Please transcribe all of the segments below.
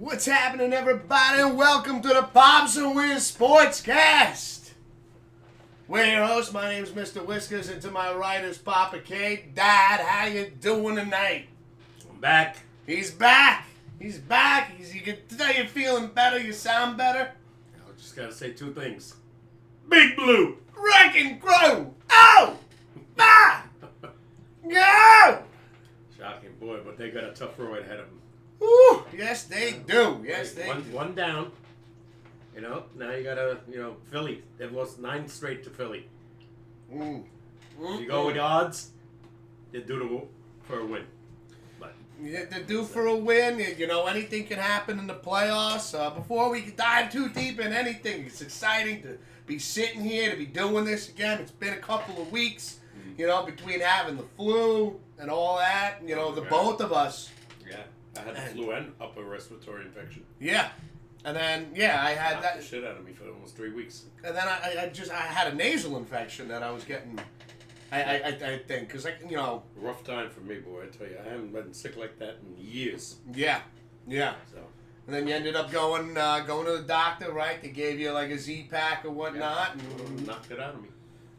What's happening, everybody? Welcome to the Pops and Wiz SportsCast. We're your hosts. My name's Mr. Whiskers, and to my right is Papa K. Dad, how you doing tonight? I'm back. He's back. He's back. You can tell you're feeling better. You sound better. I just gotta say two things. Big Blue. Wreck and Grow. Oh! Ah! Go! Shocking, boy, but they got a tough road ahead of them. Woo! Yes, they do. Yes, they do. One down. You know, now you gotta, Philly. They've lost 9 straight to Philly. If you go with odds, they're due for a win. But They're due for a win. You know, anything can happen in the playoffs. Before we dive too deep in anything, it's exciting to be sitting here, to be doing this again. It's been a couple of weeks, between having the flu and all that. Both of us. Yeah, I had the flu and upper respiratory infection. Yeah. And then, I had Knocked the shit out of me for almost 3 weeks. And then I had a nasal infection that I was getting, I think, because, Rough time for me, boy, I tell you. I haven't been sick like that in years. Yeah. So. And then you ended up going to the doctor, right? They gave you like a Z-Pack or whatnot. Yeah. And knocked it out of me.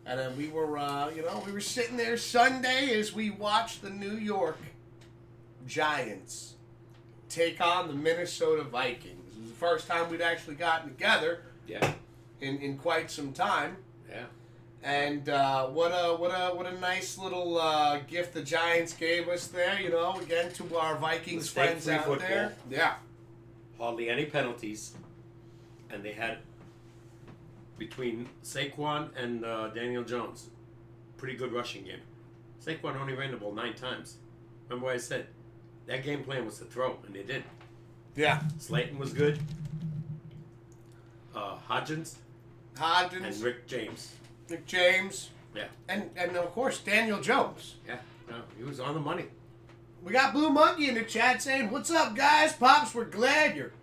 And then we were sitting there Sunday as we watched the New York Giants take on the Minnesota Vikings. It was the first time we'd actually gotten together. Yeah. In quite some time. Yeah. And what a nice little gift the Giants gave us there. Again to our Vikings friends out football. there. Yeah. Hardly any penalties, and they had between Saquon and Daniel Jones, pretty good rushing game. Saquon only ran the ball 9 times. Remember what I said? That game plan was to throw, and they did. Yeah. Slayton was good. Hodgins. And Rick James. Yeah. And of course Daniel Jones. Yeah. No, he was on the money. We got Blue Monkey in the chat saying, "What's up, guys? Pops, we're glad you're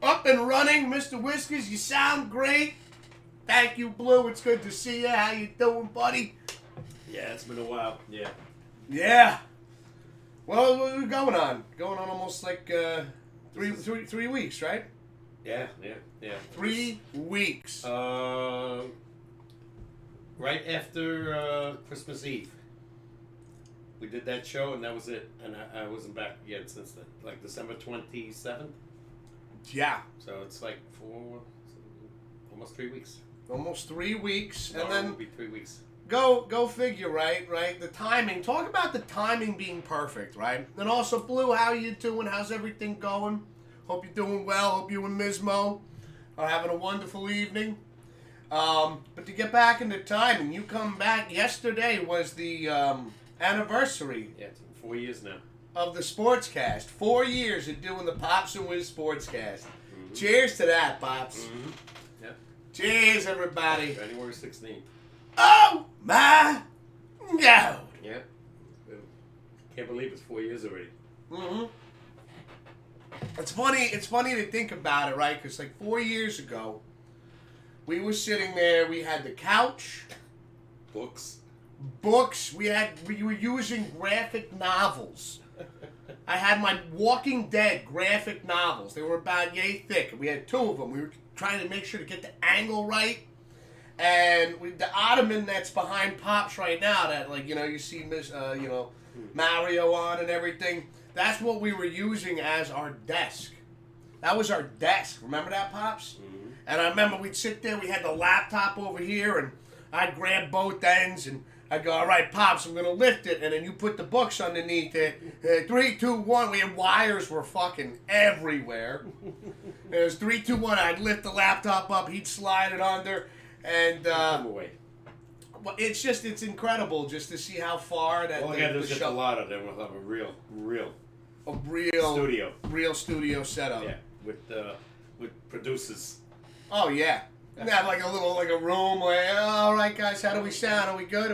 up and running. Mr. Whiskers, you sound great." Thank you, Blue. It's good to see you. How you doing, buddy? Yeah, it's been a while. Yeah. Yeah. Well, what are we going on? Going on almost like 3 weeks, right? Yeah. 3 weeks. Right after Christmas Eve. We did that show, and that was it. And I wasn't back again since then. Like December 27th? Yeah. So it's like almost 3 weeks. Almost 3 weeks. Tomorrow and then will be 3 weeks. Go figure, right? The timing. Talk about the timing being perfect, right? And also, Blue, how you doing? How's everything going? Hope you're doing well. Hope you and Mismo are having a wonderful evening. But to get back into timing, you come back. Yesterday was the anniversary. Yeah, it's been 4 years now. Of the SportsCast. 4 years of doing the Pops and Wiz SportsCast. Mm-hmm. Cheers to that, Pops. Mm-hmm. Yeah. Cheers, everybody. January 16th. Oh, my God. Yeah. Can't believe it's 4 years already. Mm-hmm. It's funny to think about it, right? Because like 4 years ago, we were sitting there. We had the couch, Books. We were using graphic novels. I had my Walking Dead graphic novels. They were about yay thick. We had 2 of them. We were trying to make sure to get the angle right. And the ottoman that's behind Pops right now, that you see Mario on and everything. That's what we were using as our desk. That was our desk. Remember that, Pops? Mm-hmm. And I remember we'd sit there. We had the laptop over here, and I'd grab both ends, and I'd go, "All right, Pops, I'm going to lift it." And then you put the books underneath it. 3, 2, 1. We had wires were fucking everywhere. It was 3, 2, 1. I'd lift the laptop up. He'd slide it under. And away. Well, it's incredible just to see how far that all I got to do is get the lot of them. We'll have a real studio setup. Yeah, with producers. Oh yeah. Yeah, like a room where, all right, guys, how do we sound? Are we good?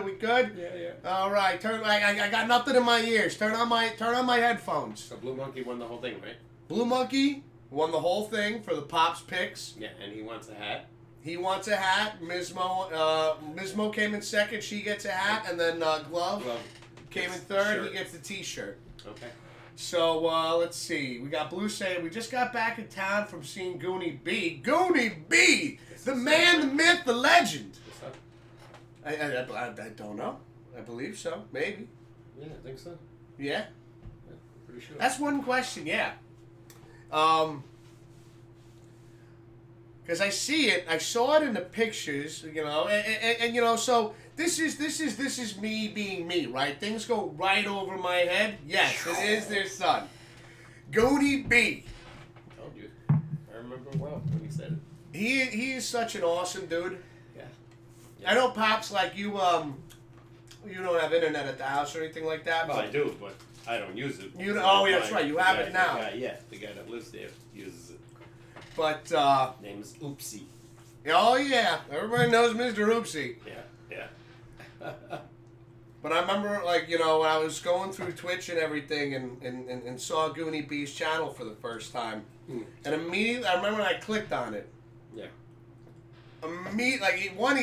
Yeah. All right, I got nothing in my ears. Turn on my headphones. So Blue Monkey won the whole thing, right? Blue Monkey won the whole thing for the Pops picks. Yeah, and he wants a hat. He wants a hat. Mismo came in second. She gets a hat, and then Glove came in third. Shirt. He gets the T-shirt. Okay. So, let's see. We got Blue saying, we just got back in town from seeing Goonie B. Goonie B! The man, the myth, the legend. I don't know. I believe so. Maybe. Yeah, I think so. Yeah? Yeah, pretty sure. That's one question, yeah. Because I see it, I saw it in the pictures, you know, and you know, so this is me being me, right? Things go right over my head. Yes, it is their son, Goody B. I told you, I remember well when he said it. He is such an awesome dude. Yeah. I know, Pops, like you don't have internet at the house or anything like that. Well, I do, but I don't use it. Oh, yeah, that's right. You have it now. The guy that lives there uses it. But name is Oopsie. oh yeah, everybody knows Mr. Oopsie. Yeah. But I remember, like, you know, when I was going through Twitch and everything and saw Goonie B's channel for the first time. And immediately, I remember when I clicked on it. Yeah. He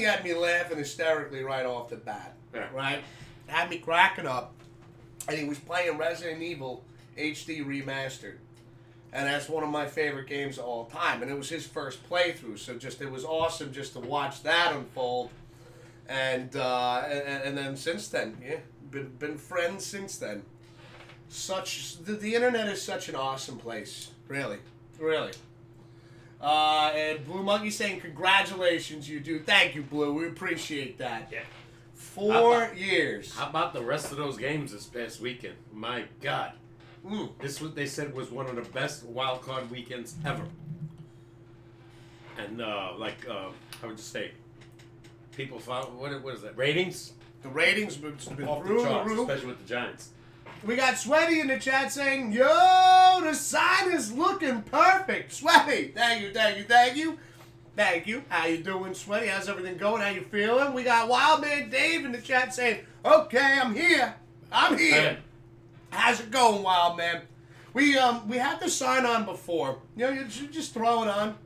had me laughing hysterically right off the bat. Yeah. Right? Had me cracking up. And he was playing Resident Evil HD Remastered. And that's one of my favorite games of all time. And it was his first playthrough, so it was awesome just to watch that unfold. And then since then, yeah, been friends since then. The internet is such an awesome place, really. And Blue Monkey saying congratulations, you do. Thank you, Blue. We appreciate that. Yeah. 4 years. How about the rest of those games this past weekend? My God. This what they said was one of the best wild card weekends ever. And how would you say? People follow what is that? Ratings? The ratings been Off through the charts, roof. especially with the Giants. We got Sweaty in the chat saying, "Yo, the sign is looking perfect." Sweaty, thank you. How you doing, Sweaty? How's everything going? How you feeling? We got Wildman Dave in the chat saying, "Okay, I'm here. Hey. How's it going, Wild Man? We had the sign on before. You know, you should just throw it on.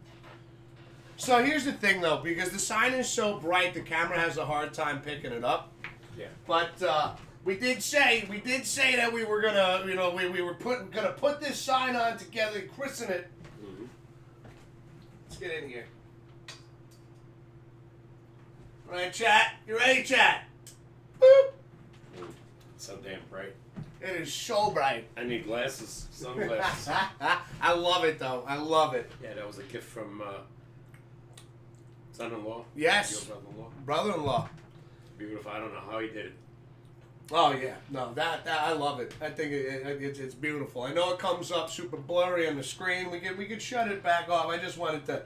So here's the thing, though, because the sign is so bright, the camera has a hard time picking it up. Yeah. But we did say that we were gonna, you know, we were gonna put this sign on together and christen it. Mm-hmm. Let's get in here. All right, chat. You ready, chat? Boop. So damn bright. It is so bright. I need glasses, sunglasses. I love it, though. I love it. Yeah, that was a gift from son-in-law. Yes. Your brother-in-law. Brother-in-law. Beautiful. I don't know how he did it. Oh yeah, no, that I love it. I think it's beautiful. I know it comes up super blurry on the screen. We could shut it back off. I just wanted to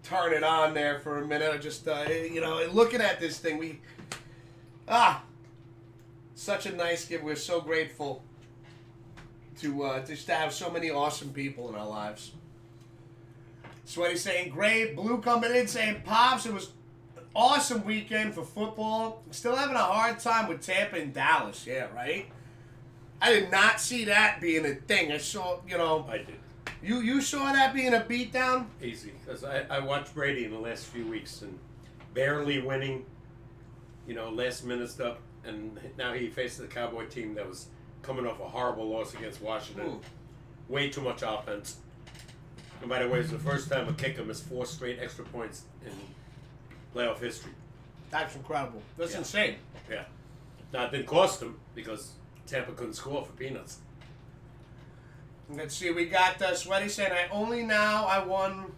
turn it on there for a minute. I just you know, looking at this thing, such a nice gift. We're so grateful to just to have so many awesome people in our lives. Sweaty saying great. Blue coming in saying Pops, it was an awesome weekend for football. Still having a hard time with Tampa and Dallas. Yeah, right? I did not see that being a thing. I saw, you know. I did. You saw that being a beatdown? Easy. Because I watched Brady in the last few weeks and barely winning, you know, last minute stuff. And now he faces a Cowboy team that was coming off a horrible loss against Washington. Ooh. Way too much offense. And by the way, it's the first time a kicker missed 4 straight extra points in playoff history. That's incredible. That's Yeah. insane. Yeah. Now, it didn't cost them because Tampa couldn't score for peanuts. Let's see. We got Sweaty saying, I won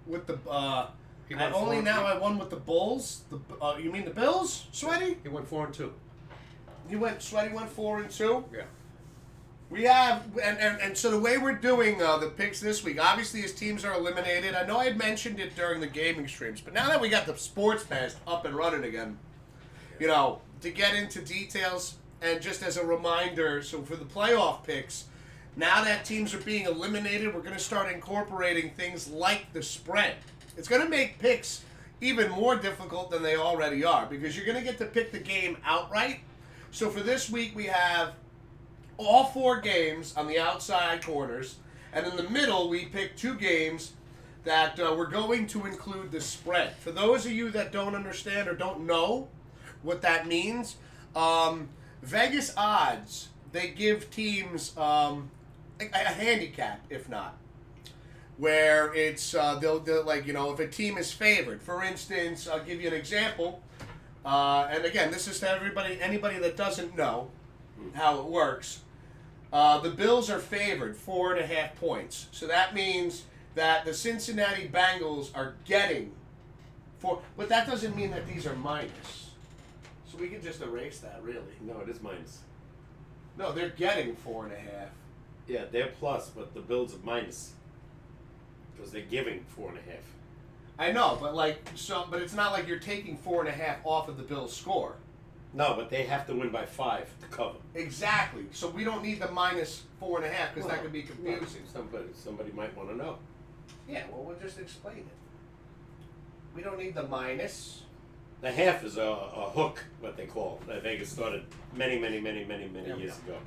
with the I won with the Bulls. You mean the Bills, Sweaty? He went 4-2. Sweaty went 4-2. Yeah. We have, and so the way we're doing the picks this week, obviously as teams are eliminated, I know I had mentioned it during the gaming streams, but now that we got the SportsCast up and running again, you know, to get into details, and just as a reminder, so for the playoff picks, now that teams are being eliminated, we're going to start incorporating things like the spread. It's going to make picks even more difficult than they already are, because you're going to get to pick the game outright. So for this week, we have all 4 games on the outside corners, and in the middle we pick 2 games that we're going to include the spread. For those of you that don't understand or don't know what that means, Vegas odds they give teams a handicap, if not, where it's they'll like if a team is favored. For instance, I'll give you an example. And again, this is to anybody that doesn't know how it works. The Bills are favored 4.5 points. So that means that the Cincinnati Bengals are getting 4. But that doesn't mean that these are minus. So we can just erase that, really. No, it is minus. No, they're getting 4.5. Yeah, they're plus, but the Bills are minus. Because they're giving 4.5. I know, but it's not like you're taking 4.5 off of the Bills' score. No, but they have to win by 5 to cover. Exactly. So we don't need the minus 4.5 because that could be confusing. Somebody might want to know. Yeah, well, we'll just explain it. We don't need the minus. The half is a hook, what they call. I think it started many years ago.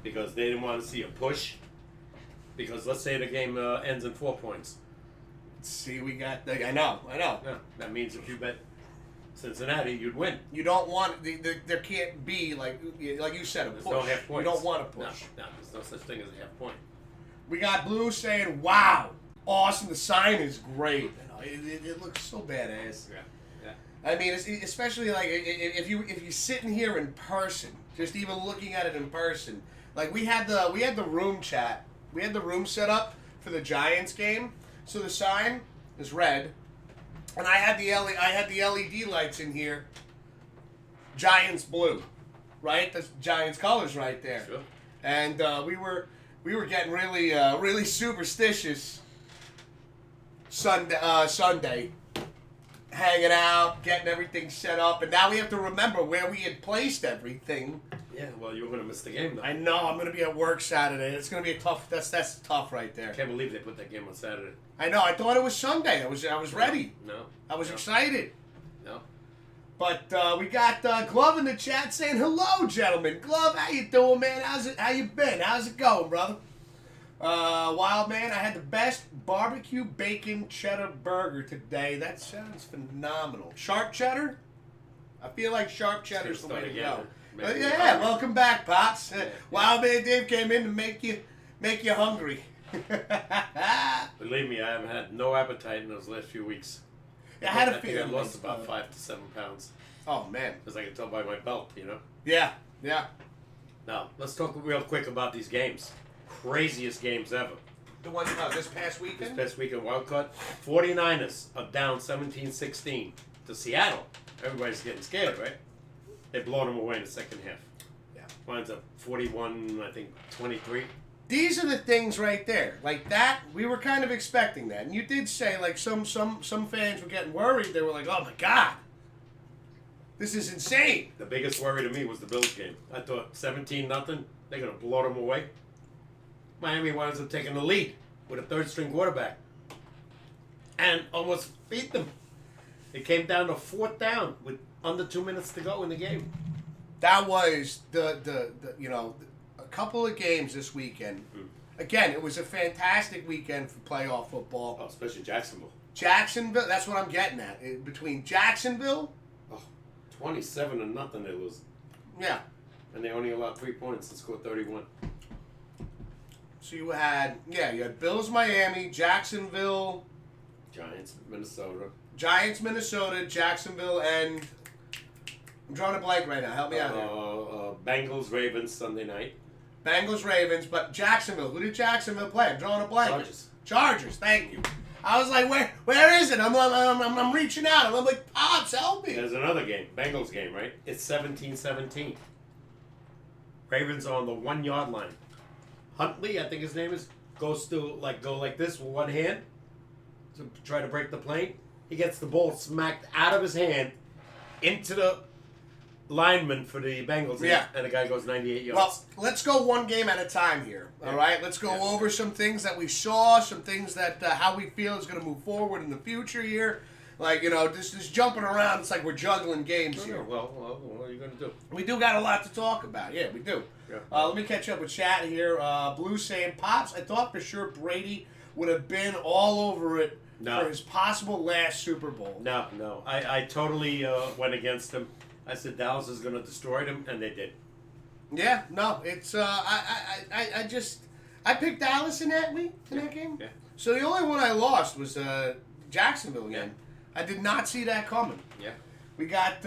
Because they didn't want to see a push. Because let's say the game ends in 4 points. See, we got. I know. Yeah, that means if you bet Cincinnati, you'd win. You don't want. There can't be like you said a There's push. no half points. You don't want a push. No, there's no such thing as a half point. We got Blue saying, "Wow, awesome! The sign is great. It looks so badass." Yeah. I mean, especially like if you're sitting here in person, just even looking at it in person. Like we had the room chat. We had the room set up for the Giants game. So the sign is red, and I had the LED lights in here. Giants blue, right? That's Giants colors right there. Sure. And we were getting really superstitious Sunday, hanging out, getting everything set up, and now we have to remember where we had placed everything. Yeah, well, you were going to miss the game, though. I know. I'm going to be at work Saturday. It's going to be a tough. That's tough right there. I can't believe they put that game on Saturday. I know. I thought it was Sunday. I was ready. No. I was excited. No. But we got Glove in the chat saying, "Hello, gentlemen. Glove, how you doing, man? How you been? How's it going, brother?" Wild man, I had the best barbecue bacon cheddar burger today. That sounds phenomenal. Sharp cheddar? I feel like sharp cheddar's the way to go. Yeah, welcome back, Pops. Yeah. Wild Man Dave came in to make you hungry. Believe me, I haven't had no appetite in those last few weeks. Yeah, I had a I think feeling. I lost about 5 to 7 pounds. Oh, man. As I can tell by my belt, you know? Yeah. Now, let's talk real quick about these games. Craziest games ever. The one this past weekend? This past weekend, wild card. 49ers are down 17-16 to Seattle. Everybody's getting scared, right? They blow them away in the second half. Yeah. Winds up 41, I think, 23. These are the things right there. Like that, we were kind of expecting that. And you did say, like, some fans were getting worried. They were like, oh, my God. This is insane. The biggest worry to me was the Bills game. I thought 17-0, they're going to blow them away. Miami winds up taking the lead with a third-string quarterback. And almost beat them. It came down to 4th down with under 2 minutes to go in the game. That was a couple of games this weekend. Again, it was a fantastic weekend for playoff football. Oh, especially Jacksonville. Jacksonville, that's what I'm getting at. Between Jacksonville, 27-0 they lose. Yeah. And they only allowed 3 points and scored 31. So you had Bills, Miami, Jacksonville, Giants, Minnesota, Jacksonville, and I'm drawing a blank right now. Help me out here. Bengals, Ravens Sunday night. Bengals, Ravens, but Jacksonville. Who did Jacksonville play? I'm drawing a blank. Chargers. Thank you. I was like, where is it? I'm reaching out. I'm like, Pops, help me. There's another game, Bengals game, right? It's 17-17. Ravens are on the 1 yard line. Huntley, I think his name is, goes to go like this with one hand to try to break the plane. He gets the ball smacked out of his hand into the lineman for the Bengals. Yeah. And the guy goes 98 yards. Well, let's go one game at a time here. All right? Let's go over some things that we saw, some things that how we feel is going to move forward in the future here. Like, just jumping around, it's like we're juggling games here. Well, what are you going to do? We do got a lot to talk about. Yeah, we do. Yeah. Let me catch up with chat here. Blue saying, Pops, I thought for sure Brady would have been all over it for his possible last Super Bowl. No. I totally went against him. I said Dallas is going to destroy them, and they did. Yeah, no, it's I just I picked Dallas in that game. Yeah. So the only one I lost was Jacksonville again. Yeah. I did not see that coming. Yeah. We got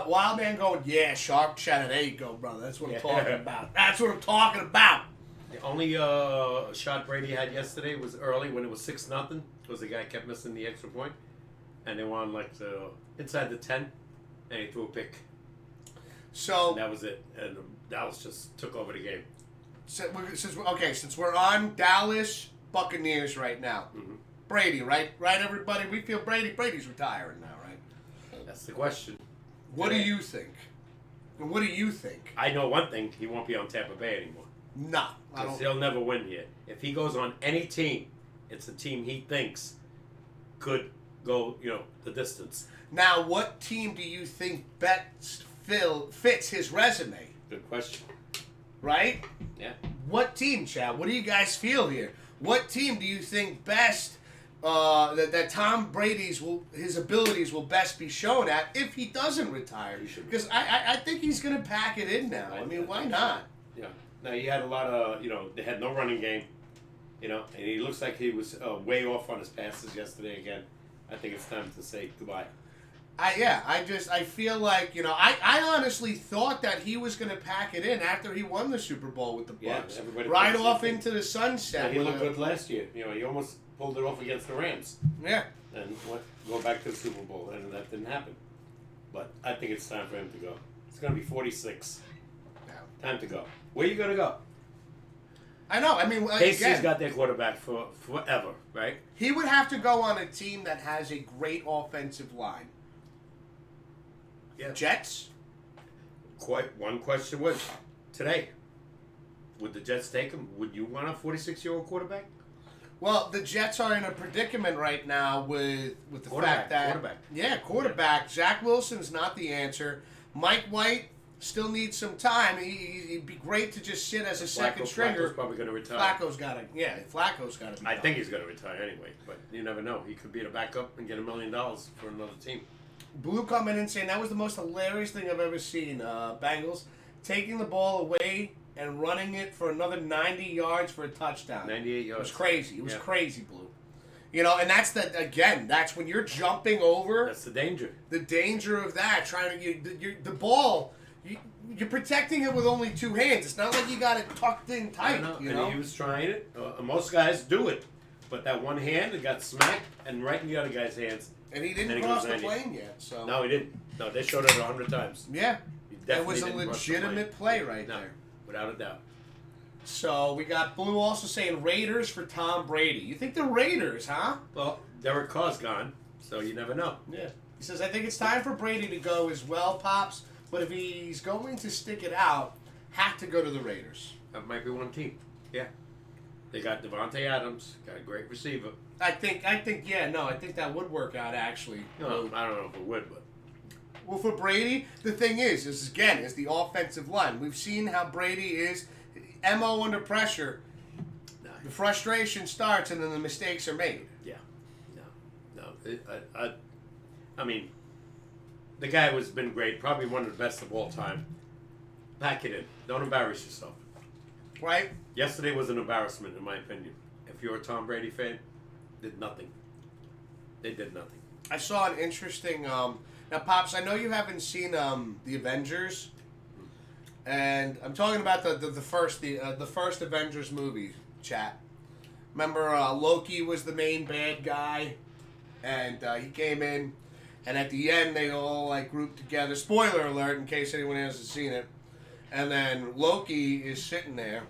Wildman going, yeah, Shark Shadow. There you go, brother. That's what I'm talking about. That's what I'm talking about. The only shot Brady had yesterday was early when it was 6-0 because the guy kept missing the extra point, and they were on like inside the 10, and he threw a pick. So And that was it, and Dallas just took over the game. Since we're on Dallas Buccaneers right now, Brady, right, everybody. We feel Brady's retiring now, right? That's the question. What do you think? And what do you think? I know one thing: he won't be on Tampa Bay anymore. No, I Because don't. he'll never win here. If he goes on any team, it's a team he thinks could go, the distance. Now, what team do you think best fits his resume? Good question. Right? Yeah. What team, Chad? What do you guys feel here? What team do you think best that Tom Brady's his abilities will best be shown at if he doesn't retire? Because I think he's going to pack it in now. I mean, why not? Yeah. Now he had a lot of they had no running game, and he looks like he was way off on his passes yesterday again. I think it's time to say goodbye. I feel like, I honestly thought that he was going to pack it in after he won the Super Bowl with the Bucs. Everybody right thinks off he into the sunset. he looked good last year. He almost pulled it off against the Rams. Yeah. And go back to the Super Bowl, and that didn't happen. But I think it's time for him to go. It's going to be 46. Yeah. Time to go. Where are you going to go? I know. I mean, Casey's again, got their quarterback for forever, right? he would have to go on a team that has a great offensive line. Yeah. Jets? One question was today: would the Jets take him? Would you want a 46-year-old quarterback? Well, the Jets are in a predicament right now with the fact that quarterback. Zach Wilson's not the answer. Mike White still needs some time. He'd be great to just sit as a second stringer. Flacco's probably going to retire. Flacco's got to. I think he's going to retire anyway, but you never know. He could be the backup and get $1 million for another team. Blue coming in saying that was the most hilarious thing I've ever seen. Bengals taking the ball away and running it for another 90 yards for a touchdown. 98 yards. It was crazy. It was crazy, Blue. And that's when you're jumping over. That's the danger. The danger of that, the ball, you're protecting it with only two hands. It's not like you got it tucked in tight. And he was trying it. Most guys do it. But that one hand, it got smacked and right in the other guy's hands. And he didn't cross the plane yet. So no, he didn't. No, they showed it 100 times. Yeah. It was a legitimate play right there. Without a doubt. So we got Blue also saying Raiders for Tom Brady. You think the Raiders, huh? Well, Derek Carr's gone, so you never know. Yeah. He says, I think it's time for Brady to go as well, Pops. But if he's going to stick it out, have to go to the Raiders. That might be one team. Yeah. They got Devontae Adams, got a great receiver. I think that would work out, actually. No, I don't know if it would, but... Well, for Brady, the thing is the offensive line. We've seen how Brady is, MO under pressure. The frustration starts and then the mistakes are made. Yeah. No. I mean, the guy has been great, probably one of the best of all time. Pack it in. Don't embarrass yourself. Right? Yesterday was an embarrassment, in my opinion. If you're a Tom Brady fan, did nothing. They did nothing. I saw an interesting... now, Pops, I know you haven't seen the Avengers, and I'm talking about the first Avengers movie, chat. Remember, Loki was the main bad guy, and he came in, and at the end they all grouped together. Spoiler alert, in case anyone hasn't seen it. And then Loki is sitting there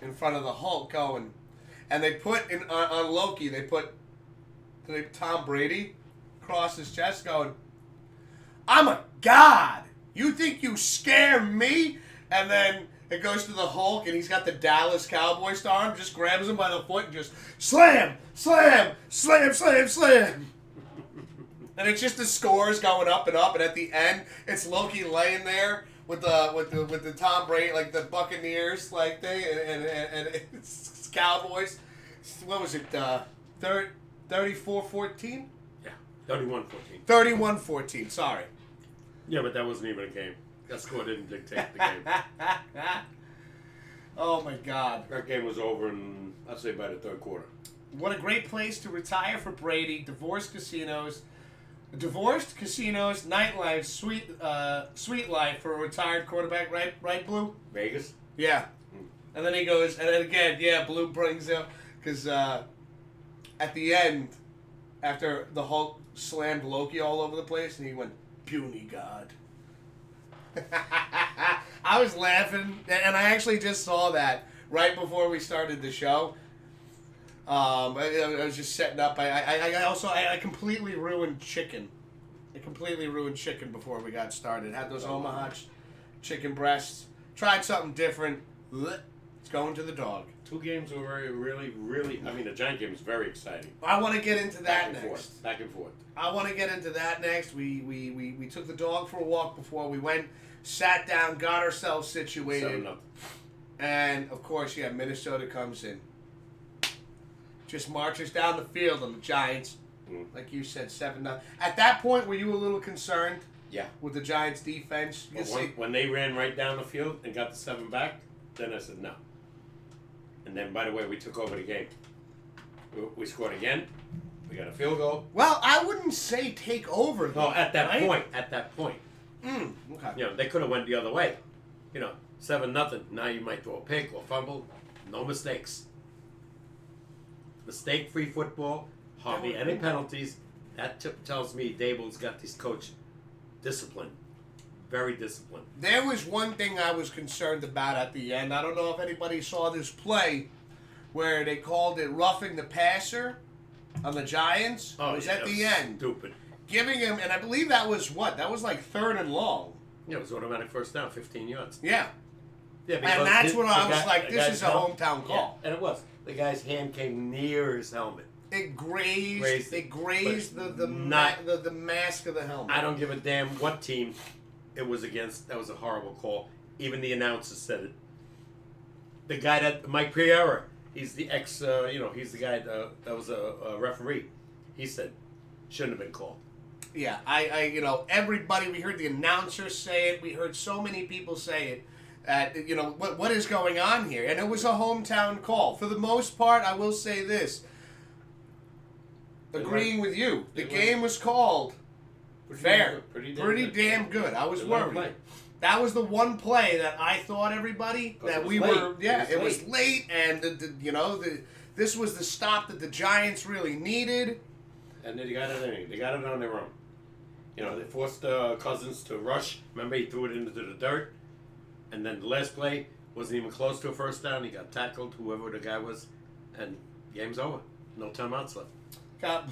in front of the Hulk going, and they put on Loki, they put Tom Brady across his chest going, I'm a god. You think you scare me? And then it goes to the Hulk, and he's got the Dallas Cowboy star, just grabs him by the foot and just slam, slam, slam, slam, slam. And it's just the scores going up, and at the end, it's Loki laying there with the Tom Brady, the Buccaneers thing, and it's Cowboys. What was it? 34-14? Yeah, 31-14. 31-14. Sorry. Yeah, but that wasn't even a game. That score didn't dictate the game. Oh my God. That game was over in, I'd say, by the third quarter. What a great place to retire for Brady. Divorced casinos, nightlife, sweet life for a retired quarterback. Right, Blue? Vegas? Yeah. And then he goes, and then again, yeah, Blue brings up, because at the end, after the Hulk slammed Loki all over the place, and he went, puny God. I was laughing, and I actually just saw that right before we started the show. I was just setting up. I completely ruined chicken. I completely ruined chicken before we got started. Had those Omaha chicken breasts. Tried something different. It's going to the dog. 2 games were really. I mean, the Giant game was very exciting. I want to get into that next. Back and forth. I want to get into that next. We took the dog for a walk before we went. Sat down, got ourselves situated. 7-0. And, of course, yeah, Minnesota comes in. Just marches down the field on the Giants. Like you said, 7-0. At that point, were you a little concerned? Yeah. With the Giants' defense? When they ran right down the field and got the 7 back, then I said no. And then, by the way, we took over the game. We scored again. We got a field goal. Well, I wouldn't say take over, though. No, at that right? point. At that point. Okay. You know, they could have went the other way. 7-0. Now you might throw a pick or fumble. No mistakes. Mistake-free football. Hardly any penalties. That tells me Dable's got this coach disciplined. Very disciplined. There was one thing I was concerned about at the end. I don't know if anybody saw this play where they called it roughing the passer on the Giants. Oh, it was yeah, at the end. Stupid. Giving him, and I believe that was what? That was like 3rd and long. Yeah, it was automatic first down, 15 yards. Yeah. Yeah, And that's what I was like, this is a hometown call. Yeah, and it was. The guy's hand came near his helmet. It grazed the mask of the helmet. I don't give a damn what team it was against. That was a horrible call. Even the announcer said it. The guy Mike Pereira, he's the he's the guy that was a referee. He said, shouldn't have been called. Yeah, everybody, we heard the announcer say it. We heard so many people say it. What is going on here? And it was a hometown call. For the most part, I will say this. Agreeing with you. The game was called fair. Pretty damn good. I was worried. That was the one play that I thought everybody that we were. Yeah, it was late, and this was the stop that the Giants really needed. And they got it. They got it on their own. They forced Cousins to rush. Remember, he threw it into the dirt, and then the last play wasn't even close to a first down. He got tackled, whoever the guy was, and game's over. No timeouts left.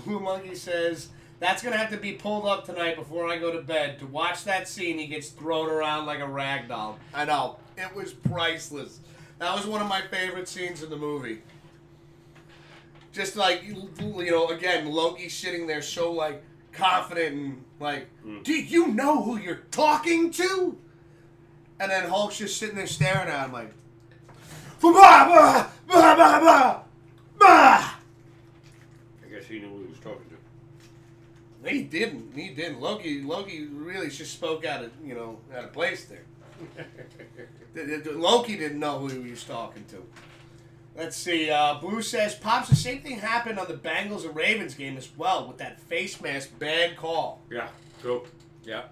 Blue Monkey says, that's going to have to be pulled up tonight before I go to bed. To watch that scene, he gets thrown around like a rag doll. I know. It was priceless. That was one of my favorite scenes in the movie. Just like, again, Loki sitting there so, confident and, do you know who you're talking to? And then Hulk's just sitting there staring at him like, bah, bah, bah, bah, bah, bah. I guess he knew who he was talking to. He didn't. Loki really just spoke out of place there. Loki didn't know who he was talking to. Let's see. Blue says, Pops, the same thing happened on the Bengals and Ravens game as well with that face mask bad call. Yeah, true. Yeah.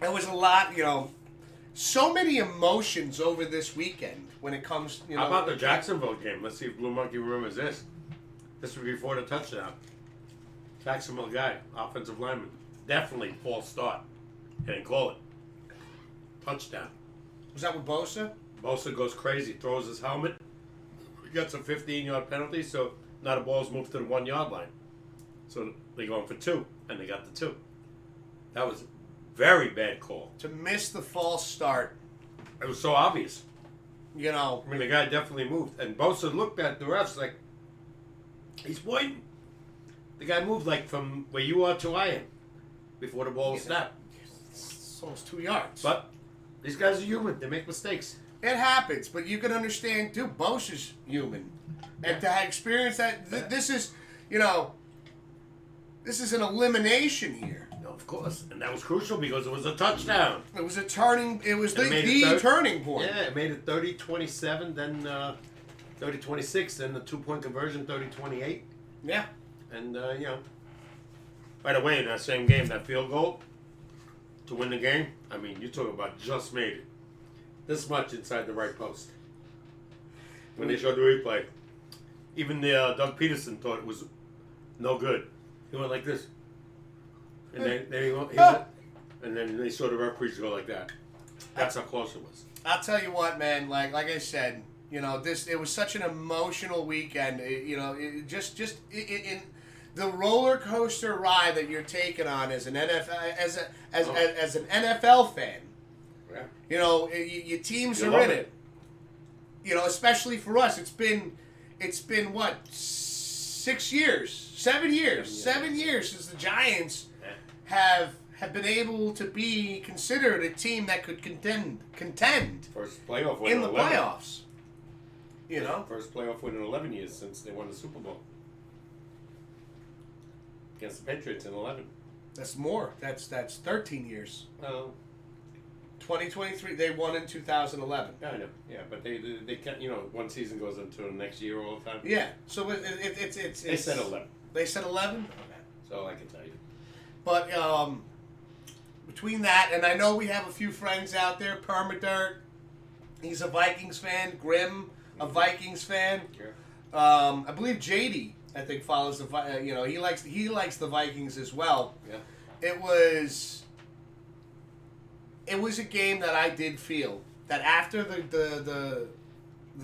There was a lot, so many emotions over this weekend when it comes, How about the Jacksonville game? Let's see if Blue Monkey remembers this. This was before the touchdown. Jacksonville guy, offensive lineman. Definitely false start. He didn't call it. Touchdown. Was that with Bosa? Bosa goes crazy, throws his helmet. He gets a 15-yard penalty, so now the ball's moved to the 1-yard line. So they're going for 2, and they got the 2. That was a very bad call. To miss the false start. It was so obvious. I mean, the guy definitely moved. And Bosa looked at the refs like, he's pointing. The guy moved from where you are to I am before the ball was snapped. It's almost 2 yards. But these guys are human. They make mistakes. It happens, but you can understand, too, Bosa's human. And to have experienced that, this is, this is an elimination here. No, Of course, and that was crucial because it was a touchdown. It was a turning. It was It made it the turning point. Yeah, it made it 30-27, then 30-26, then the 2-point conversion 30-28. Yeah. And, by the way, in that same game, that field goal to win the game, I mean, you talk about just made it. This much inside the right post. When they showed the replay, even the Doug Peterson thought it was no good. He went like this. And then he went, and then they saw the referees go like that. That's how close it was. I'll tell you what, man. Like I said, it was such an emotional weekend. In the roller coaster ride that you're taking on as an NFL as an NFL fan. Yeah. Your teams are in it. Especially for us, it's been what 6 years, 7 years, 7 years since the Giants have been able to be considered a team that could contend First playoff win in the 11. playoffs. First playoff win in 11 years since they won the Super Bowl against the Patriots in 11. That's more. That's 13 years. Oh. 2023, they won in 2011. I know. Yeah, but they can't. One season goes into the next year all the time. Yeah. So it's They said 11. They said 11. Okay. That's all I can tell you. But between that, and I know we have a few friends out there. Permadirt, he's a Vikings fan. Grim, a Vikings fan. Yeah. I believe JD, I think, follows the. He likes the Vikings as well. Yeah. It was a game that I did feel that after the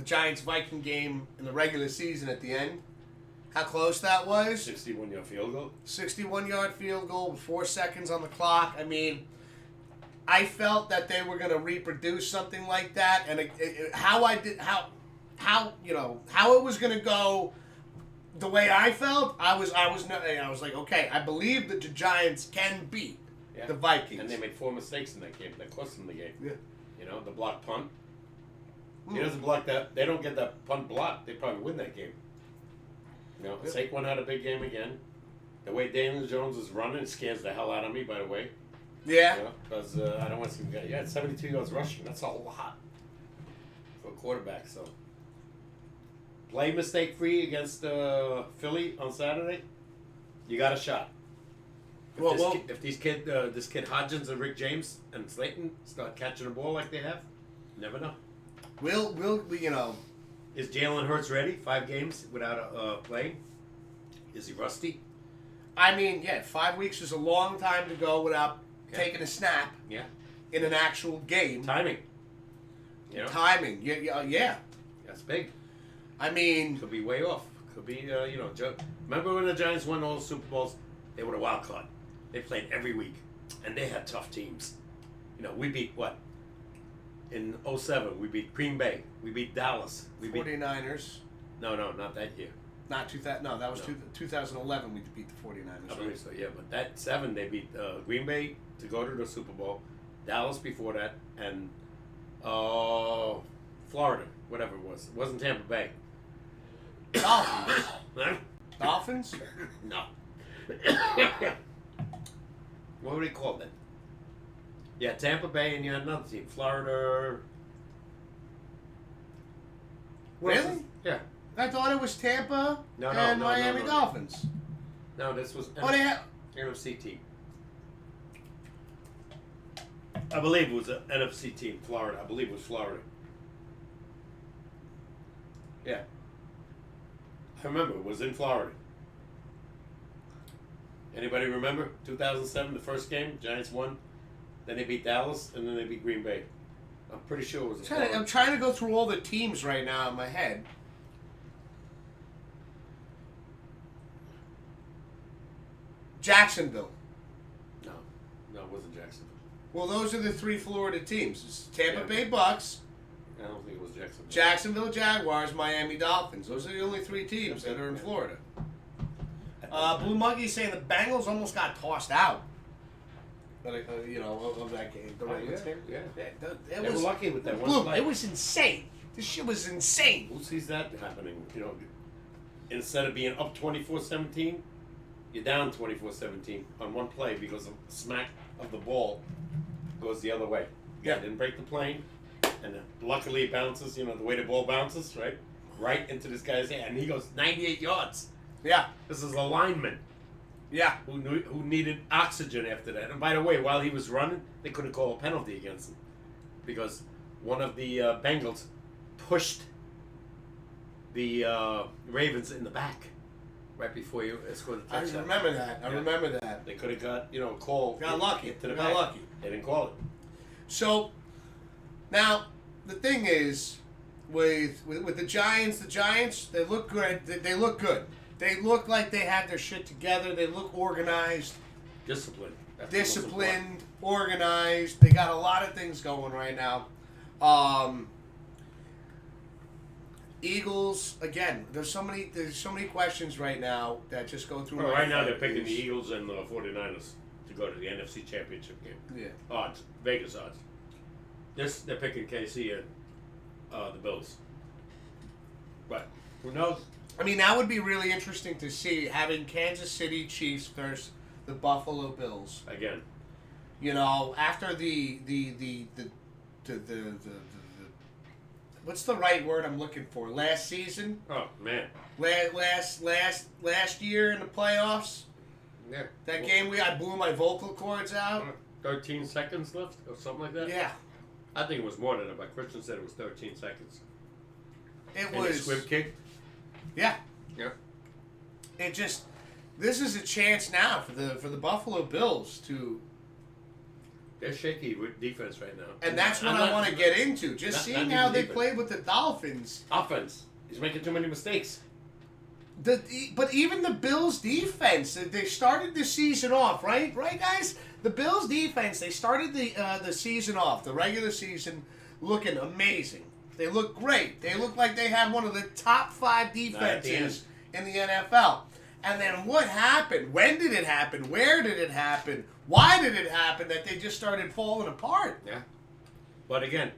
Giants Viking game in the regular season at the end, how close that was. 61-yard field goal. 61-yard field goal with 4 seconds on the clock. I mean, I felt that they were going to reproduce something like that, and how it was going to go. The way I felt, I was like, okay, I believe that the Giants can beat the Vikings. And they made 4 mistakes in that game. That cost them the game. Yeah. The block punt. He doesn't block that. They don't get that punt blocked. They probably win that game. Saquon had a big game again. The way Daniel Jones is running, it scares the hell out of me, by the way. Yeah. Because I don't want to see him get. Yeah, 72 yards rushing. That's a lot for a quarterback. So, play mistake free against Philly on Saturday. You got a shot. If this kid Hodgins and Rick James and Slayton start catching the ball like they have, you never know. We'll Is Jalen Hurts ready? 5 games without playing? Is he rusty? I mean, 5 weeks is a long time to go without taking a snap. Yeah. In an actual game. Timing. Timing. Yeah. That's big. I mean, could be way off. Could be remember when the Giants won all the Super Bowls? They were a wild card. They played every week, and they had tough teams. We beat what? In 2007, we beat Green Bay. We beat Dallas. We 49ers. No, not that year. Not 2000. No, that was 2011. We beat the 49ers. I believe so. Yeah, but that 7 they beat Green Bay to go to the Super Bowl. Dallas before that, and Florida, whatever it was. It wasn't Tampa Bay. Dolphins. Huh? Dolphins? No. What were they called then? Yeah, Tampa Bay, and you had another team, Florida. Really? Yeah. I thought it was Tampa No, and Miami Dolphins. No, this was they have NFC team. I believe it was an NFC team, Florida. I believe it was Florida. Yeah. I remember it was in Florida. Anybody remember 2007, the first game? Giants won. Then they beat Dallas, and then they beat Green Bay. I'm pretty sure it was. I'm trying to go through all the teams right now in my head. Jacksonville. No, it wasn't Jacksonville. Well, those are the 3 Florida teams. It's Tampa Bay Bucks. I don't think it was Jacksonville. Jacksonville Jaguars, Miami Dolphins. Those are the only 3 teams that are in Florida. Blue Monkey saying the Bengals almost got tossed out. Of that game. They were lucky with that one Blue, play. it was insane. This shit was insane. Who sees that happening? Instead of being up 24-17, you're down 24-17 on one play because of smack of the ball goes the other way. Yeah. Didn't break the plane, and luckily it bounces. The way the ball bounces, right into this guy's hand, and he goes 98 yards. Yeah. This is a lineman. Yeah. Who needed oxygen after that. And by the way, while he was running, they couldn't call a penalty against him because one of the Bengals pushed the Ravens in the back right before you scored the touchdown. I remember that. I remember that. They could have got a call. Got lucky. To the Got back. lucky. They didn't call it. So now the thing is, with the Giants, they look good. They look good. They look like they have their shit together. They look organized. Disciplined. That's the most Disciplined, organized. They got a lot of things going right now. Eagles again. There's so many questions right now that just go through. Well, my right now head. they're picking the Eagles and the 49ers to go to the NFC Championship game. Yeah. Odds, Vegas odds. They're picking KC and the Bills. But who knows? I mean, that would be really interesting to see, having Kansas City Chiefs versus the Buffalo Bills. Again. After the what's the right word I'm looking for? Last season? Oh man. Last year in the playoffs? Yeah. That game I blew my vocal cords out? 13 seconds left or something like that? Yeah. I think it was more than that, but Christian said it was 13 seconds. It And was. the squib kick? Yeah. Yeah. This is a chance now for the Buffalo Bills to. They're shaky with defense right now. And that's what I want to get into. Just seeing how they played with the Dolphins. Offense. He's making too many mistakes. But even the Bills' defense, they started the season off, right, guys? The Bills' defense, they started the season off, the regular season, looking amazing. They look great. They look like they had one of the top 5 defenses in the NFL. And then what happened? When did it happen? Where did it happen? Why did it happen that they just started falling apart? Yeah. But again,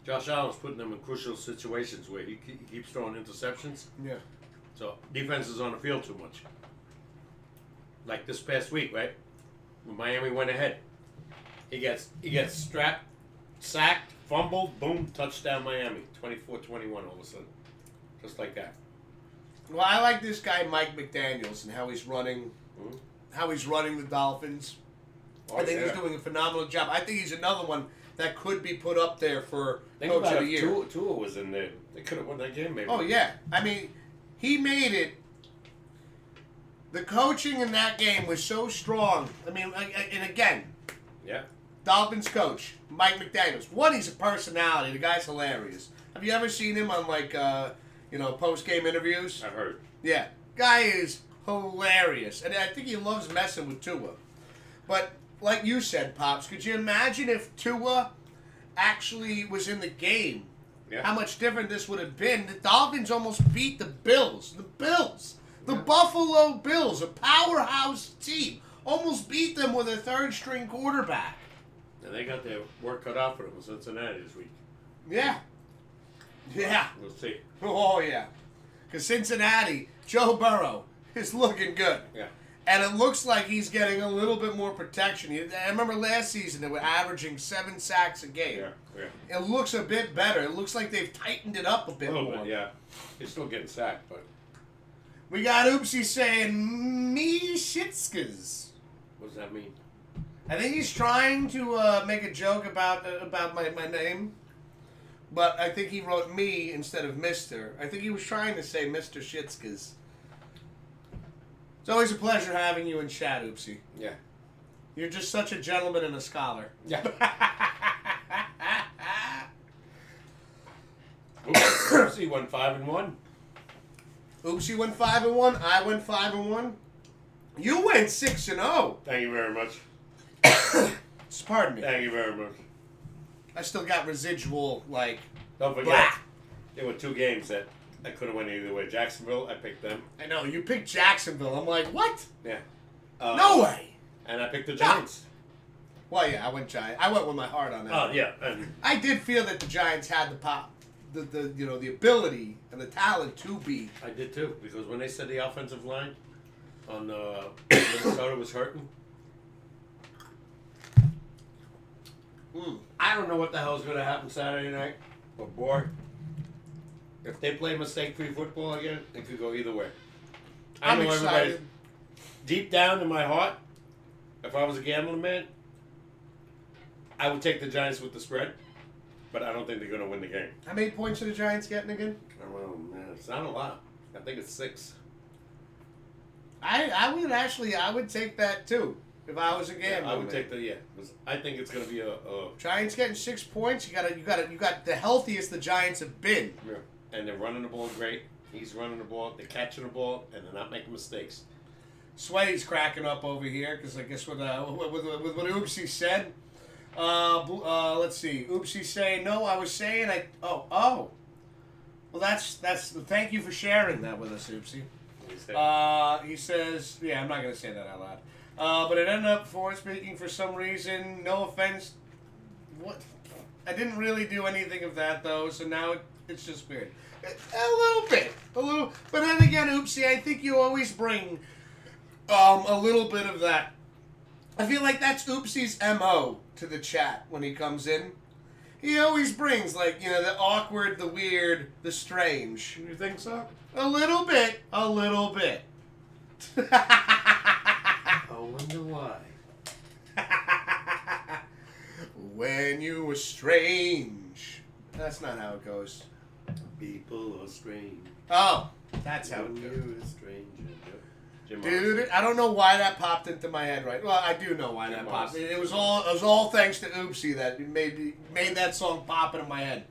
Josh Allen's putting them in crucial situations where he keeps throwing interceptions. Yeah. So defense is on the field too much. Like this past week, right? When Miami went ahead, he gets strapped, sacked, fumbled, boom, touchdown Miami, 24-21 all of a sudden, just like that. Well, I like this guy Mike McDaniels and how he's running, the Dolphins. I think he's doing a phenomenal job. I think he's another one that could be put up there for Coach of the Year. Tua was in there. They could have won that game, maybe. Oh yeah, I mean, he made it. The coaching in that game was so strong. I mean, and again, yeah. Dolphins coach Mike McDaniels. One, he's a personality. The guy's hilarious. Have you ever seen him on post-game interviews? I've heard. Yeah, guy is hilarious, and I think he loves messing with Tua. But like you said, Pops, could you imagine if Tua actually was in the game? Yeah. How much different this would have been. The Dolphins almost beat the Bills. The Buffalo Bills, a powerhouse team, almost beat them with a third-string quarterback. And they got their work cut out for them in Cincinnati this week. Yeah. Yeah. We'll see. Oh, yeah. Because Cincinnati, Joe Burrow, is looking good. Yeah. And it looks like he's getting a little bit more protection. I remember last season they were averaging 7 sacks a game. Yeah. It looks a bit better. It looks like they've tightened it up a bit more. A little bit, yeah. He's still getting sacked, but... We got Oopsie saying, me shitskas. What does that mean? I think he's trying to make a joke about my name. But I think he wrote me instead of Mr. I think he was trying to say Mr. Shitskas. It's always a pleasure having you in chat, Oopsie. Yeah. You're just such a gentleman and a scholar. Yeah. Oopsie went 5-1. Oopsie went 5-1. I went 5-1. You went 6-0. Thank you very much. Pardon me. Thank you very much. I still got residual, like... Don't forget, blah. there were 2 games that I could have went either way. Jacksonville, I picked them. I know, you picked Jacksonville. I'm like, what? Yeah. No way. And I picked the Giants. Well, yeah, I went Giants. I went with my heart on that. Oh, yeah. And I did feel that the Giants had the pop, the ability and the talent to beat. I did too, because when they said the offensive line, on Minnesota was hurting. I don't know what the hell's going to happen Saturday night, but boy, if they play mistake-free football again, it could go either way. I'm excited. Deep down in my heart, if I was a gambling man, I would take the Giants with the spread, but I don't think they're going to win the game. How many points are the Giants getting again? Oh, man, it's not a lot. I think it's 6. I would take that too if I was a gambler. Yeah, I would take the 'cause I think it's going to be a Giants getting 6 points. You got the healthiest the Giants have been. Yeah. And they're running the ball great. He's running the ball. They're catching the ball, and they're not making mistakes. Sweaty's cracking up over here because I guess with what Oopsie said. Let's see. Oopsie saying no. I was saying oh. Well, that's. Thank you for sharing that with us, Oopsie. He says, yeah, I'm not going to say that out loud. But it ended up speaking for some reason. No offense. What? I didn't really do anything of that, though, so now it's just weird. A little bit. But then again, Oopsie, I think you always bring a little bit of that. I feel like that's Oopsie's M.O. to the chat when he comes in. He always brings, the awkward, the weird, the strange. You think so? A little bit. I wonder why. When you were strange. That's not how it goes. People are strange. Oh, that's how it When goes. you're a stranger. Jim Dude, Morrison. I don't know why that popped into my head right. Well, I do know why that popped. It was all thanks to Oopsie that made that song pop into my head.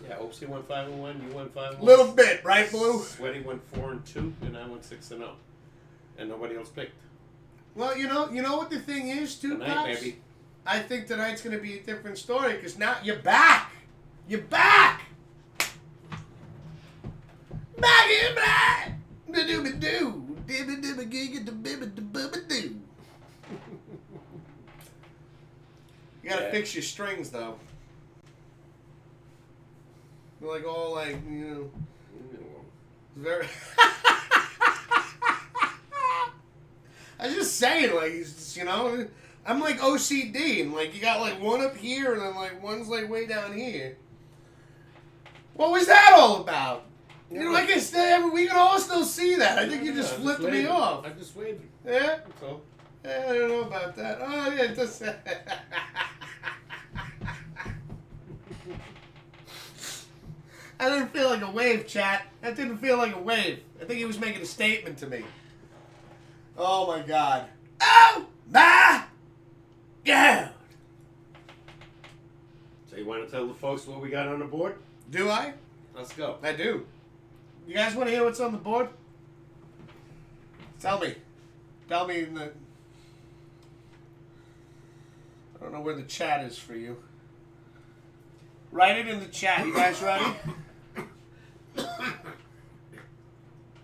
Yeah, Oopsie went 5-1. You went 5-1. Little bit, right, Blue? Sweaty went 4-2, and I went 6-0, and nobody else picked. Well, you know what the thing is, too, Tonight, Pops? maybe. I think tonight's going to be a different story because now you're back. You're back. Back in black. Da-doo-ba-doo. Dibba-dibba-giga-da-bibba-da-bubba-doo. You got to fix your strings, though. They're all very... I was just saying, I'm like OCD, and you got one up here, and then one's way down here. What was that all about? Like I said, we can all still see that. I think you just flipped me off. I just waved. Yeah? So. Yeah, I don't know about that. Oh, yeah, just... I didn't feel like a wave, chat. That didn't feel like a wave. I think he was making a statement to me. Oh, my God. Oh, my God. So you want to tell the folks what we got on the board? Do I? Let's go. I do. You guys want to hear what's on the board? Tell me. Tell me in the... I don't know where the chat is for you. Write it in the chat. You guys ready?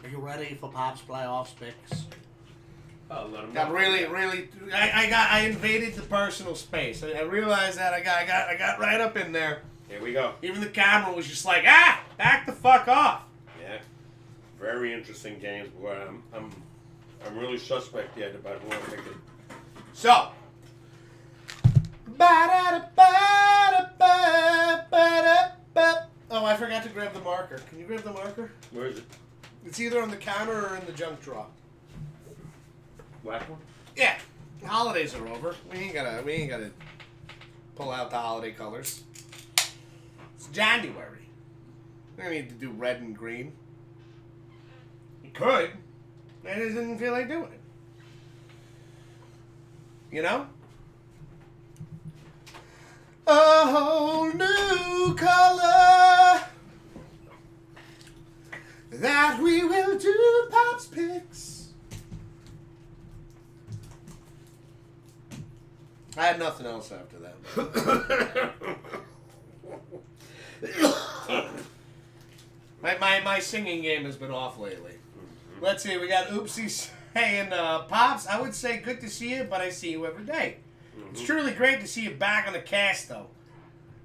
Are you ready for Pop's playoffs picks? Oh, let him Got know. really. I invaded the personal space. I realized that I got right up in there. Here we go. Even the camera was just like, back the fuck off. Yeah. Very interesting games, boy. I'm really suspect yet about who I'm picking. So. Oh, I forgot to grab the marker. Can you grab the marker? Where is it? It's either on the counter or in the junk drawer. Black one? Yeah. The holidays are over. We ain't gotta pull out the holiday colors. It's January. We don't need to do red and green. You could. I just didn't feel like doing it. You know? A whole new color that we will do Pop's picks. I had nothing else after that. My singing game has been off lately. Let's see, we got Oopsie saying, Pops, I would say good to see you, but I see you every day. It's truly great to see you back on the cast, though.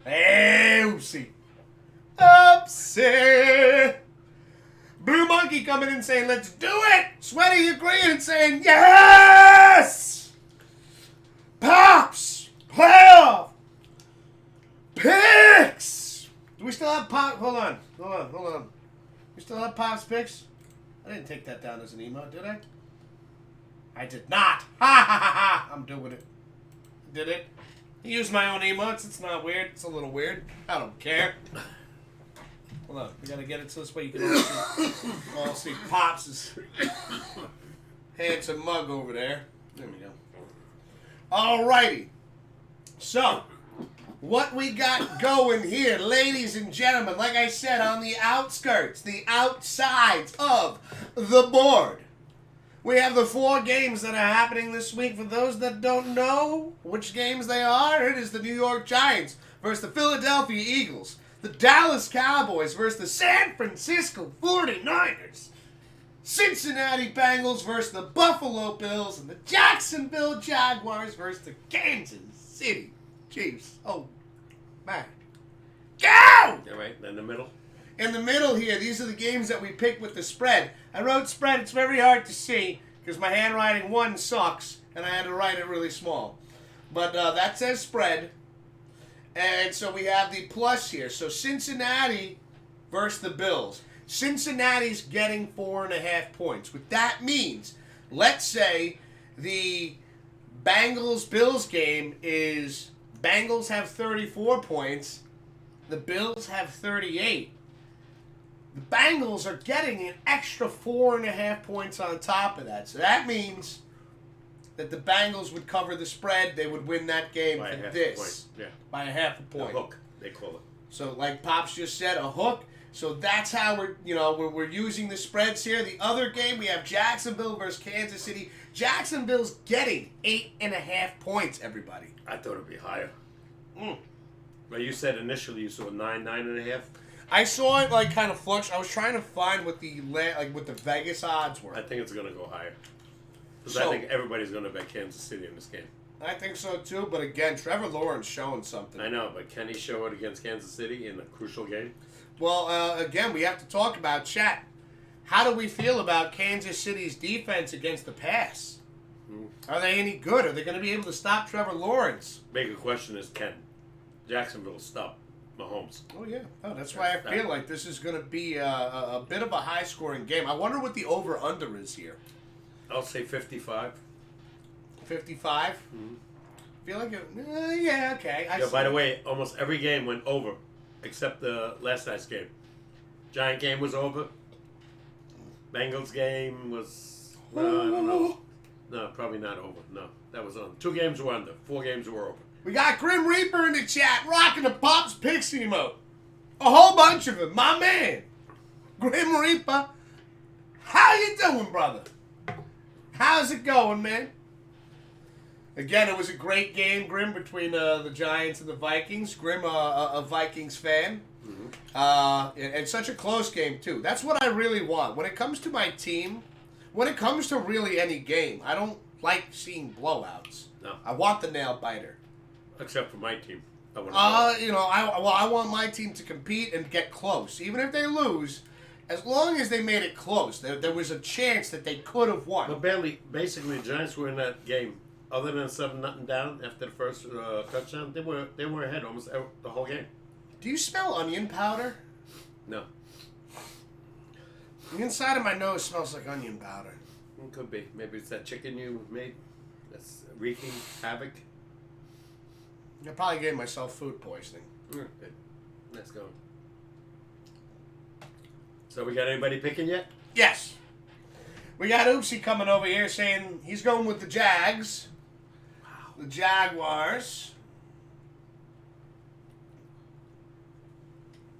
Hey, Oopsie. Oopsie. Blue Monkey coming in saying, let's do it. Sweaty agreeing and saying, yes. Pops. Playoff. Picks. Do we still have Pop? Hold on. We still have Pop's picks? I didn't take that down as an email, did I? I did not. Ha ha ha ha. I'm doing it. Did it? I use my own emotes. It's not weird. It's a little weird. I don't care. Hold on. We gotta get it so this way you can all see Pops' handsome mug over there. There we go. Alrighty. So, what we got going here, ladies and gentlemen, like I said, on the outskirts, the outsides of the board, we have the 4 games that are happening this week. For those that don't know which games they are, it is the New York Giants versus the Philadelphia Eagles, the Dallas Cowboys versus the San Francisco 49ers, Cincinnati Bengals versus the Buffalo Bills, and the Jacksonville Jaguars versus the Kansas City Chiefs. Oh, man. Go! All right, in the middle. In the middle here, these are the games that we picked with the spread. I wrote spread. It's very hard to see because my handwriting, one, sucks, and I had to write it really small. But that says spread. And so we have the plus here. So Cincinnati versus the Bills. Cincinnati's getting 4.5 points. What that means, let's say the Bengals-Bills game is Bengals have 34 points. The Bills have 38. The Bengals are getting an extra 4.5 points on top of that. So that means that the Bengals would cover the spread. They would win that game by for a this. point. Yeah. By a half a point. A hook, they call it. So like Pops just said, a hook. So that's how we're using the spreads here. The other game, we have Jacksonville versus Kansas City. Jacksonville's getting 8.5 points, everybody. I thought it'd be higher. But you said initially you saw 9.5. I saw it like kind of fluctuate. I was trying to find what the Vegas odds were. I think it's going to go higher. Because So- I think everybody's going to bet Kansas City in this game. I think so too, but again, Trevor Lawrence showing something. I know, but can he show it against Kansas City in a crucial game? Well, again, we have to talk about chat. How do we feel about Kansas City's defense against the pass? Are they any good? Are they going to be able to stop Trevor Lawrence? Bigger question is, can Jacksonville stop Mahomes? Oh, yeah. Oh, that's why I feel like this is going to be a bit of a high-scoring game. I wonder what the over-under is here. I'll say 55. 55? Mm-hmm. Feel like it... yeah, okay. I Yeah, see. by the way, almost every game went over, except the last night's game. Giant game was over. Bengals game was... I don't know. No, probably not over. No, that was on. 2 games were under. 4 games were over. We got Grim Reaper in the chat rocking the Pops Picks emote. A whole bunch of them. My man. Grim Reaper. How you doing, brother? How's it going, man? Again, it was a great game, Grim, between the Giants and the Vikings. Grim, a Vikings fan. Mm-hmm. And such a close game, too. That's what I really want. When it comes to my team, when it comes to really any game, I don't like seeing blowouts. No. I want the nail biter. Except for my team. I want my team to compete and get close. Even if they lose, as long as they made it close, there was a chance that they could have won. But basically, the Giants were in that game. Other than 7-0 down after the first touchdown, they were ahead almost the whole game. Do you smell onion powder? No. The inside of my nose smells like onion powder. It could be. Maybe it's that chicken you made that's wreaking havoc. I probably gave myself food poisoning. Good. Let's go. So we got anybody picking yet? Yes. We got Oopsie coming over here saying he's going with the Jags. Wow. The Jaguars.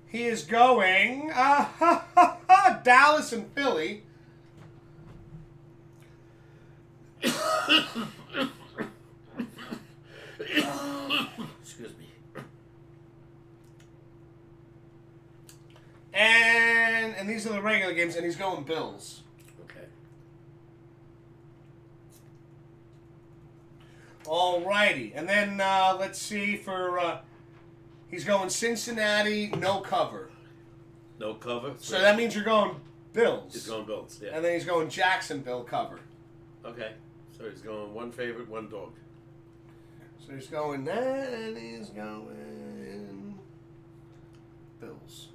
He is going Dallas and Philly. Excuse me. And these are the regular games, and he's going Bills. Okay. Alrighty. And then let's see for he's going Cincinnati, no cover. No cover. So that means you're going Bills. He's going Bills, yeah. And then he's going Jacksonville cover. Okay. So he's going one favorite, one dog. So he's going that, and he's going Bills.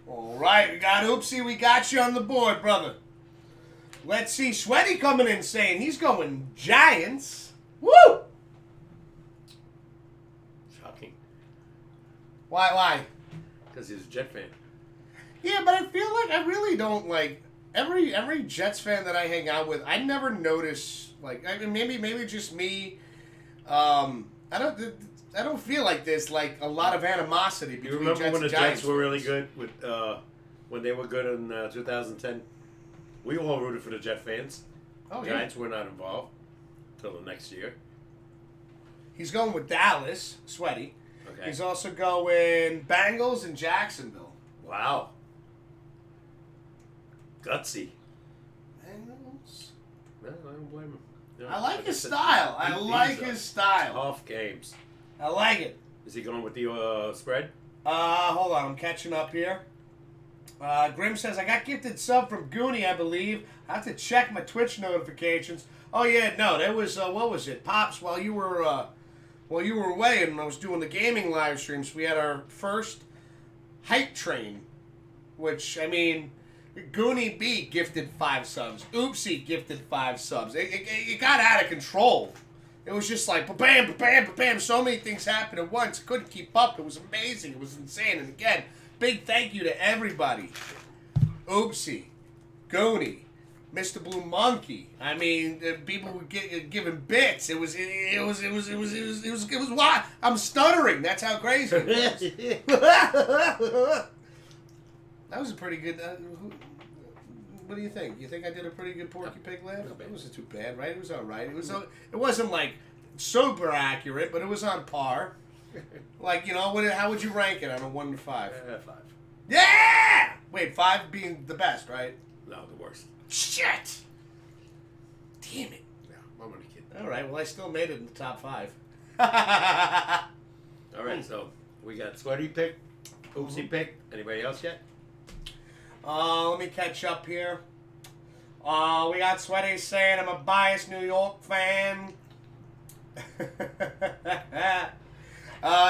All right, we got Oopsie. We got you on the board, brother. Let's see. Sweaty coming in saying he's going Giants. Woo! Shocking. Why? Because he's a Jet fan. Yeah, but I feel like I really don't like every Jets fan that I hang out with. I never notice like I mean maybe just me. I don't feel like there's like a lot of animosity between You remember Jets when the and Giants Jets were really good with when they were good in 2010? We all rooted for the Jet fans. Oh yeah. Giants were not involved until the next year. He's going with Dallas, Sweaty. Okay. He's also going Bengals and Jacksonville. Wow. Gutsy. Bengals. No, I don't blame him. No, I like his said, style. I these like are his style. Tough games. I like it. Is he going with the spread? Hold on, I'm catching up here. Grim says, I got gifted sub from Goonie, I believe. I have to check my Twitch notifications. Oh, yeah, no, there was, what was it? Pops, while you were away and I was doing the gaming live streams, we had our first hype train, which, I mean, Goonie B gifted 5 subs. Oopsie gifted 5 subs. It got out of control. It was just like, bam, bam, bam. So many things happened at once. Couldn't keep up. It was amazing. It was insane. And again, big thank you to everybody. Oopsie, Goonie, Mr. Blue Monkey. I mean, people were giving bits. It was wild. I'm stuttering. That's how crazy it was. That was a pretty good. What do you think? You think I did a pretty good Porky Pig laugh? It wasn't too bad, right? It was all right. It wasn't like super accurate, but it was on par. Like, you know, how would you rank it on a 1 to 5? 5. Yeah! Wait, 5 being the best, right? No, the worst. Shit! Damn it. Yeah, I'm only kidding. All right, well, I still made it in the top 5. All right, so we got Sweaty pick, Oopsie pick. Anybody else yet? Let me catch up here. We got Sweaty saying I'm a biased New York fan.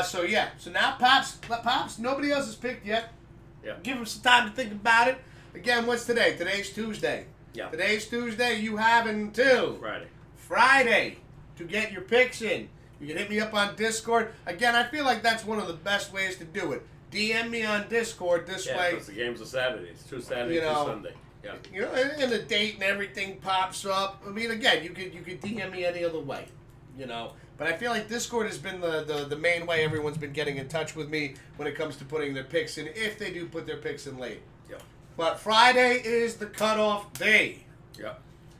So now Pops, nobody else has picked yet. Yeah. Give him some time to think about it. Again, what's today? Today's Tuesday. Yeah. Today's Tuesday. You have until Friday to get your picks in. You can hit me up on Discord. Again, I feel like that's one of the best ways to do it. DM me on Discord this way. Yeah, because the games are Saturdays. 2 Saturdays, 2 Sunday. Yeah. You know, and the date and everything pops up. I mean, again, you could DM me any other way. You know. But I feel like Discord has been the main way everyone's been getting in touch with me when it comes to putting their picks in, if they do put their picks in late. Yeah. But Friday is the cutoff day. Yeah.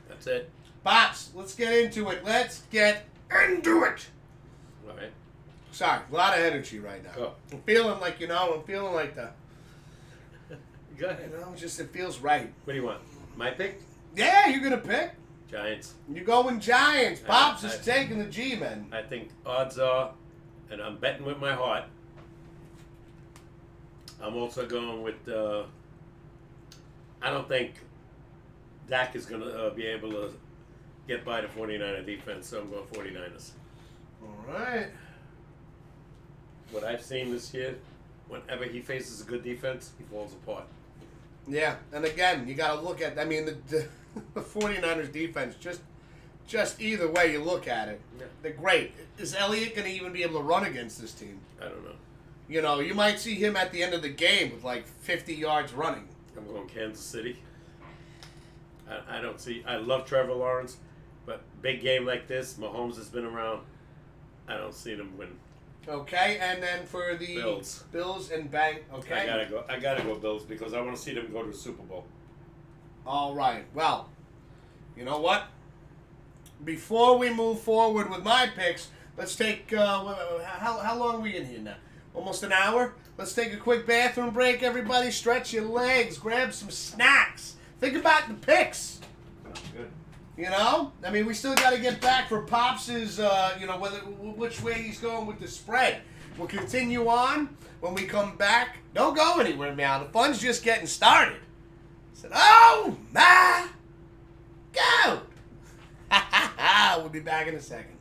That's it. Pops, let's get into it. Let's get into it. All right. Sorry, a lot of energy right now. Oh. I'm feeling like, the... Go ahead. It feels right. What do you want? My pick? Yeah, you're going to pick. Giants. You're going Giants. Pops is taking the G-men. I think odds are, and I'm betting with my heart, I'm also going with, I don't think Dak is going to be able to get by the 49er defense, so I'm going 49ers. All right. What I've seen this year, whenever he faces a good defense, he falls apart. Yeah, and again, you got to look at, the 49ers defense, just either way you look at it, they're great. Is Elliott going to even be able to run against this team? I don't know. You know, you might see him at the end of the game with like 50 yards running. I'm going Kansas City. I love Trevor Lawrence, but big game like this, Mahomes has been around. I don't see them win. Okay, and then for the Bills and Bank. Okay, I gotta go Bills because I want to see them go to the Super Bowl. All right. Well, you know what? Before we move forward with my picks, let's take how long are we in here now? Almost an hour. Let's take a quick bathroom break. Everybody, stretch your legs, grab some snacks. Think about the picks. Good. You know, we still got to get back for Pops's, which way he's going with the spread. We'll continue on when we come back. Don't go anywhere now. The fun's just getting started. I said, oh my God. We'll be back in a second.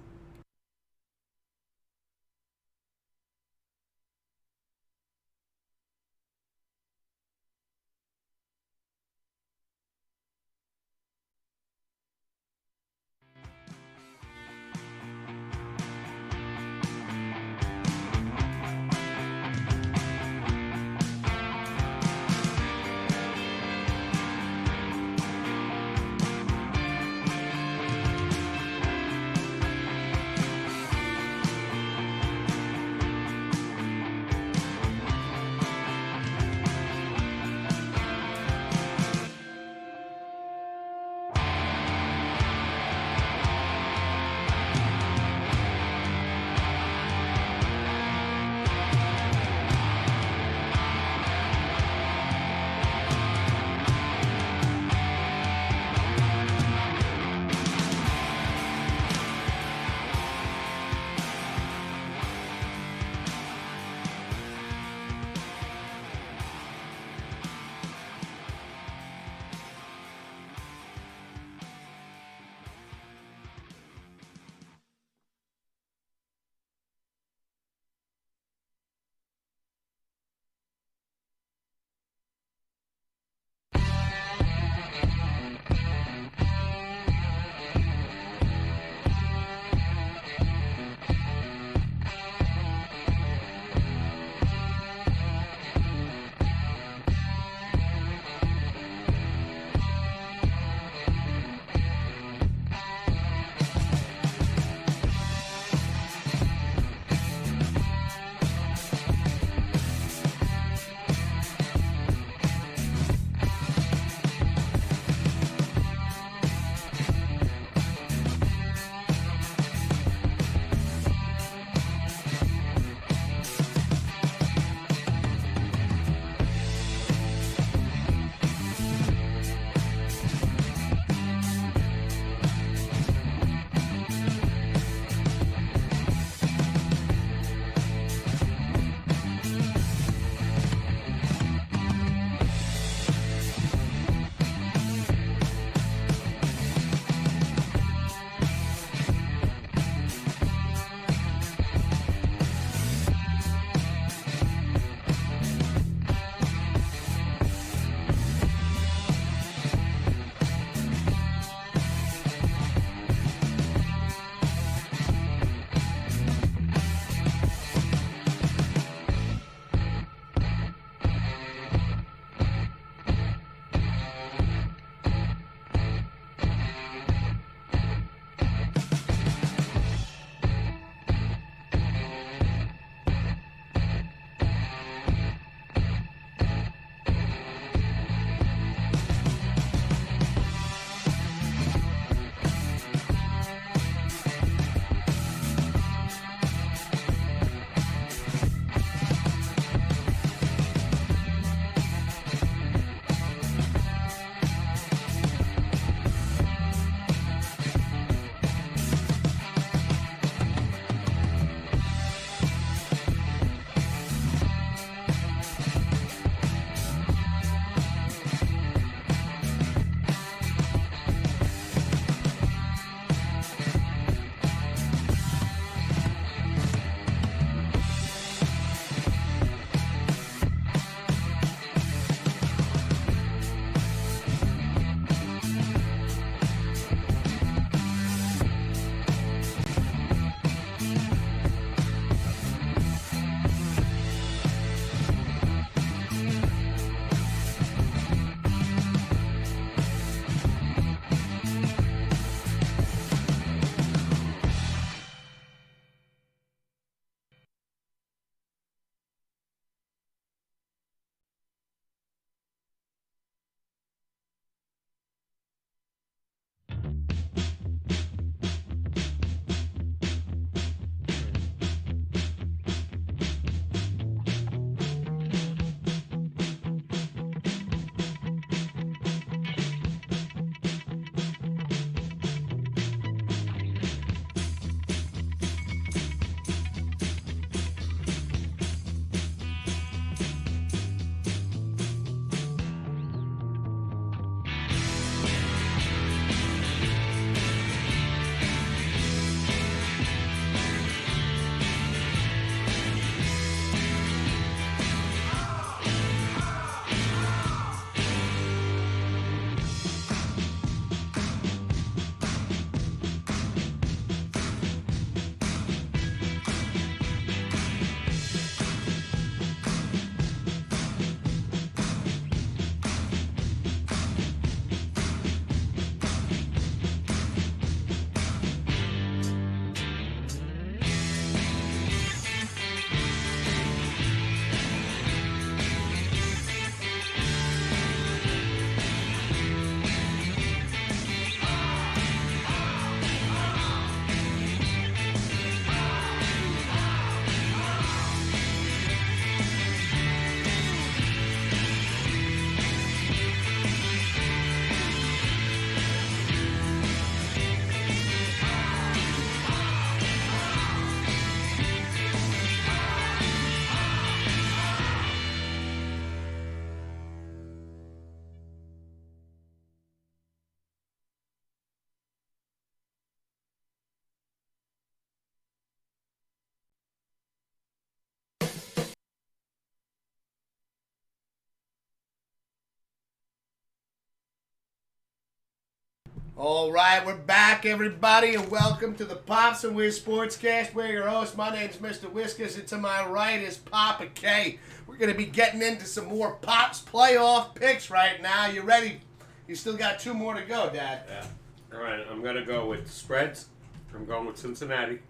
All right, we're back, everybody, and welcome to the Pops and Wiz Sportscast. We're your host. My name's Mr. Whiskers, and to my right is Papa K. We're going to be getting into some more Pops playoff picks right now. You ready? You still got 2 more to go, Dad. Yeah. All right, I'm going to go with spreads. I'm going with Cincinnati.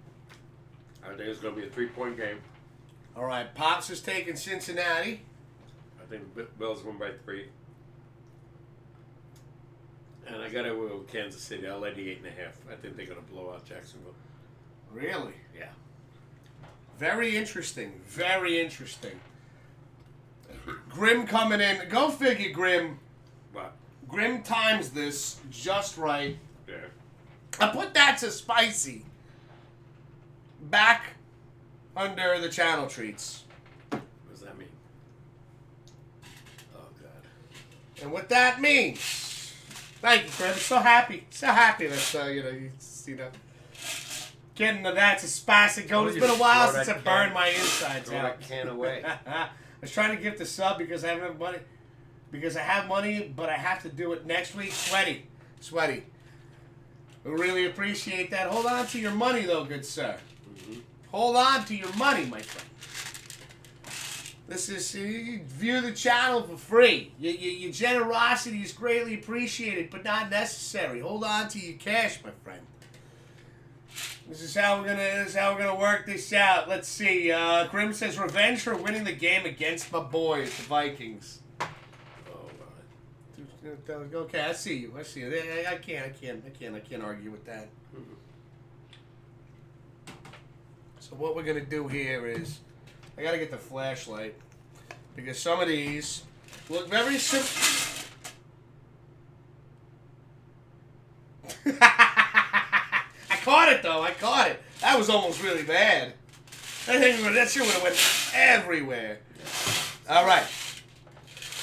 I think it's going to be a 3-point game. All right, Pops is taking Cincinnati. I think Bills win by 3. And I got to go with Kansas City. I'll lay the 8.5. I think they're going to blow out Jacksonville. Really? Yeah. Very interesting. Very interesting. Grim coming in. Go figure, Grim. What? Grim times this just right. Yeah. I put that to spicy. Back under the channel treats. What does that mean? Oh, God. And what that means... Thank you, Grim. So happy. So happy that, you see that. Getting to that to spicy goat. It's been a while since I burned my insides out. out. That can away. I was trying to gift the sub because I have money. Because I have money, but I have to do it next week. Sweaty. We really appreciate that. Hold on to your money, though, good sir. Mm-hmm. Hold on to your money, my friend. This is, you view the channel for free. Your generosity is greatly appreciated, but not necessary. Hold on to your cash, my friend. This is how we're gonna work this out. Let's see. Grim says revenge for winning the game against my boys, the Vikings. Oh, God. Okay, I see you. I can't argue with that. Mm-hmm. So what we're gonna do here is, I gotta get the flashlight because some of these look very simple. I caught it though. That was almost really bad. That shit would have went everywhere. All right.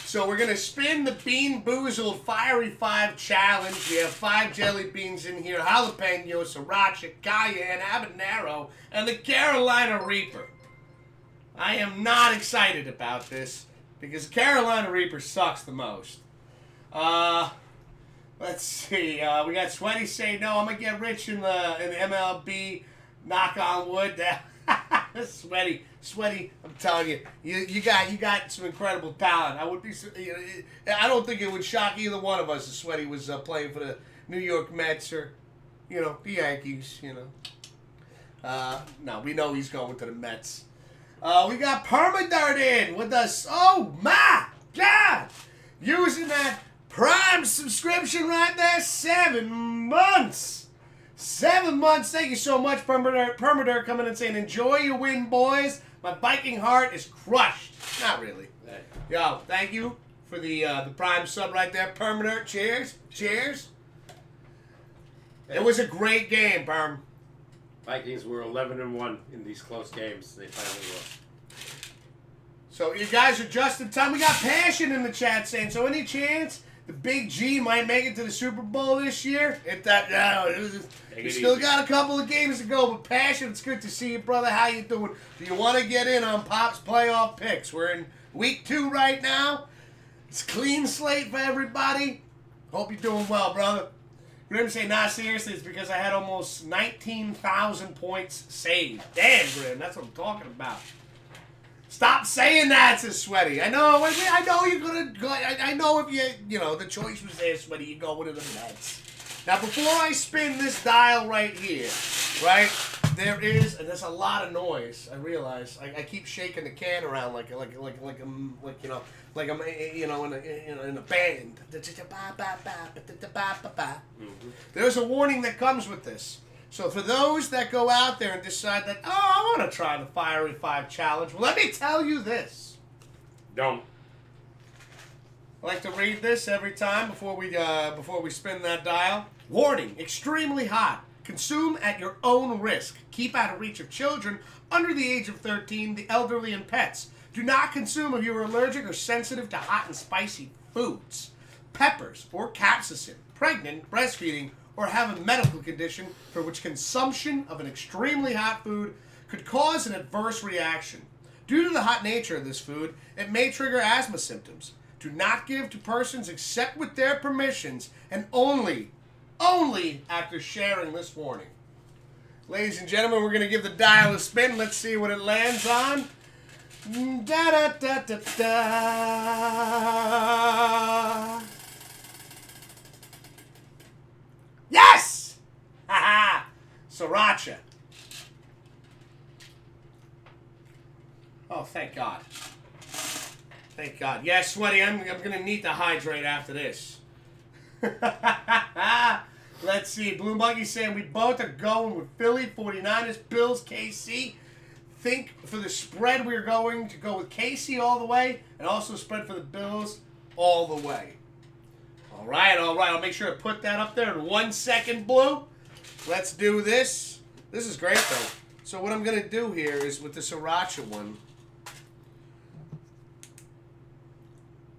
So we're gonna spin the Bean Boozled Fiery 5 challenge. We have 5 jelly beans in here: jalapeno, sriracha, cayenne, habanero, and the Carolina Reaper. I am not excited about this because Carolina Reaper sucks the most. Let's see. We got Sweaty say no. I'm gonna get rich in the MLB. Knock on wood. Sweaty. I'm telling you, you got some incredible talent. I would be. I don't think it would shock either one of us if Sweaty was playing for the New York Mets or, the Yankees. No, we know he's going to the Mets. We got Permadirt in with us. Oh my God! Using that Prime subscription right there, 7 months. 7 months. Thank you so much, Permadirt, coming and saying, enjoy your win, boys. My Viking heart is crushed. Not really. Yo, thank you for the Prime sub right there, Permadirt. Cheers. It was a great game, Perm. Vikings were 11-1 in these close games. They finally won. So you guys are just in time. We got Passion in the chat saying, so any chance the Big G might make it to the Super Bowl this year? We still got a couple of games to go, but Passion, it's good to see you, brother. How you doing? Do you want to get in on Pop's playoff picks? We're in week 2 right now. It's a clean slate for everybody. Hope you're doing well, brother. Grim say, nah, seriously, it's because I had almost 19,000 points saved. Damn, Grim, that's what I'm talking about. Stop saying that, says Sweaty. I know you're gonna go. I know if the choice was there, Sweaty, you go with the Mets. Now, before I spin this dial right here, right, there's a lot of noise. I realize. I keep shaking the can around like I'm in a band. There's a warning that comes with this. So for those that go out there and decide that, I want to try the Fiery 5 challenge, well, let me tell you this. Don't. I like to read this every time before we spin that dial. Warning: extremely hot. Consume at your own risk. Keep out of reach of children under the age of 13, the elderly, and pets. Do not consume if you are allergic or sensitive to hot and spicy foods. Peppers or capsaicin. Pregnant, breastfeeding, or have a medical condition for which consumption of an extremely hot food could cause an adverse reaction. Due to the hot nature of this food, it may trigger asthma symptoms. Do not give to persons except with their permissions and only only after sharing this warning. Ladies and gentlemen, we're going to give the dial a spin. Let's see what it lands on. Da da da da da. Yes! Haha! Sriracha. Oh, thank God. Thank God. Yeah, Sweaty, I'm going to need to hydrate after this. Let's see. Blue Monkey saying we both are going with Philly, 49ers, Bills, KC. Think for the spread we're going to go with KC all the way, and also spread for the Bills all the way. All right. I'll make sure to put that up there in 1 second, Blue. Let's do this. This is great, though. So what I'm going to do here is with the Sriracha one.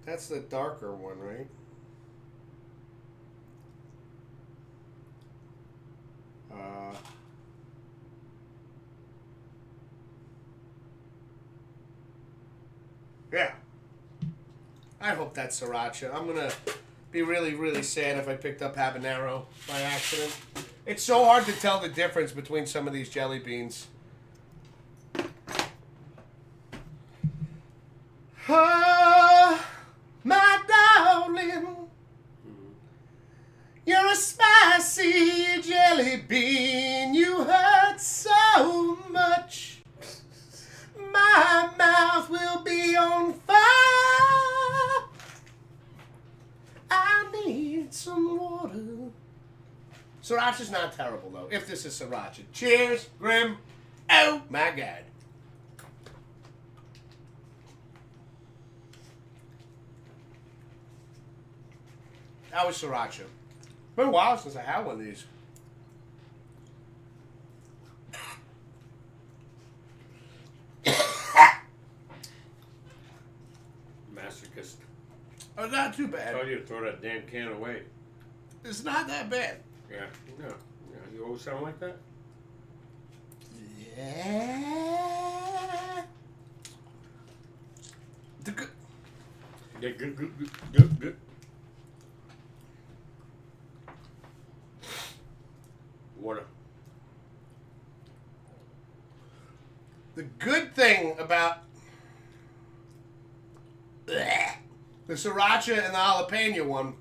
That's the darker one, right? Yeah. I hope that's Sriracha. I'm going to be really, really sad if I picked up habanero by accident. It's so hard to tell the difference between some of these jelly beans. Oh, my darling, you're a spicy jelly bean. You hurt so much. My mouth will be on fire. I need some water. Sriracha's not terrible, though, if this is Sriracha. Cheers, Grim. Oh, my God. That was Sriracha. It's been a while since I had one of these. Masochist. Oh, not too I bad. told you to throw that damn can away. It's not that bad. Yeah. No. You always sound like that? Yeah. The good. Yeah, good. Water. The good thing about the Sriracha and the jalapeno one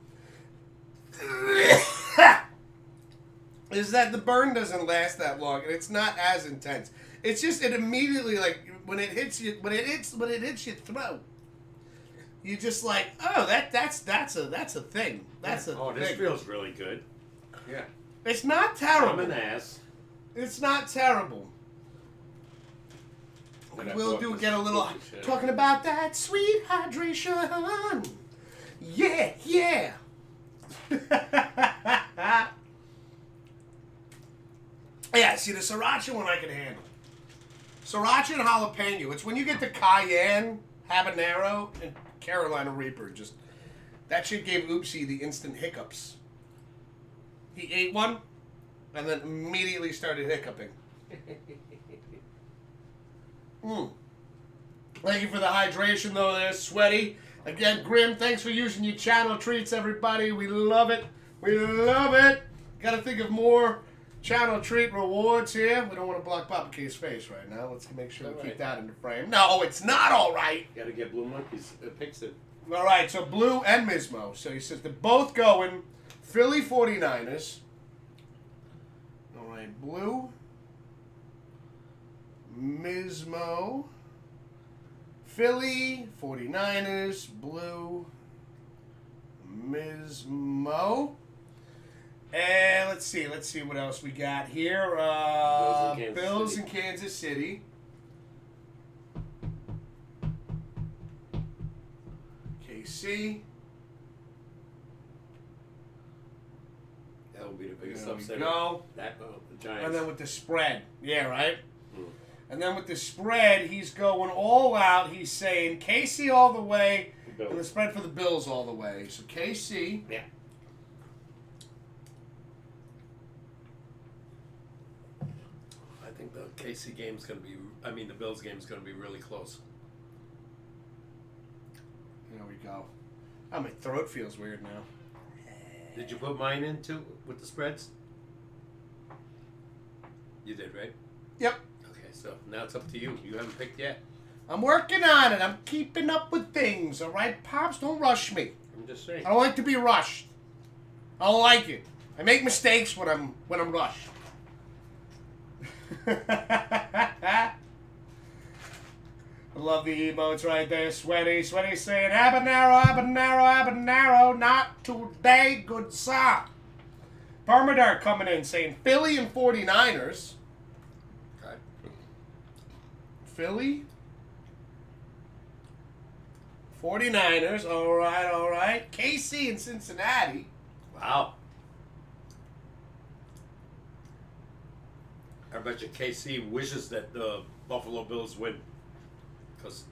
is that the burn doesn't last that long and it's not as intense. It's just it immediately like when it hits you when it hits your throat. You just like, oh, that's a thing. That's a Oh, thing. this feels really good. Yeah. It's not terrible. I'm an ass. It's not terrible. We will do get a little talking about that sweet hydration. Yeah. Yeah, see the Sriracha one I can handle. Sriracha and jalapeno. It's when you get the cayenne, habanero, and Carolina Reaper. Just that shit gave Oopsie the instant hiccups. He ate one, and then immediately started hiccuping. Thank you for the hydration, though. There, Sweaty. Again, Grim, thanks for using your channel treats, everybody. We love it. We love it. Got to think of more channel treat rewards here. We don't want to block Papa K's face right now. Let's make sure we keep that in the frame. No, it's not all right. Got to get Blue Monkey's Pixit. All right, so Blue and Mismo. So he says they're both going Philly 49ers. All right, Blue, Mismo, Philly 49ers, Blue, Mismo. And let's see what else we got here. Bills in Kansas City. KC. That will be the biggest There we upset. go. The Giants. And then with the spread. Yeah, right? And then with the spread, he's going all out. He's saying KC all the way, and the spread for the Bills all the way. So KC. Yeah. I think the KC game's going to be, the Bills game's going to be really close. There we go. Oh, my throat feels weird now. Did you put mine in too with the spreads? You did, right? Yep. Okay, so now it's up to you. You haven't picked yet. I'm working on it. I'm keeping up with things. All right, Pops? Don't rush me. I'm just saying. I don't like to be rushed. I don't like it. I make mistakes when I'm rushed. I love the emotes right there. Sweaty saying, habanero, habanero, habanero, not today, good sir. Permadar coming in saying Philly and 49ers. Okay. Philly? 49ers, all right. KC and Cincinnati. Wow. I bet you KC wishes that the Buffalo Bills win. Because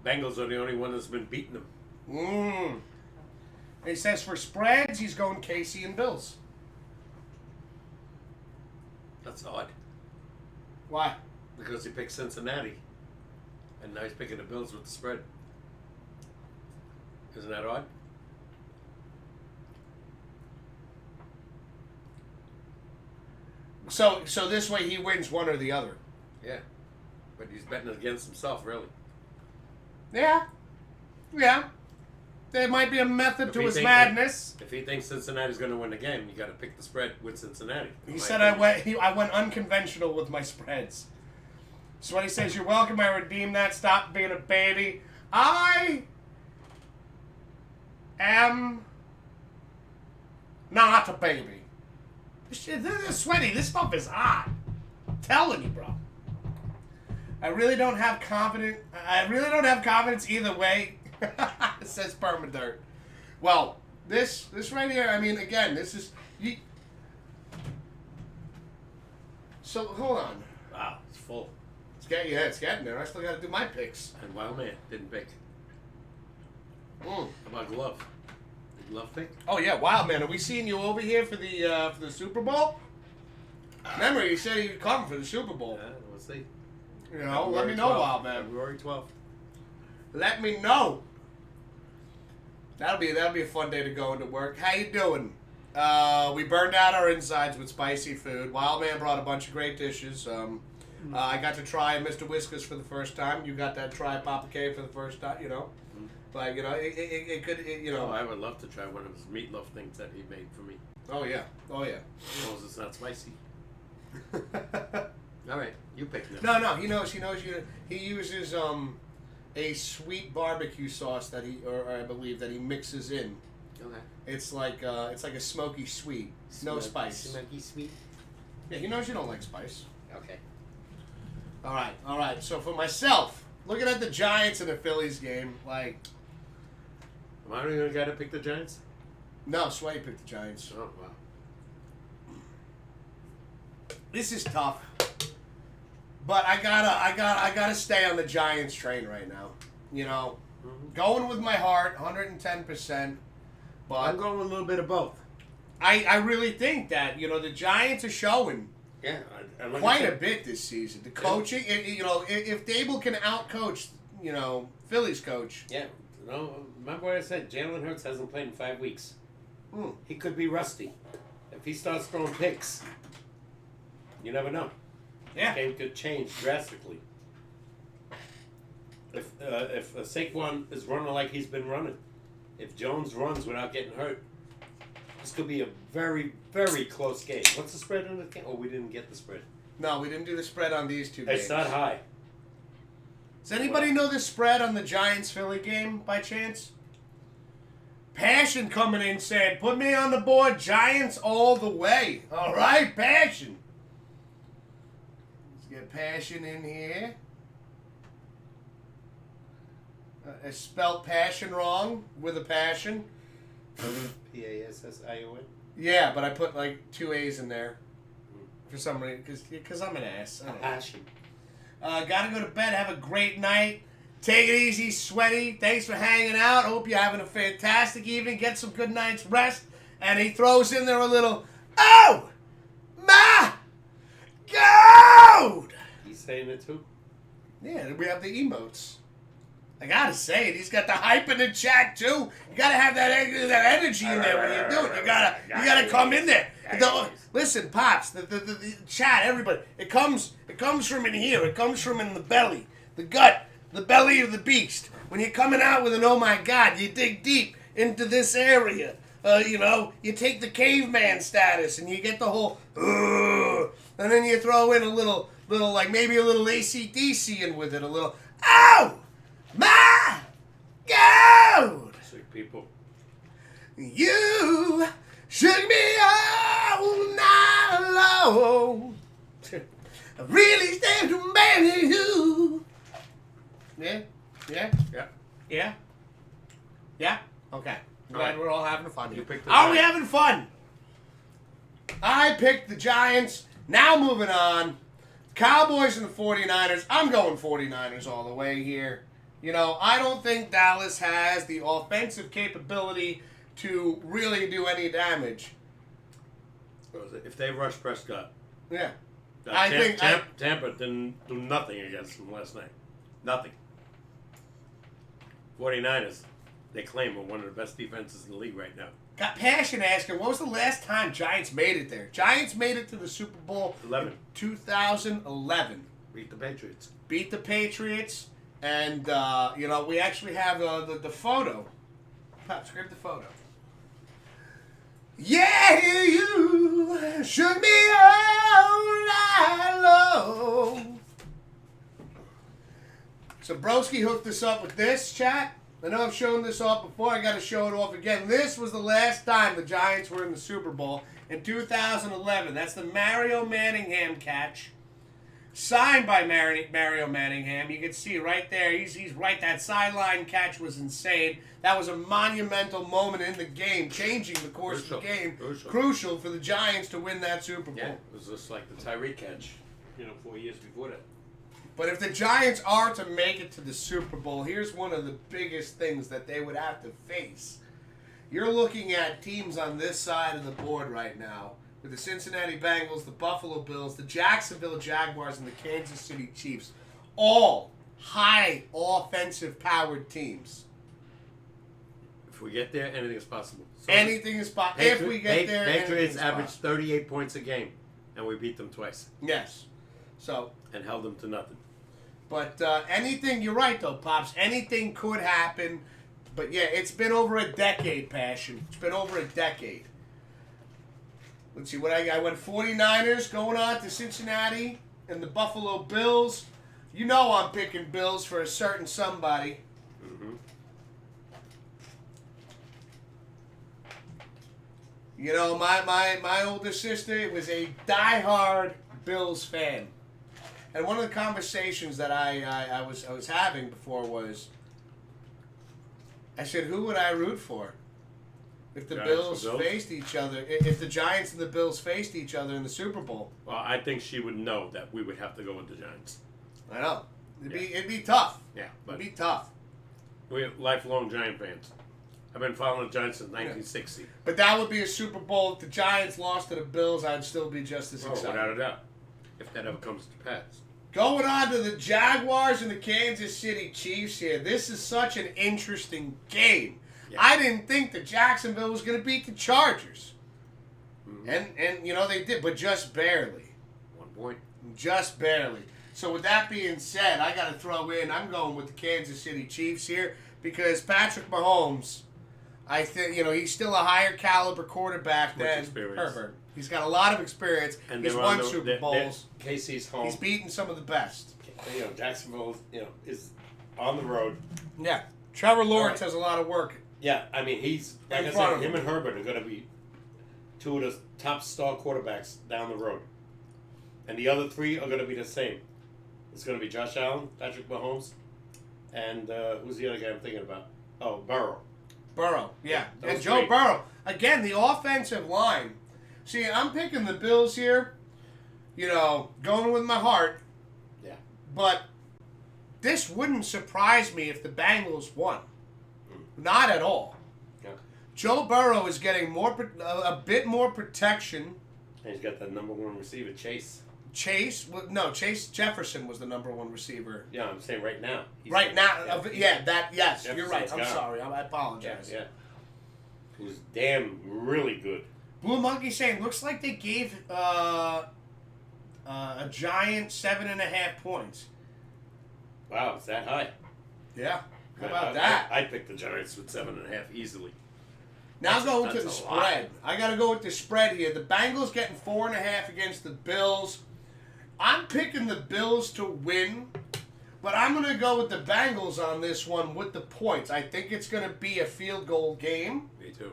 Bengals are the only one that's been beating them. He says for spreads, he's going KC and Bills. That's odd. Why? Because he picked Cincinnati. And now he's picking the Bills with the spread. Isn't that odd? So this way he wins one or the other. Yeah. But he's betting against himself, really. Yeah. There might be a method to his thinks- madness. If he thinks Cincinnati's going to win the game, you got to pick the spread with Cincinnati. He said I went unconventional with my spreads. So when he says, you're welcome, I redeem that, stop being a baby. I am not a baby. This is sweaty. This stuff is hot. I'm telling you, bro. I really don't have confidence either way. It says Permadirt. Well, this right here, I mean, again, this is... So, hold on. Wow, it's full. It's getting there. I still got to do my picks. And Wild Man didn't pick. How about Glove? Did Glove pick? Oh, yeah, Wild Man. Are we seeing you over here for the Super Bowl? Remember, you said he'd come for the Super Bowl. We'll see. You know, let me know, Wild Man. February 12th. Let me know. That'll be a fun day to go into work. How you doing? We burned out our insides with spicy food. Wild Man brought a bunch of great dishes. I got to try Mr. Whiskas for the first time. You got to try Papa K for the first time. You know, like it could. I would love to try one of his meatloaf things that he made for me. Oh yeah. As long as it's not spicy. All right, you pick now. No, he knows. He uses a sweet barbecue sauce that I believe that he mixes in. Okay. It's like a smoky sweet, no spice. Smoky sweet. Yeah, he knows you don't like spice. Okay. All right. So for myself, looking at the Giants and the Phillies game, like, Am I the only guy to pick the Giants? no, Sway picked the Giants. Oh wow. This is tough, but I gotta stay on the Giants train right now. You know, going with my heart, 110%. But I'm going with a little bit of both. I really think that the Giants are showing. Yeah, like Quite a bit this season. The coaching, if Dable can outcoach, Philly's coach. Yeah, remember what I said? Jalen Hurts hasn't played in 5 weeks. He could be rusty. If he starts throwing picks, you never know. Yeah. The game could change drastically. If Saquon is running like he's been running, if Jones runs without getting hurt, this could be a very, very close game. What's the spread on the game? Oh, we didn't get the spread. No, we didn't do the spread on these two games. It's not high. Does anybody know the spread on the Giants-Philly game by chance? Passion coming in saying, put me on the board, Giants all the way. All right, Passion. Let's get Passion in here. I spelled passion wrong with a passion. Passion. Yeah, but I put like 2 A's in there for some reason because I'm an ass. Passion. Gotta go to bed. Have a great night. Take it easy, Sweaty. Thanks for hanging out. Hope you're having a fantastic evening. Get some good night's rest. And he throws in there a little, oh, my God. He's saying it too. Yeah, we have the emotes. I gotta say it. He's got the hype in the chat too. You gotta have that energy in there when you do it. You gotta come in there. Listen, pops, the chat, everybody. It comes from in here. It comes from in the belly, the gut, the belly of the beast. When you're coming out with an oh my god, you dig deep into this area. You take the caveman status and you get the whole, and then you throw in a little like maybe a little AC/DC in with it, a little, oh my god! Sick people. You shook me all night long. I really stand to marry you. Yeah? Okay. Glad we're all having fun. Are we having fun? I picked the Giants. Now moving on. Cowboys and the 49ers. I'm going 49ers all the way here. I don't think Dallas has the offensive capability to really do any damage. If they rush Prescott. Yeah. Tampa didn't do nothing against them last night. Nothing. 49ers, they claim are one of the best defenses in the league right now. Got passion asking, what was the last time Giants made it there? Giants made it to the Super Bowl 11. 2011. Beat the Patriots. And, we actually have the photo. Pops, grab the photo. Yeah, you shook me all night long. So Broski hooked us up with this, chat. I know I've shown this off before. I got to show it off again. This was the last time the Giants were in the Super Bowl in 2011. That's the Mario Manningham catch. Signed by Mario Manningham. You can see right there. He's right. That sideline catch was insane. That was a monumental moment in the game, changing the course of the game. Crucial for the Giants to win that Super Bowl. Yeah, it was just like the Tyreek catch, 4 years before that. But if the Giants are to make it to the Super Bowl, here's one of the biggest things that they would have to face. You're looking at teams on this side of the board right now with the Cincinnati Bengals, the Buffalo Bills, the Jacksonville Jaguars, and the Kansas City Chiefs. All high offensive-powered teams. If we get there, anything is possible. So anything is possible. If we get there, Patriots averaged 38 points a game, and we beat them twice. Yes. And held them to nothing. But anything, you're right though, Pops. Anything could happen. But yeah, it's been over a decade, Passion. It's been over a decade. Let's see what I went 49ers going on to Cincinnati and the Buffalo Bills. You know I'm picking Bills for a certain somebody. Mm-hmm. My older sister was a diehard Bills fan. And one of the conversations that I was having before was, I said, who would I root for if the Bills faced each other? If the Giants and the Bills faced each other in the Super Bowl? Well, I think she would know that we would have to go with the Giants. I know. It'd be tough. Yeah, but it'd be tough. We're lifelong Giant fans. I've been following the Giants since 1960. But that would be a Super Bowl. If the Giants lost to the Bills, I'd still be just as excited. Without a doubt. If that ever comes to pass. Going on to the Jaguars and the Kansas City Chiefs here. This is such an interesting game. Yeah. I didn't think that Jacksonville was going to beat the Chargers. Mm-hmm. And they did, but just barely. 1 point. Just barely. So with that being said, I got to throw in, I'm going with the Kansas City Chiefs here because Patrick Mahomes, I think, he's still a higher caliber quarterback than Herbert. He's got a lot of experience. And he's won Super Bowls. KC's home. He's beaten some of the best. Jacksonville, is on the road. Yeah. Trevor Lawrence has a lot of work. Yeah, I mean, he's, like I said, him and Herbert are going to be two of the top star quarterbacks down the road. And the other three are going to be the same. It's going to be Josh Allen, Patrick Mahomes, and who's the other guy I'm thinking about? Oh, Burrow, yeah. And Joe Burrow. Again, the offensive line. See, I'm picking the Bills here, going with my heart. Yeah. But this wouldn't surprise me if the Bengals won. Not at all. Yeah. Joe Burrow is getting a bit more protection. And he's got the number one receiver, Chase. Chase Jefferson was the number 1 receiver. Yeah, I'm saying right now. Right now, yes, Jefferson's you're right. I'm gone. sorry, I apologize. Yeah. Who's damn really good. Blue Monkey saying looks like they gave a Giant 7.5 points. Wow, it's that high. Yeah, how about that? I picked the Giants with 7.5 easily. Now going to the that's a spread. I got to go with the spread here. The Bengals getting 4.5 against the Bills. I'm picking the Bills to win, but I'm going to go with the Bengals on this one with the points. I think it's going to be a field goal game. Me too.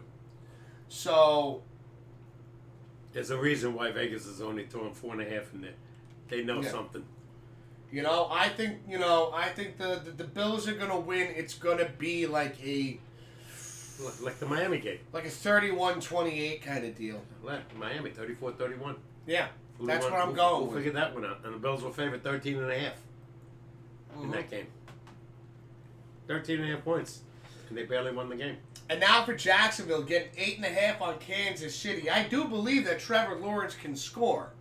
So there's a reason why Vegas is only throwing 4.5 in there. They know something. I think the Bills are going to win. It's going to be like the Miami game. Like a 31-28 kind of deal. Miami, 34-31. Yeah, that's where I'm going We'll figure that one out. And the Bills were favored 13.5 in that game. 13.5 points. And they barely won the game. And now for Jacksonville, getting 8.5 on Kansas City. I do believe that Trevor Lawrence can score.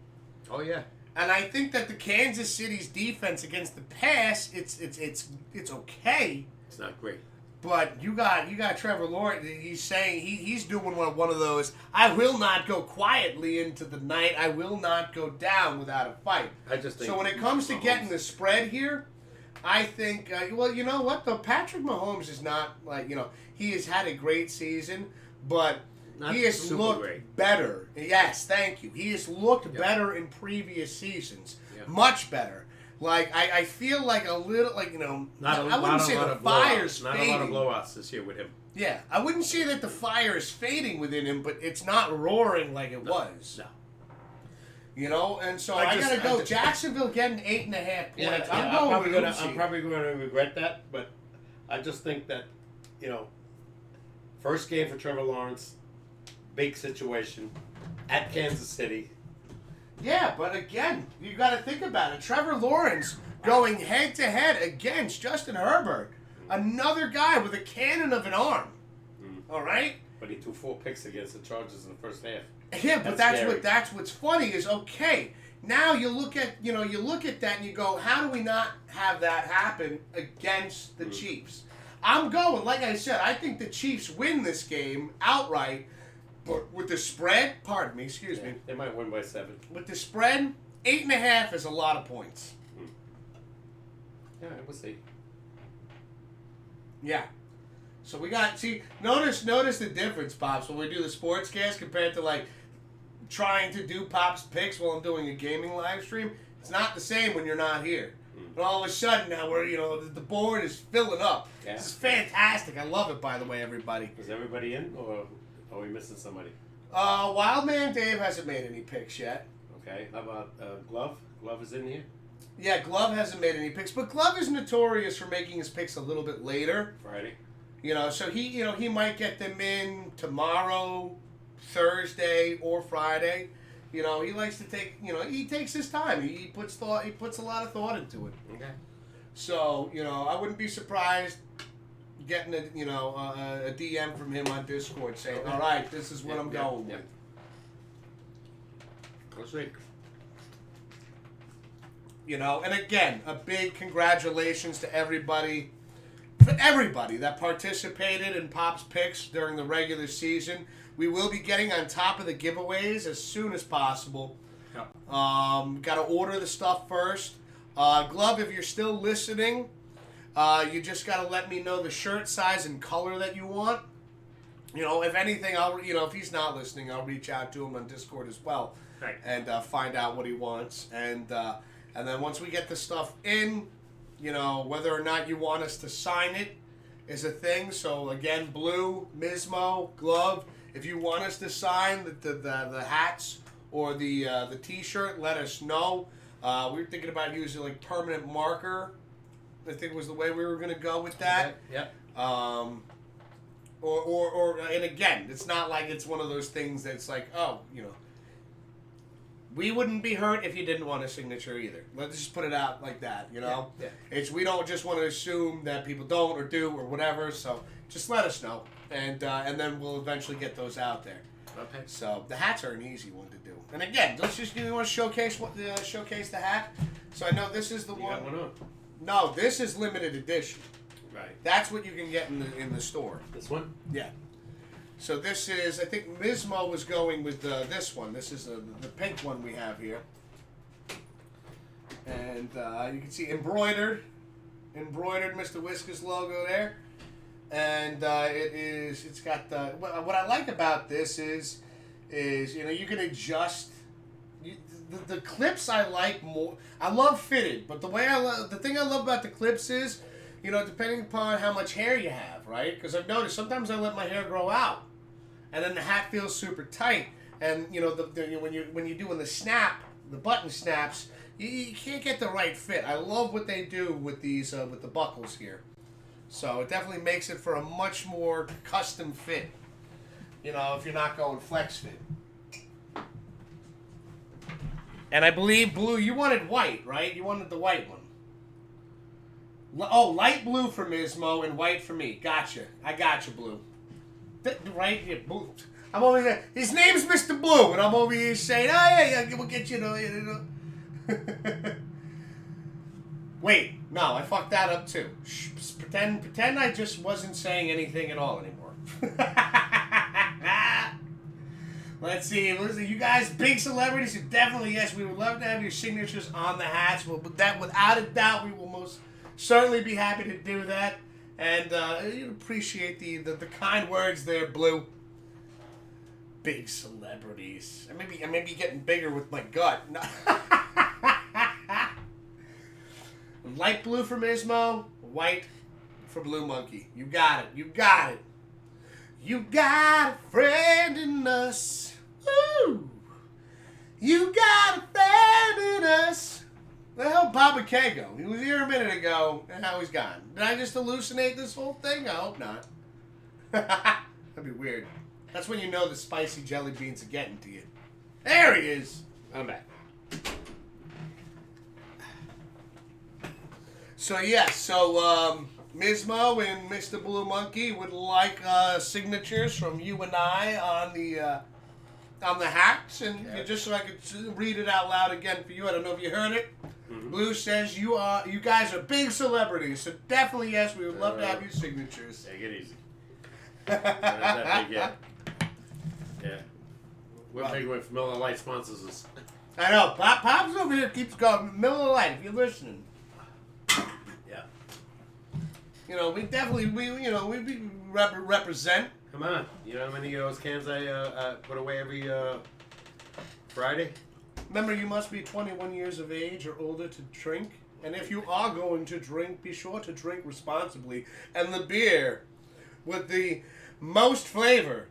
Oh, yeah. And I think that the Kansas City's defense against the pass, it's okay. It's not great. But you got Trevor Lawrence. He's saying he's doing one of those. I will not go quietly into the night. I will not go down without a fight. I just think so when it comes to getting the spread here, I think well, you know what though, Patrick Mahomes is not he has had a great season, but not he has looked better. Yes, thank you. He has looked better in previous seasons, much better. Like I feel like a little I wouldn't say the fire's fading. Not a lot of blowouts this year with him. Yeah, I wouldn't say that the fire is fading within him, but it's not roaring like it was. No. And so I gotta go. Jacksonville getting 8.5 points. I'm probably going to regret that, but I just think that first game for Trevor Lawrence, big situation at Kansas City. Yeah, but again, you got to think about it. Trevor Lawrence going head-to-head against Justin Herbert, another guy with a cannon of an arm. All right? But he threw 4 picks against the Chargers in the first half. Yeah, but that's what's funny is, okay, now you look at that and you go, how do we not have that happen against the Chiefs? I'm going, like I said, I think the Chiefs win this game outright. But with the spread, excuse me. They might win by 7. With the spread, 8.5 is a lot of points. Yeah, we'll see. Yeah. So we got, notice the difference, Pops, when we do the SportsCast compared to trying to do Pop's picks while I'm doing a gaming live stream. It's not the same when you're not here. And all of a sudden now the board is filling up. Yeah. This is fantastic. I love it, by the way, everybody. Is everybody in, or are we missing somebody? Wildman Dave hasn't made any picks yet. Okay. How about Glove? Glove is in here? Yeah, Glove hasn't made any picks, but Glove is notorious for making his picks a little bit later. Friday. So he might get them in tomorrow, Thursday, or Friday. He likes to take, he takes his time. He puts a lot of thought into it. Okay. So, I wouldn't be surprised getting a DM from him on Discord saying, all right, this is what I'm going with. Let's see. And again, a big congratulations to everybody that participated in Pop's picks during the regular season. We will be getting on top of the giveaways as soon as possible. Yep. Got to order the stuff first. Glove, if you're still listening, you just got to let me know the shirt size and color that you want. If anything, if he's not listening, I'll reach out to him on Discord as well. Right. And find out what he wants. And then once we get the stuff in, whether or not you want us to sign it is a thing. So again, Blue, Mismo, Glove, if you want us to sign the hats or the T-shirt, let us know. We were thinking about using permanent marker. I think was the way we were going to go with that. Okay. Yeah. And again, it's not like it's one of those things that's we wouldn't be hurt if you didn't want a signature either. Let's just put it out like that, Yeah. It's we don't just want to assume that people don't or do or whatever. So just let us know, and then we'll eventually get those out there. Okay. So the hats are an easy one to do. And again, let's just you want to showcase the hat. So I know this is the You one. got one on. No, this is limited edition. Right. That's what you can get in the store. This one? Yeah. So this is, I think Mismo was going with this one. This is the pink one we have here. And you can see embroidered Mr. Whiskas logo there. And it's got what I like about this is you can adjust. The clips I like more. I love fitted, but the thing I love about the clips is, depending upon how much hair you have, right? Because I've noticed sometimes I let my hair grow out, and then the hat feels super tight. And when you're doing the snap, the button snaps, you can't get the right fit. I love what they do with these with the buckles here. So it definitely makes it for a much more custom fit. If you're not going flex fit. And I believe, Blue, you wanted white, right? You wanted the white one. Oh, light blue for Mismo and white for me. Gotcha. I gotcha, Blue. Right? Yeah, Blue. I'm over there. His name's Mr. Blue, and I'm over here saying, oh, yeah, we'll get you, Wait, no, I fucked that up too. Shh, pretend I just wasn't saying anything at all anymore. Let's see, you guys, big celebrities, and definitely, yes, we would love to have your signatures on the hats. Well, that, without a doubt, we will most certainly be happy to do that. And you'd appreciate the kind words there, Blue. Big celebrities. I may be getting bigger with my gut. No. Light blue for Mismo, white for Blue Monkey. You got it. You got it. You got a friend in us. Woo! You got a friend in us. The hell, Papa Kago? He was here a minute ago, and now he's gone. Did I just hallucinate this whole thing? I hope not. That'd be weird. That's when you know the spicy jelly beans are getting to you. There he is. I'm back. So yes, Mismo and Mr. Blue Monkey would like signatures from you and I on the hats, and just so I could read it out loud again for you. I don't know if you heard it. Mm-hmm. Blue says you guys are big celebrities, so definitely yes, we would love to have your signatures. Take it easy. Not that big yet. Yeah. We're big when Miller Lite sponsors us. I know. Pop's over here keeps going Miller Lite. If you're listening. Yeah. We definitely we represent. Come on. You know how many of those cans I put away every Friday? Remember, you must be 21 years of age or older to drink. And if you are going to drink, be sure to drink responsibly. And the beer with the most flavor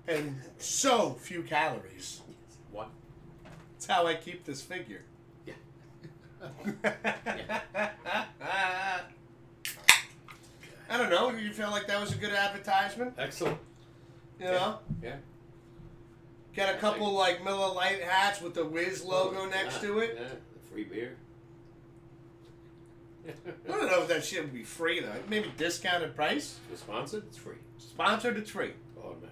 and so few calories. What? That's how I keep this figure. Yeah. I don't know. Did you feel like that was a good advertisement? Excellent. You know? Yeah. Get a couple like Miller Lite hats with the Wiz logo next to it. Yeah, free beer. I don't know if that shit would be free though. Maybe discounted price. If it's sponsored, it's free. Sponsored, it's free. Automatic.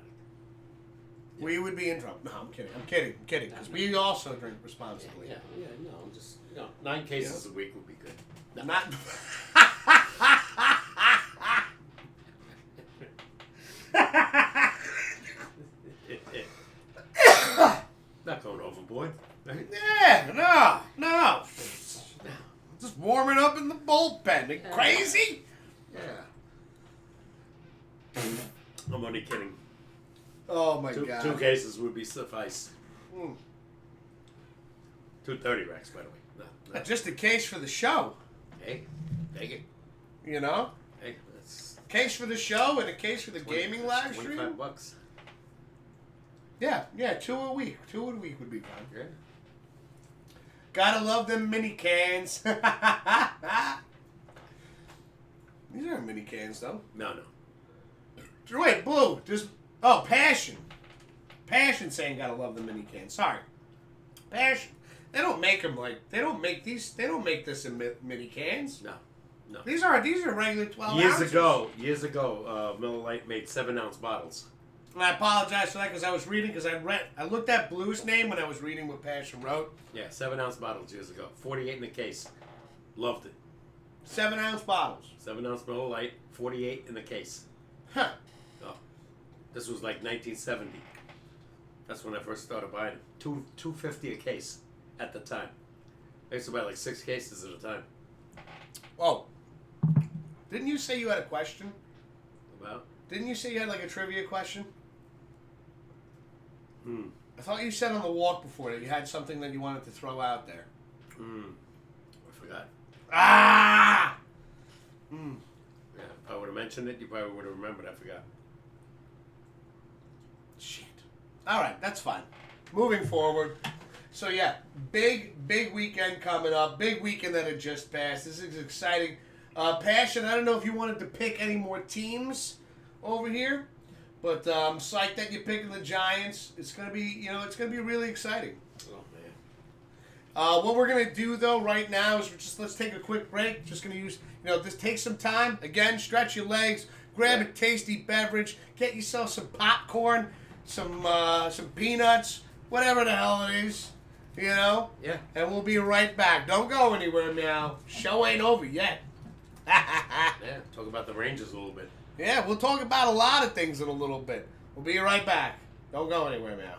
Yeah. We would be in trouble. No, I'm kidding. Because we also drink responsibly. Yeah. No, I'm just 9 cases a week would be good. No. Not. Not going overboard. Right? Yeah, no. Just warming up in the bullpen. You crazy? Yeah. I'm only kidding. Oh my God. 2 cases would be suffice. 230 racks, by the way. No. Just a case for the show. Hey, take it. You know? Hey, that's Case for the show and a case for the gaming live stream. $25. Yeah, 2 a week. 2 a week would be fine. Yeah. Gotta love them mini cans. These aren't mini cans though. No. Wait, Blue. Passion. Passion saying gotta love the mini cans. Sorry. Passion. They don't make them they don't make this in mini cans. No. These are regular 12 ounces. Years ago, Miller Lite made 7-ounce bottles. And I apologize for that because I was reading, because I looked at Blue's name when I was reading what Passion wrote. Yeah, 7-ounce bottles years ago. 48 in the case. Loved it. 7-ounce bottles. 7-ounce Miller Lite, 48 in the case. Huh. Oh, this was like 1970. That's when I first started buying them. $2.50 a case at the time. I used to buy like 6 cases at a time. Oh. Didn't you say you had a question? About? Didn't you say you had like a trivia question? Hmm. I thought you said on the walk before that you had something that you wanted to throw out there. I forgot. Ah! Yeah, if I would have mentioned it, you probably would have remembered. I forgot. Shit. All right, that's fine. Moving forward. So yeah, big weekend coming up. Big weekend that had just passed. This is exciting. Passion, I don't know if you wanted to pick any more teams over here, but I'm psyched that you're picking the Giants. It's gonna be, it's gonna be really exciting. Oh man. What we're gonna do though right now is let's take a quick break. Just gonna use, just take some time. Again, stretch your legs, grab a tasty beverage, get yourself some popcorn, some peanuts, whatever the hell it is, Yeah. And we'll be right back. Don't go anywhere now. Show ain't over yet. Yeah. Talk about the Rangers a little bit. Yeah, we'll talk about a lot of things in a little bit. We'll be right back. Don't go anywhere now.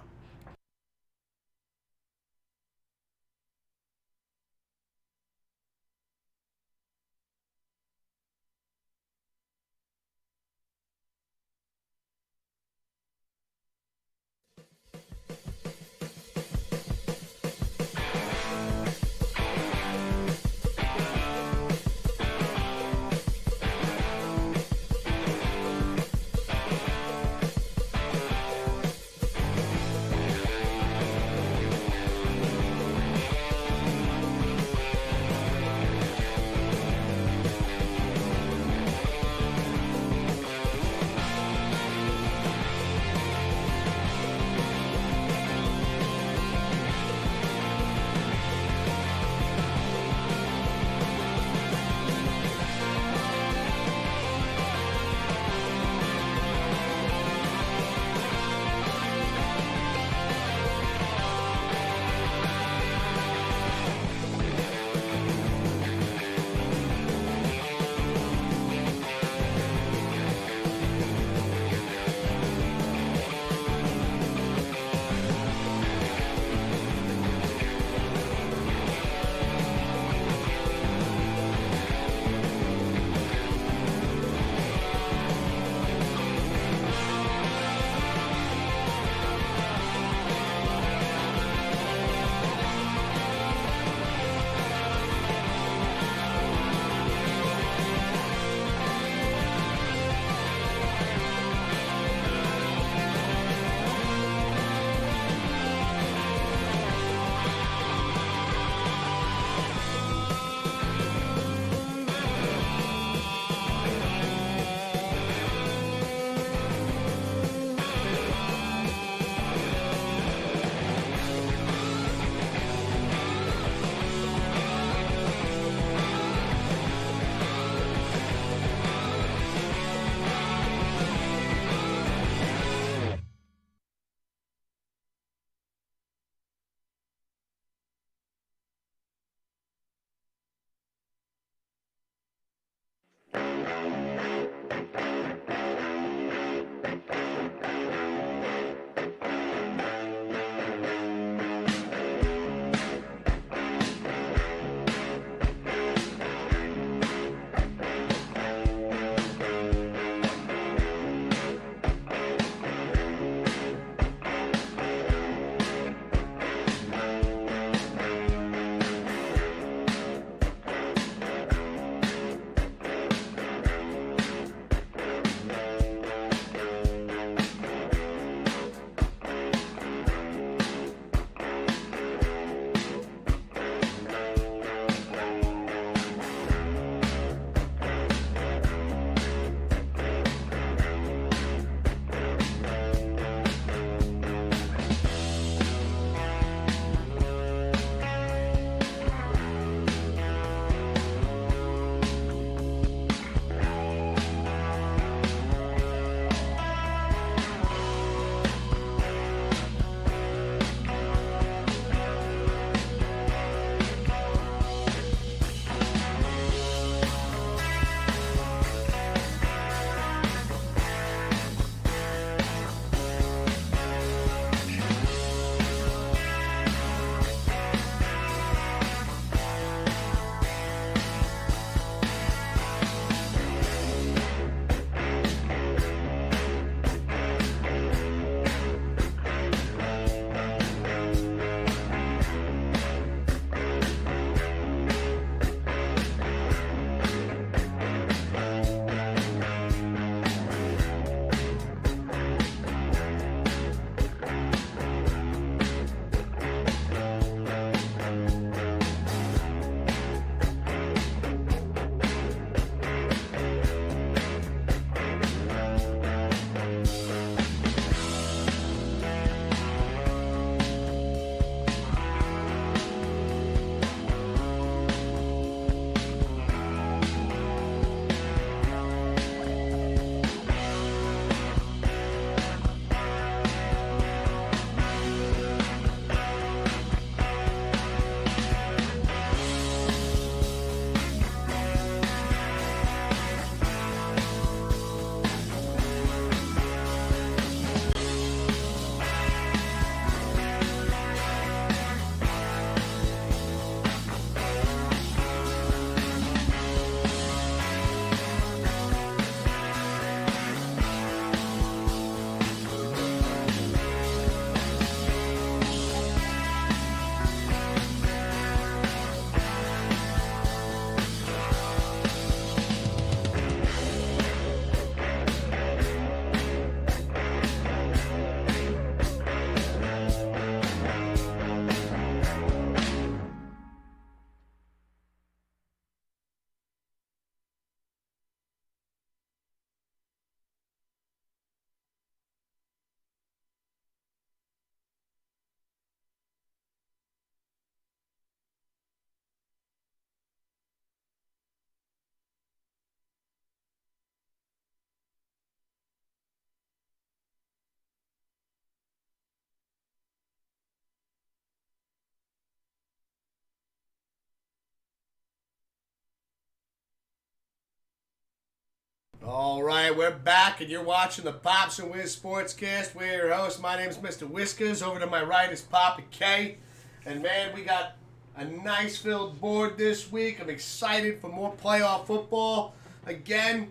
All right, we're back, and you're watching the Pops and Wiz SportsCast. We're your host. My name is Mr. Whiskers. Over to my right is Papa K. And, man, we got a nice filled board this week. I'm excited for more playoff football. Again,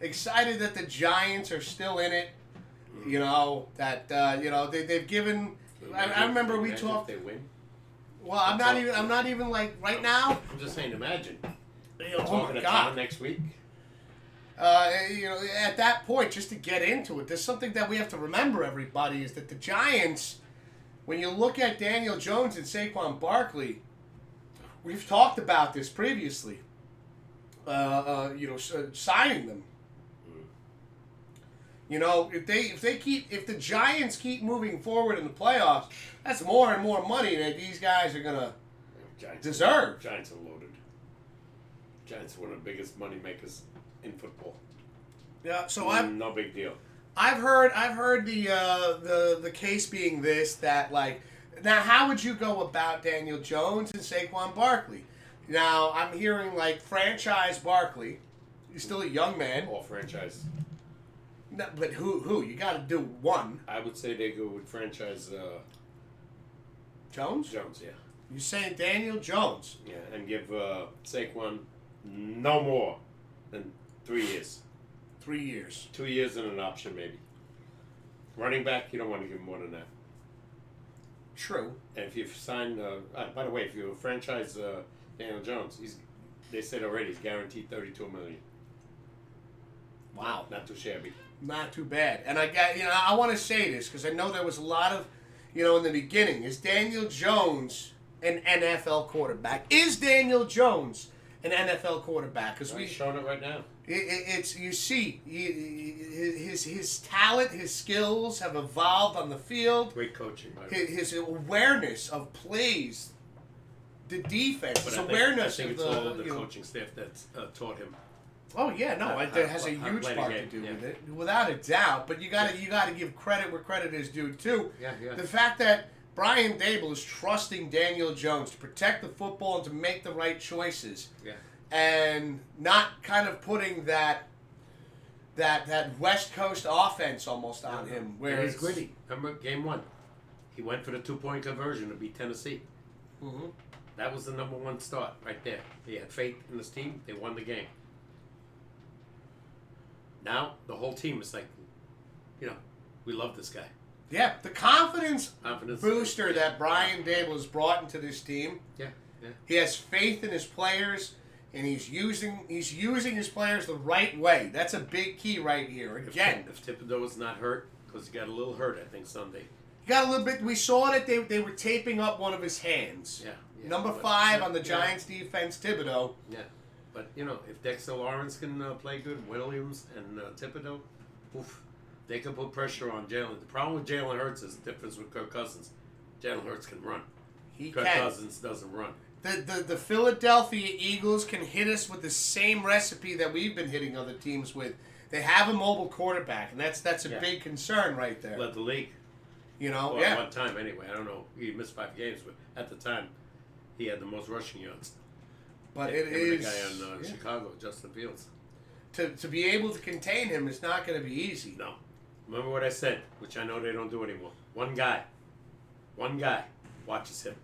excited that the Giants are still in it. You know, that, they've given... I remember we talked... If they win. Well, I'm not even like, right now... I'm just saying, imagine. Oh, my God. Next week. At that point, just to get into it, there's something that we have to remember, everybody, is that the Giants, when you look at Daniel Jones and Saquon Barkley, we've talked about this previously, signing them. You know, if the Giants keep moving forward in the playoffs, that's more and more money that these guys are gonna deserve. Giants are loaded. Giants are one of the biggest money makers in football. Yeah, so no big deal. I've heard the case being this, that like, now how would you go about Daniel Jones and Saquon Barkley? Now I'm hearing like franchise Barkley. He's still a young man. Or franchise. No, but who? You got to do one. I would say they go with franchise Jones? Jones, yeah. You're saying Daniel Jones? Yeah, and give Saquon no more than 3 years. 3 years. 2 years and an option maybe. Running back, you don't want to give him more than that. True. And if you sign, by the way, if you franchise Daniel Jones, they said already he's guaranteed $32 million. Wow. Not too shabby. Not too bad. And I want to say this because I know there was a lot of, in the beginning, is Daniel Jones an NFL quarterback? Is Daniel Jones an NFL quarterback? Because he's showing it right now. It's you see, his talent, his skills have evolved on the field. Great coaching. His awareness of plays, the defense, his awareness I think of it's all the coaching staff that's taught him. Oh yeah, no, it has a huge part to do with it, without a doubt. But you got to give credit where credit is due too. Yeah. The fact that Brian Dable is trusting Daniel Jones to protect the football and to make the right choices. Yeah. And not kind of putting that West Coast offense almost on him, where he's gritty. Remember game 1, he went for the 2-point conversion to beat Tennessee. Mm-hmm. That was the number one start right there. He had faith in his team. They won the game. Now the whole team is like, we love this guy. Yeah, the confidence booster that that Brian Dable has brought into this team. Yeah. He has faith in his players, and he's using his players the right way. That's a big key right here. Again, if Thibodeau was not hurt, because he got a little hurt, I think Sunday. He got a little bit. We saw that they were taping up one of his hands. Yeah. Number 5 on the Giants defense, Thibodeau. Yeah. But, if Dexter Lawrence can play good, Williams and Thibodeau, they can put pressure on Jalen. The problem with Jalen Hurts is the difference with Kirk Cousins. Jalen Hurts can run. Kirk Cousins doesn't run. The Philadelphia Eagles can hit us with the same recipe that we've been hitting other teams with. They have a mobile quarterback, and that's a big concern right there. Led the league. At one time anyway. I don't know. He missed 5 games, but at the time, he had the most rushing yards. But it is the guy in Chicago, Justin Fields. To be able to contain him is not going to be easy. No. Remember what I said, which I know they don't do anymore. One guy watches him.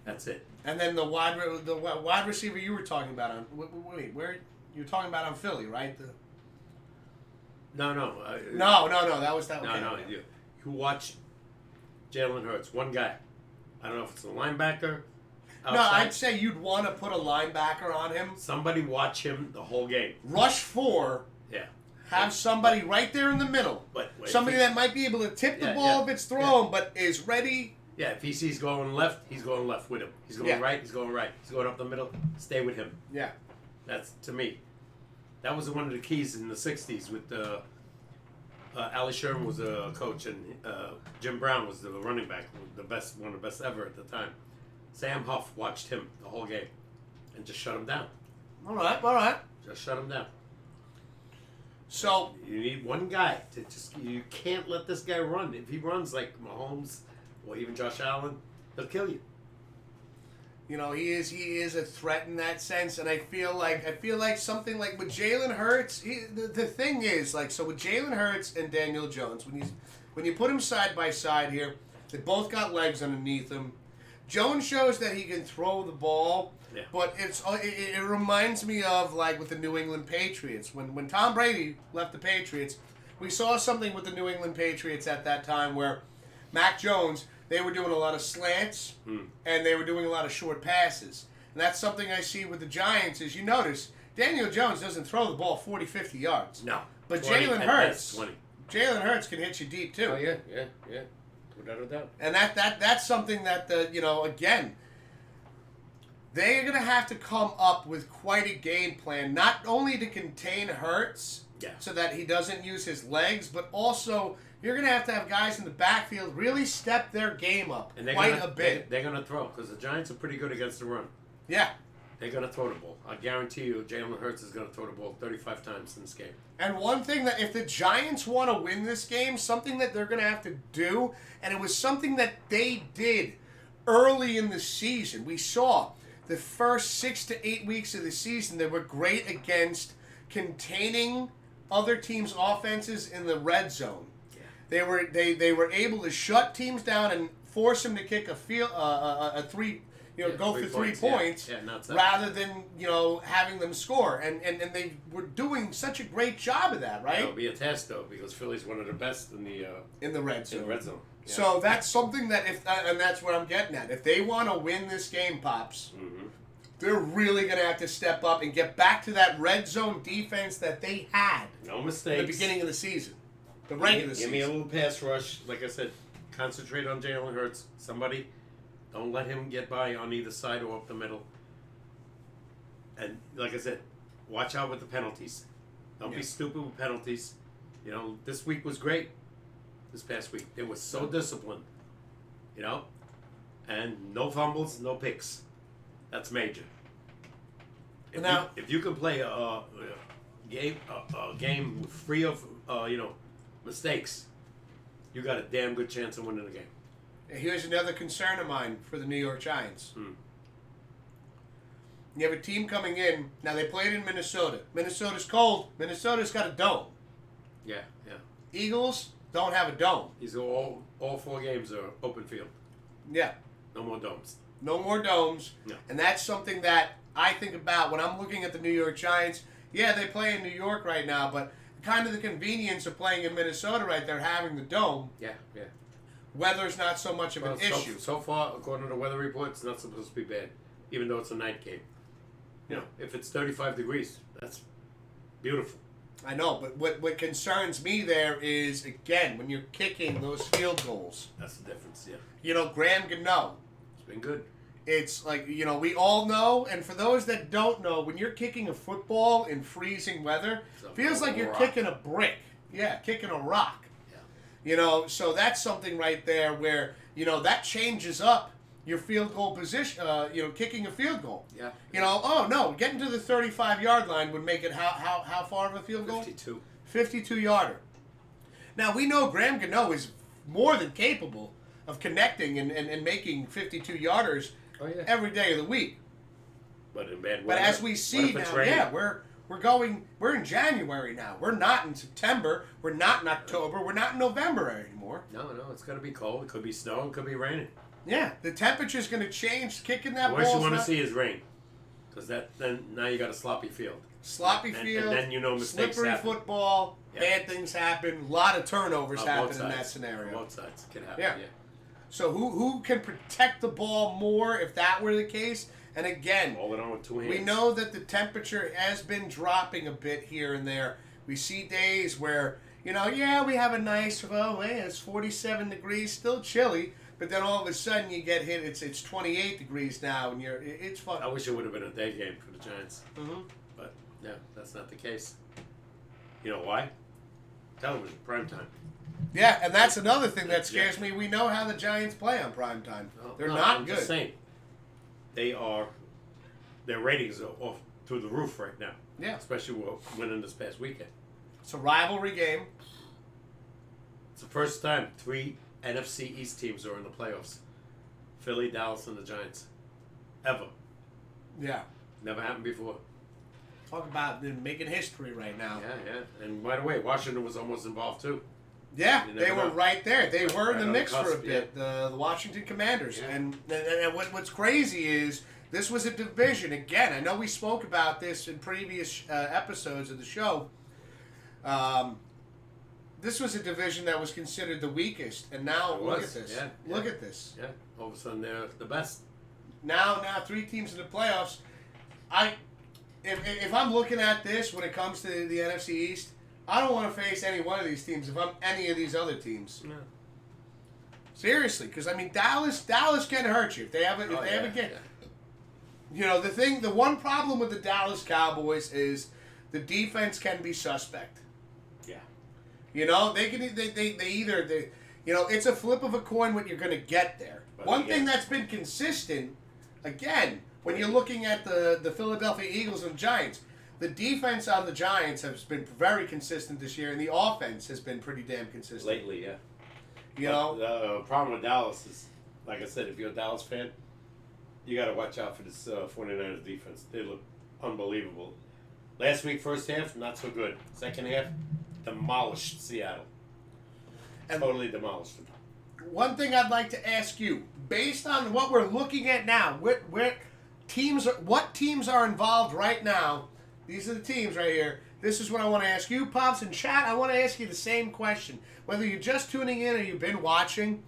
That's it. And then the wide receiver you were talking about on where you were talking about on Philly, right? No. No. That was that. No, okay. You watch Jalen Hurts. One guy. I don't know if it's a linebacker. Outside. No, I'd say you'd want to put a linebacker on him. Somebody watch him the whole game. Rush 4. Yeah. Have somebody right there in the middle. But somebody that might be able to tip the ball if it's thrown, but is ready. Yeah, if he sees going left, he's going left with him. He's going right, he's going right. He's going up the middle, stay with him. Yeah. That's, to me, that was one of the keys in the 60s with Ali Sherman was a coach, and Jim Brown was the running back, one of the best ever at the time. Sam Huff watched him the whole game and just shut him down. All right. Just shut him down. So you need one guy to just. You can't let this guy run. If he runs like Mahomes or even Josh Allen, he'll kill you. You know, he is a threat in that sense, and I feel like something like with Jalen Hurts. The thing is, like, so with Jalen Hurts and Daniel Jones, when you put them side by side here, they both got legs underneath them. Jones shows that he can throw the ball, but it reminds me of like with the New England Patriots when Tom Brady left the Patriots. We saw something with the New England Patriots at that time where Mac Jones. They were doing a lot of slants, and they were doing a lot of short passes. And that's something I see with the Giants is you notice Daniel Jones doesn't throw the ball 40, 50 yards. No. But Jalen Hurts can hit you deep, too. Oh, yeah. Without a doubt. And that's something that, again, they're going to have to come up with quite a game plan, not only to contain Hurts so that he doesn't use his legs, but also you're going to have guys in the backfield really step their game up quite a bit. They're going to throw because the Giants are pretty good against the run. Yeah. They're going to throw the ball. I guarantee you Jalen Hurts is going to throw the ball 35 times in this game. And one thing that if the Giants want to win this game, something that they're going to have to do, and it was something that they did early in the season. We saw the first 6 to 8 weeks of the season, they were great against containing other teams' offenses in the red zone. They were able to shut teams down and force them to kick a three, go for 3 points rather than having them score. And they were doing such a great job of that, right? It'll be a test though because Philly's one of the best in the red zone. Yeah. So that's something that and that's what I'm getting at. If they want to win this game, Pops, they're really going to have to step up and get back to that red zone defense that they had. No mistakes. At the beginning of the season. The regular season. Give me a little pass rush. Like I said, concentrate on Jalen Hurts. Somebody, don't let him get by on either side or up the middle. And like I said, watch out with the penalties. Don't be stupid with penalties. This week was great. This past week. They were so disciplined. And no fumbles, no picks. That's major. If you can play a game free of mistakes, you got a damn good chance of winning the game. Here's another concern of mine for the New York Giants. You have a team coming in. Now, they played in Minnesota. Minnesota's cold. Minnesota's got a dome. Yeah. Eagles don't have a dome. These are all 4 games are open field. Yeah. No more domes. No more domes. No. And that's something that I think about when I'm looking at the New York Giants. Yeah, they play in New York right now, but kind of the convenience of playing in Minnesota right there, having the dome. Yeah. Weather's not so much of an issue. So far, according to the weather report, it's not supposed to be bad, even though it's a night game. If it's 35 degrees, that's beautiful. I know, but what concerns me there is, again, when you're kicking those field goals. That's the difference, yeah. Graham Gano. It's been good. It's like, we all know, and for those that don't know, when you're kicking a football in freezing weather, it feels like you're kicking a brick. Yeah, kicking a rock. Yeah. So that's something right there where, that changes up your field goal position, kicking a field goal. Yeah. Getting to the 35-yard line would make it how far of a field goal? 52. 52-yarder. Now, we know Graham Gano is more than capable of connecting and making 52-yarders every day of the week. But in bad weather. But as we see now, we're in January now. We're not in September. We're not in October. We're not in November anymore. No, it's going to be cold. It could be snow. It could be raining. Yeah, the temperature's going to change. Kicking that ball. What you want to see is rain, because then now you got a sloppy field. Sloppy field. And then mistakes slippery happen. Football. Yeah. Bad things happen. A lot of turnovers happen in that scenario. Both sides can happen. Yeah. So who can protect the ball more if that were the case? And again, hold it on with 2 hands. We know that the temperature has been dropping a bit here and there. We see days where we have a nice it's 47 degrees, still chilly. But then all of a sudden you get hit. It's 28 degrees now, and it's fun. I wish it would have been a day game for the Giants. Mm-hmm. But no, that's not the case. You know why? Television, primetime. Yeah, and that's another thing that scares me. We know how the Giants play on primetime. They're not I'm good. Just saying, their ratings are off through the roof right now. Yeah, especially winning this past weekend. It's a rivalry game. It's the first time 3 NFC East teams are in the playoffs. Philly, Dallas, and the Giants. ever. Yeah. Never happened before. Talk about them making history right now. Yeah. And by the way, Washington was almost involved too. Yeah, You they never were know. right there. They were in Right the on mix the for a cusp, bit, the Washington Commanders. Yeah. And what's crazy is this was a division. Again, I know we spoke about this in previous episodes of the show. This was a division that was considered the weakest, and now look at this. Yeah, Look at this. Yeah, all of a sudden they're the best. Now 3 teams in the playoffs. If I'm looking at this when it comes to the NFC East, I don't want to face any one of these teams if I'm any of these other teams. No. Seriously, because I mean Dallas can hurt you if they haven't get. You know the one problem with the Dallas Cowboys is the defense can be suspect. Yeah. You know they either it's a flip of a coin what you're going to get there. But One thing that's been consistent, again, when you're looking at the Philadelphia Eagles and Giants, the defense on the Giants has been very consistent this year, and the offense has been pretty damn consistent. Lately, yeah. You know? The problem with Dallas is, like I said, if you're a Dallas fan, you got to watch out for this 49ers defense. They look unbelievable. Last week, first half, not so good. Second half, demolished Seattle. And Totally demolished them. one thing I'd like to ask you, based on what we're looking at now, what teams are involved right now? These are the teams right here. This is what I want to ask you, Pops, and chat. I want to ask you the same question. Whether you're just tuning in or you've been watching,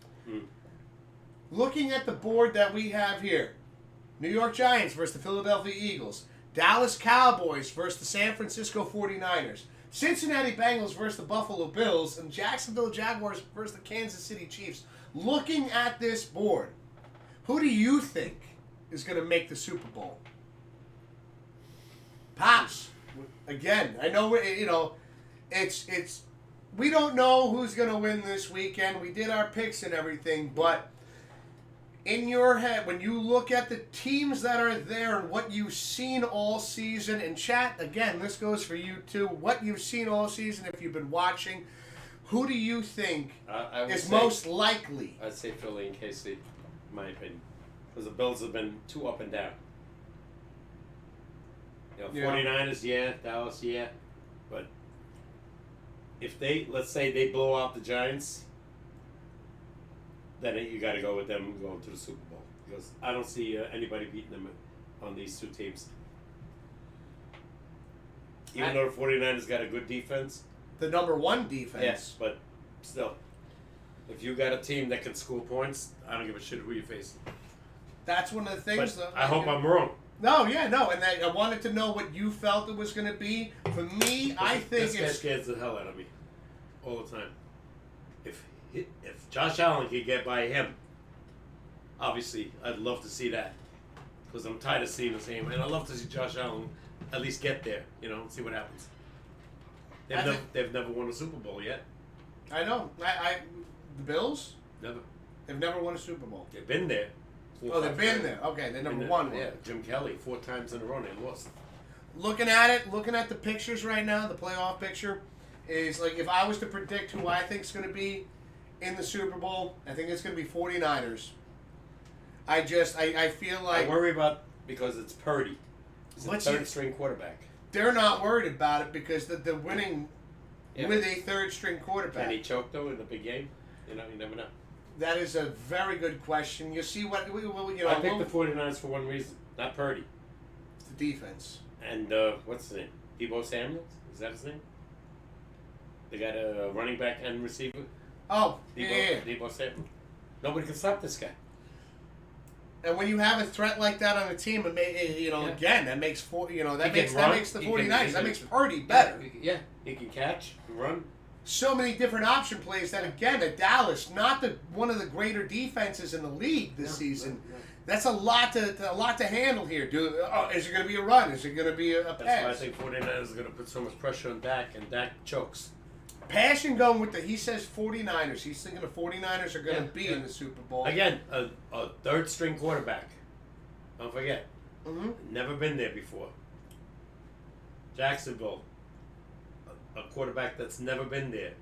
looking at the board that we have here, New York Giants versus the Philadelphia Eagles, Dallas Cowboys versus the San Francisco 49ers, Cincinnati Bengals versus the Buffalo Bills, and Jacksonville Jaguars versus the Kansas City Chiefs. Looking at this board, who do you think is going to make the Super Bowl? Pops, again, I know it's we don't know who's going to win this weekend. We did our picks and everything, but in your head, when you look at the teams that are there and what you've seen all season, and chat, again, this goes for you too, what you've seen all season if you've been watching, who do you think is most likely? I'd say Philly and KC, in my opinion. Because the Bills have been too up and down. 49ers, yeah. Dallas, yeah. But if let's say they blow out the Giants, then you got to go with them going to the Super Bowl. Because I don't see anybody beating them on these two teams. Even though the 49ers got a good defense. The number one defense. Yes, but still. If you got a team that can score points, I don't give a shit who you face. That's one of the things. But I hope I'm wrong. No, and I wanted to know what you felt it was going to be. For me, I think this guy scares the hell out of me all the time. If Josh Allen could get by him, obviously I'd love to see that because I'm tired of seeing the same. And I'd love to see Josh Allen at least get there, and see what happens. They've never won a Super Bowl yet. I know. The Bills? Never. They've never won a Super Bowl. They've been there. They've been there. Okay, they never won one. Yeah, Jim Kelly 4 times in a row they lost. Looking at the pictures right now, the playoff picture is like if I was to predict who I think is going to be in the Super Bowl, I think it's going to be 49ers. I feel like I worry about because it's Purdy. He's a third-string quarterback. They're not worried about it because they're winning with a third-string quarterback. Can he choke though in the big game? You never know. That is a very good question. You see what I picked the 49ers for one reason, not Purdy. The defense. And what's his name? Deebo Samuel? Is that his name? They got a running back and receiver. Oh, Deebo Samuel. Nobody can stop this guy. And when you have a threat like that on a team, again, that makes that makes the 49ers. That makes Purdy better. Yeah, he can catch, run. So many different option plays that again at Dallas, not one of the greater defenses in the league this season. No. That's a lot to handle here. Is it going to be a run? Is it going to be a pass? That's why I think 49ers are going to put so much pressure on Dak, and Dak chokes. Passion going with he says 49ers. He's thinking the 49ers are going to be in the Super Bowl. Again, a third-string quarterback. Don't forget. Mm-hmm. Never been there before. Jacksonville. A quarterback that's never been there.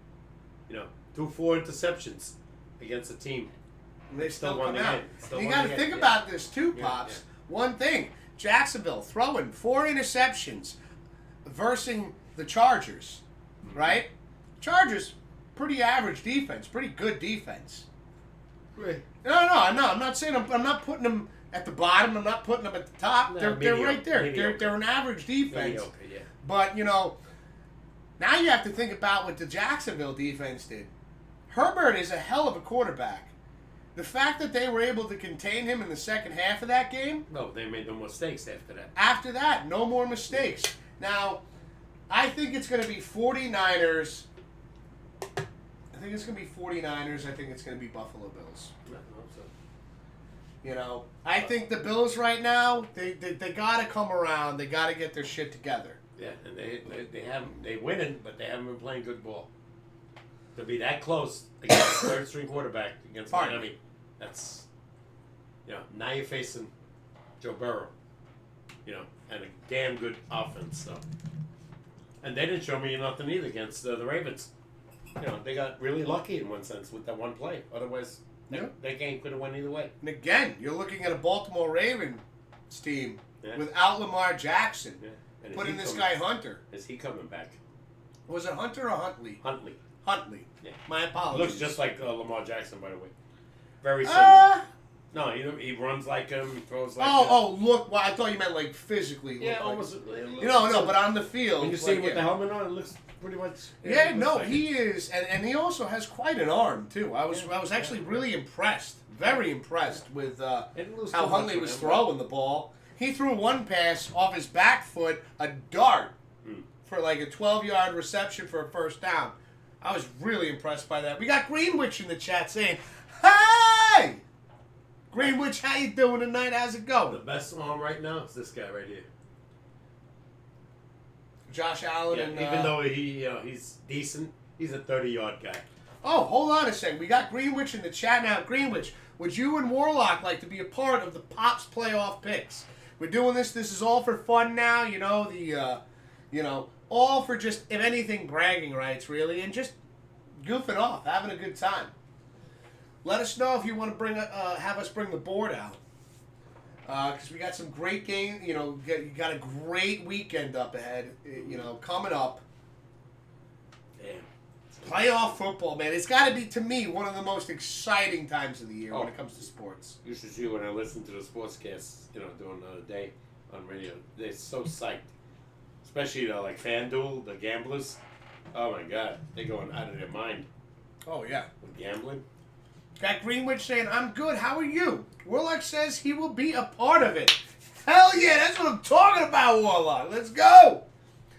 Threw 4 interceptions against a team. And they still won the game. You got to think about this too, Pops. one thing. Jacksonville throwing 4 interceptions versus the Chargers, right? Chargers, pretty average defense, pretty good defense. Right. No, I'm not saying I'm not putting them at the bottom. I'm not putting them at the top. No, they're right there. mediocre. They're an average defense. Mediocre, yeah. But, now you have to think about what the Jacksonville defense did. Herbert is a hell of a quarterback. The fact that they were able to contain him in the second half of that game, No, they made no mistakes after that. after that, no more mistakes. Now, I think it's going to be 49ers. I think it's going to be 49ers. I think it's going to be Buffalo Bills. No, so. I think the Bills right now, they got to come around. They got to get their shit together. Yeah, and they winning, but they haven't been playing good ball. To be that close against a third string quarterback against Pardon. Miami, that's now you're facing Joe Burrow, and a damn good offense. So, and they didn't show me nothing either against the Ravens. They got really lucky in one sense with that one play. Otherwise, that game could have went either way. And again, you're looking at a Baltimore Ravens team Yeah. without Lamar Jackson. Yeah. And is Put in he this coming- guy Hunter. Is he coming back? Was it Hunter or Huntley? Huntley. Huntley. Yeah. My apologies. Looks just like Lamar Jackson, by the way. Very similar. No, he runs like him. He throws like him. Look. Well, I thought you meant like physically. Yeah, look almost. Like, no, but on the field. When you see like, him with yeah. the helmet on, it looks pretty much. Yeah, it looks no, like he it. is, and he also has quite an arm too. I was actually really impressed, very impressed with Didn't lose how too much Huntley with was him. throwing the ball. He threw one pass off his back foot, a dart, for like a 12-yard reception for a first down. I was really impressed by that. We got Greenwich in the chat saying, "Hey, Greenwich, how you doing tonight? How's it The going?" best arm right now is this guy right here. Josh Allen Yeah, and even though he's decent, he's a 30-yard guy. oh, hold on a second. We got Greenwich in the chat now. Greenwich, would you and Warlock like to be a part of the Pops playoff picks? We're doing this. This is all for fun now. All for just, if anything, bragging rights, really, and just goofing off, having a good time. Let us know if you want to have us bring the board out, because we got some great game. You got a great weekend up ahead. Coming up. Damn. Playoff football, man. It's got to be, to me, one of the most exciting times of the year when Oh. it comes to sports. You should see when I listen to the SportsCast, during the day on radio. They're so psyched. Especially, like FanDuel, the gamblers. Oh, my God. They're going out of their mind Oh, yeah. with gambling. Got Greenwich saying, "I'm good. How are you?" Warlock says he will be a part of it. Hell yeah, that's what I'm talking about, Warlock. Let's go.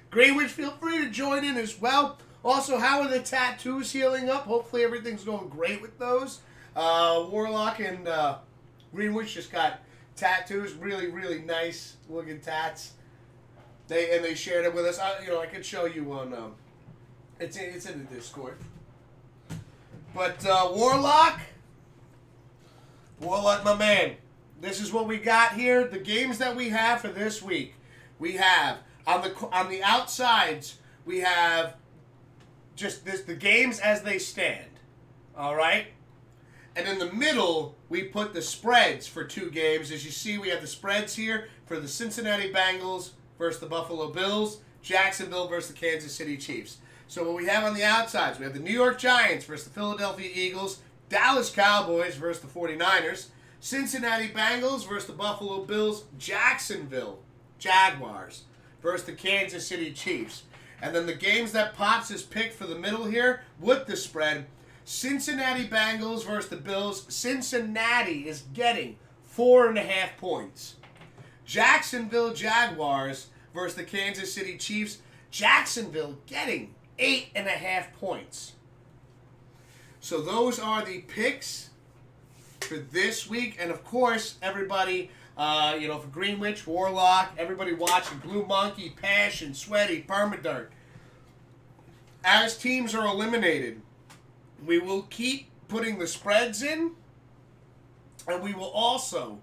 Greenwich, feel free to join in as well. Also, how are the tattoos healing up? Hopefully everything's going great with those. Warlock and Greenwich just got tattoos. Really, really nice looking tats. They shared it with us. I could show you on. It's in the Discord. But Warlock, my man, this is what we got here. The games that we have for this week, we have on the outsides, we have just the games as they stand. All right, and in the middle we put the spreads for 2 games. As you see, we have the spreads here for the Cincinnati Bengals versus the Buffalo Bills, Jacksonville versus the Kansas City Chiefs. So what we have on the outsides, we have the New York Giants versus the Philadelphia Eagles, Dallas Cowboys versus the 49ers, Cincinnati Bengals versus the Buffalo Bills, Jacksonville Jaguars versus the Kansas City Chiefs. And then the games that Pops has picked for the middle here with the spread, Cincinnati Bengals versus the Bills. Cincinnati is getting 4.5 points. Jacksonville Jaguars versus the Kansas City Chiefs. Jacksonville getting 8.5 points. So those are the picks for this week. And of course, everybody, for Greenwich, Warlock, everybody watching, Blue Monkey, Passion, Sweaty, Permadirt. As teams are eliminated, we will keep putting the spreads in, and we will also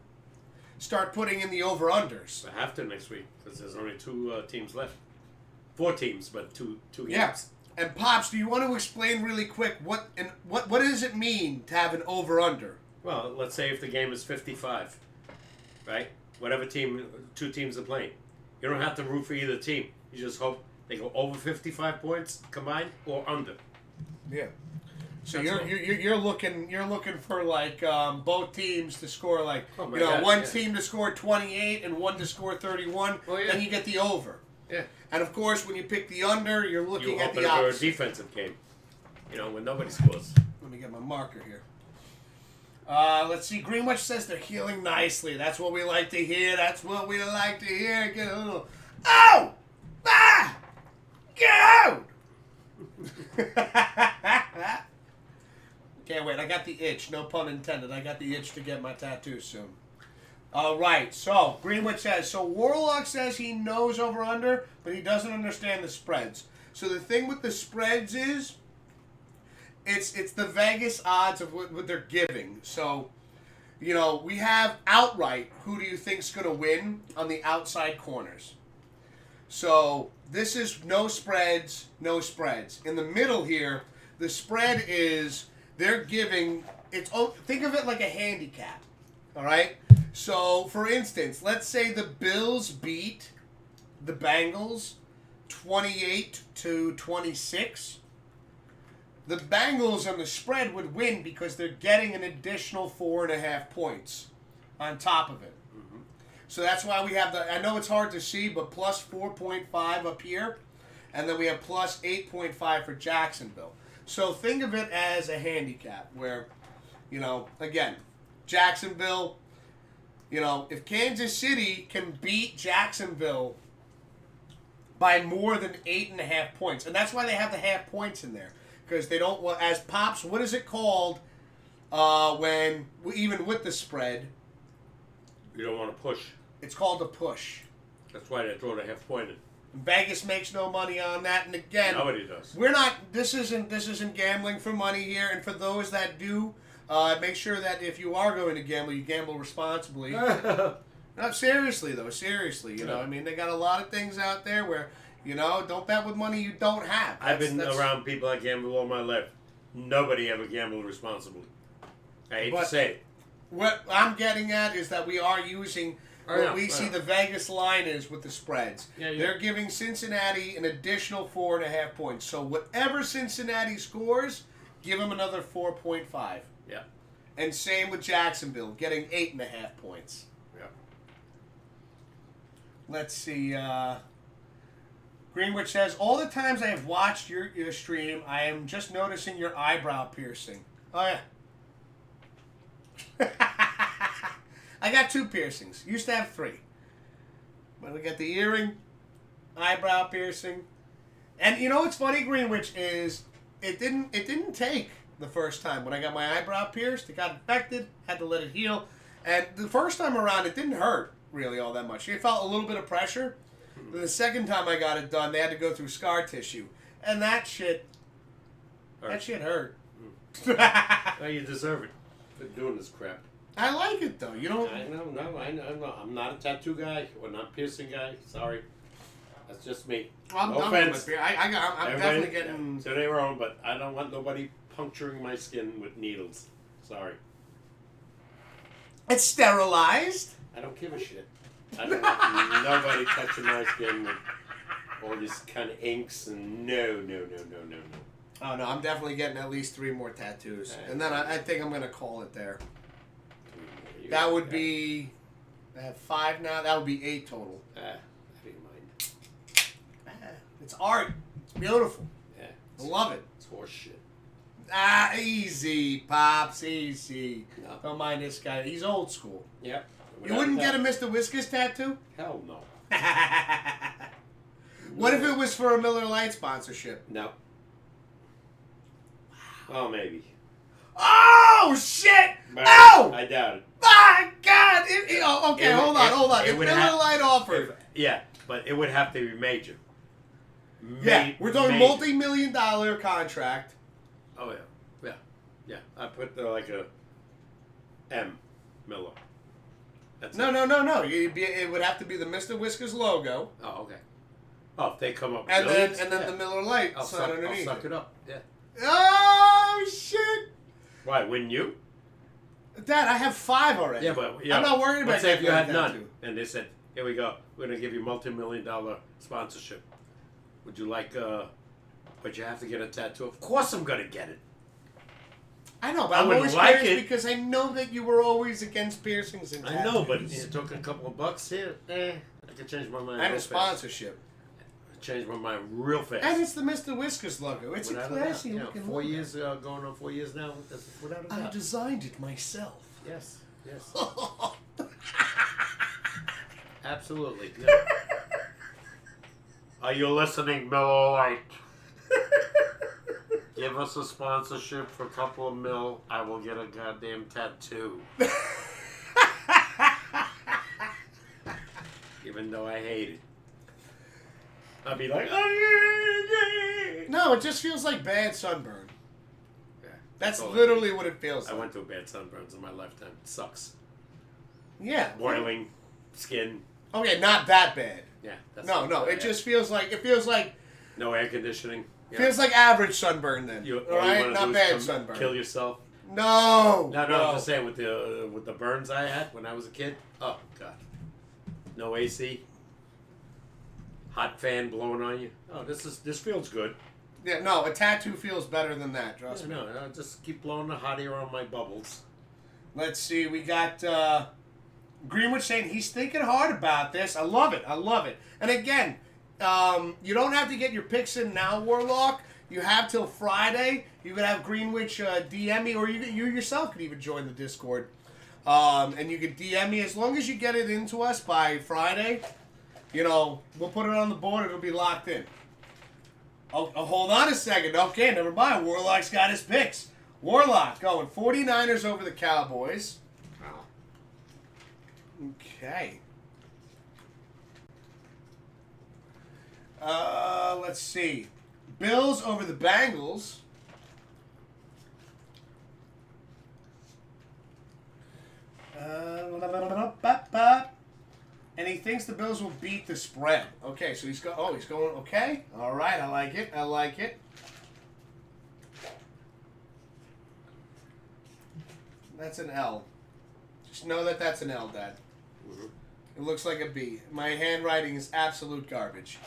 start putting in the over-unders. I have to next week because there's only 2 teams left. 4 teams, but two games. Yeah. And Pops, do you want to explain really quick what does it mean to have an over-under? Well, let's say if the game is 55, right? whatever two teams are playing. You don't have to root for either team. You just hope they go over 55 points combined or under. Yeah. So That's you're looking for like both teams to score like God, one team to score 28 and one to score 31. Oh, yeah. Then you get the over. Yeah. And of course, when you pick the under, you're looking at the for a opposite. defensive game. When nobody scores. Let me get my marker here. Let's see. Greenwich says they're healing nicely. That's what we like to hear. Get a little. Oh! Ah! Get out! Can't wait. I got the itch. No pun intended. I got the itch to get my tattoo soon. All right. So Greenwich says. So Warlock says he knows over under, but he doesn't understand the spreads. So the thing with the spreads is, it's the Vegas odds of what they're giving. So, we have outright. Who do you think's going to win on the outside corners? So this is no spreads, no spreads. In the middle here, the spread is they're giving. Think of it like a handicap. All right. So for instance, let's say the Bills beat the Bengals 28-26. The Bengals on the spread would win because they're getting an additional 4.5 points on top of it. Mm-hmm. So that's why we have I know it's hard to see, but plus 4.5 up here. And then we have plus 8.5 for Jacksonville. So think of it as a handicap where, again, Jacksonville, if Kansas City can beat Jacksonville by more than 8.5 points, and that's why they have the half points in there. Because they don't want, as Pops, what is it called when, even with the spread? You don't want to push. It's called a push. That's why they throw the half point in. Vegas makes no money on that, and again, nobody does. We're not. This isn't gambling for money here. And for those that do, make sure that if you are going to gamble, you gamble responsibly. No, seriously though, seriously. They got a lot of things out there where. Don't bet with money you don't have. I've been around people that gamble all my life. Nobody ever gambled responsibly. I hate to say it. What I'm getting at is that we are using see the Vegas line is with the spreads. Yeah. They're giving Cincinnati an additional 4.5 points. So whatever Cincinnati scores, give them another 4.5. Yeah. And same with Jacksonville, getting 8.5 points. Yeah. Let's see. Greenwich says, all the times I have watched your stream, I am just noticing your eyebrow piercing. Oh, yeah. I got 2 piercings. Used to have 3. But I got the earring, eyebrow piercing. And what's funny, Greenwich, is it didn't take the first time. When I got my eyebrow pierced, it got infected, had to let it heal. And the first time around, it didn't hurt really all that much. It felt a little bit of pressure. The second time I got it done, they had to go through scar tissue, and that shit hurt. Well, you deserve it for doing this crap. I like it though. I know. I'm not a tattoo guy or not piercing guy. Sorry, that's just me. I'm no done offense. with my I'm definitely getting. To their own, but I don't want nobody puncturing my skin with needles. Sorry. It's sterilized. I don't give a shit. I don't want nobody touching my skin with all these kind of inks and no. Oh no, I'm definitely getting at least 3 more tattoos, and then I think I'm gonna call it there. That would be. I have 5 now. That would be 8 total. I didn't mind. It's art. It's beautiful. Yeah, I love it. It's horse shit. Easy, Pops, easy. No. Don't mind this guy. He's old school. Yep. You wouldn't get a Mr. Whiskers tattoo? Hell no. What if it was for a Miller Lite sponsorship? No. Well, maybe. Oh, shit! But Oh! I doubt it. My God! Okay, hold on. If would Miller Lite offered... but it would have to be major. We're doing multi-million-dollar contract. Oh, yeah. Yeah. I put like a M. Miller. That's No. It would have to be the Mr. Whiskers logo. Oh, okay. Oh, if they come up with and millions, then the Miller Lite I'll sign underneath. I'll suck it up. Yeah. Oh, shit! Why, wouldn't you? Dad, I have 5 already. Yeah, but I'm not worried about let's say if you had that none, too. and they said, "Here we go. We're gonna give you multi-million-dollar sponsorship. Would you like? But you have to get a tattoo. Of course, I'm gonna get it. I know, but I I'm wouldn't always like curious it. because I know that you were always against piercings and tattoos. I know, but you're talking a couple of bucks here. I could change my mind. And real a sponsorship. fast. Change my mind real fast. And it's the Mr. Whiskers logo. It's Without a classy doubt. looking 4 logo. years, going on 4 years now. Without a I doubt. designed it myself. Yes. Absolutely. Yeah. Are you listening, Miller Lite? Give us a sponsorship for a couple of mil. I will get a goddamn tattoo. Even though I hate it. I'll be like, oh, No, it just feels like bad sunburn. yeah. That's all I literally need. what it feels I like. went through bad sunburns in my lifetime. It sucks. Yeah. Boiling skin. Okay, not that bad. Yeah. That's No, what I it had. just feels like No air conditioning. Yeah. feels like average sunburn then. You, all right, not bad sunburn. Kill yourself. No. No, I'm just saying with the burns I had when I was a kid. Oh God, no AC, hot fan blowing on you. Oh, this feels good. Yeah, no, a tattoo feels better than that. Trust me. No, just keep blowing the hot air on my bubbles. Let's see. We got Greenwood saying he's thinking hard about this. I love it. And again, you don't have to get your picks in now, Warlock. You have till Friday. You can have Greenwich DM me, or you yourself could even join the Discord. And you can DM me as long as you get it into us by Friday. We'll put it on the board. It'll be locked in. Oh, hold on a second. Okay, never mind. Warlock's got his picks. Warlock going 49ers over the Cowboys. Okay. Let's see. Bills over the Bengals. And he thinks the Bills will beat the spread. Okay, so he's going. Okay, all right. I like it. That's an L. Just know that that's an L, Dad. Mm-hmm. It looks like a B. My handwriting is absolute garbage.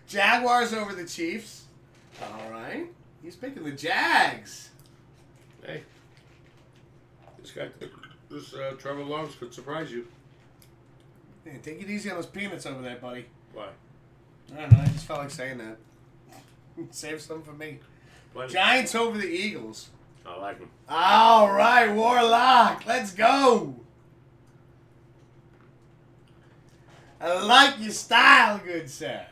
Jaguars over the Chiefs. All right. He's picking the Jags. Hey, this Trevor Lawrence could surprise you. Hey, take it easy on those peanuts over there, buddy. Why? I don't know. I just felt like saying that. Save some for me. Plenty. Giants over the Eagles. I like him. All right, Warlock. Let's go. I like your style, good sir.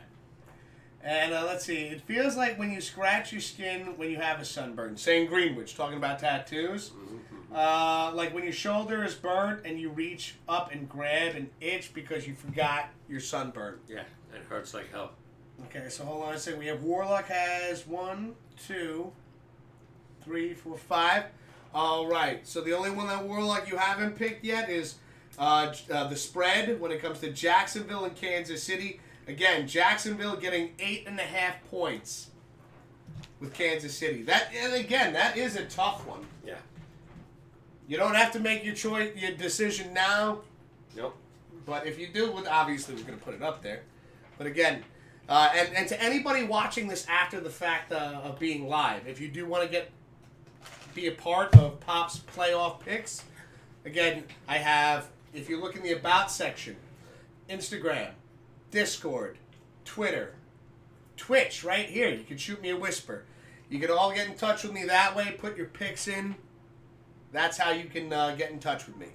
And let's see. It feels like when you scratch your skin when you have a sunburn. Saying Greenwich, talking about tattoos. Like when your shoulder is burnt and you reach up and grab an itch because you forgot your sunburn. Yeah, it hurts like hell. Okay, so hold on a second. We have Warlock has 1, 2, 3, 4, 5. All right. So the only one that Warlock you haven't picked yet is the spread when it comes to Jacksonville and Kansas City. Again, Jacksonville getting 8.5 points with Kansas City. That is a tough one. Yeah. You don't have to make your decision now. Nope. But if you do, obviously we're going to put it up there. But again, and to anybody watching this after the fact of being live, if you do want to be a part of Pop's playoff picks, again, I have, if you look in the About section, Instagram, Discord, Twitter, Twitch, right here. You can shoot me a whisper. You can all get in touch with me that way. Put your picks in. That's how you can get in touch with me.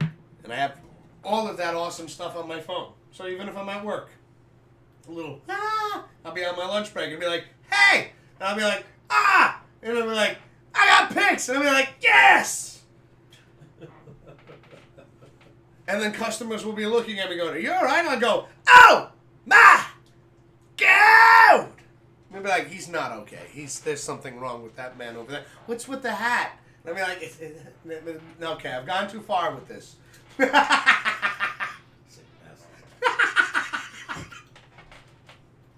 And I have all of that awesome stuff on my phone. So even if I'm at work, I'll be on my lunch break and be like, hey! And I'll be like, ah! And I'll be like, I got picks! And I'll be like, yes! And then customers will be looking at me going, are you all right? And I'll go, oh, my God! And they'll be like, he's not okay. There's something wrong with that man over there. What's with the hat? And I'll be like, okay, I've gone too far with this.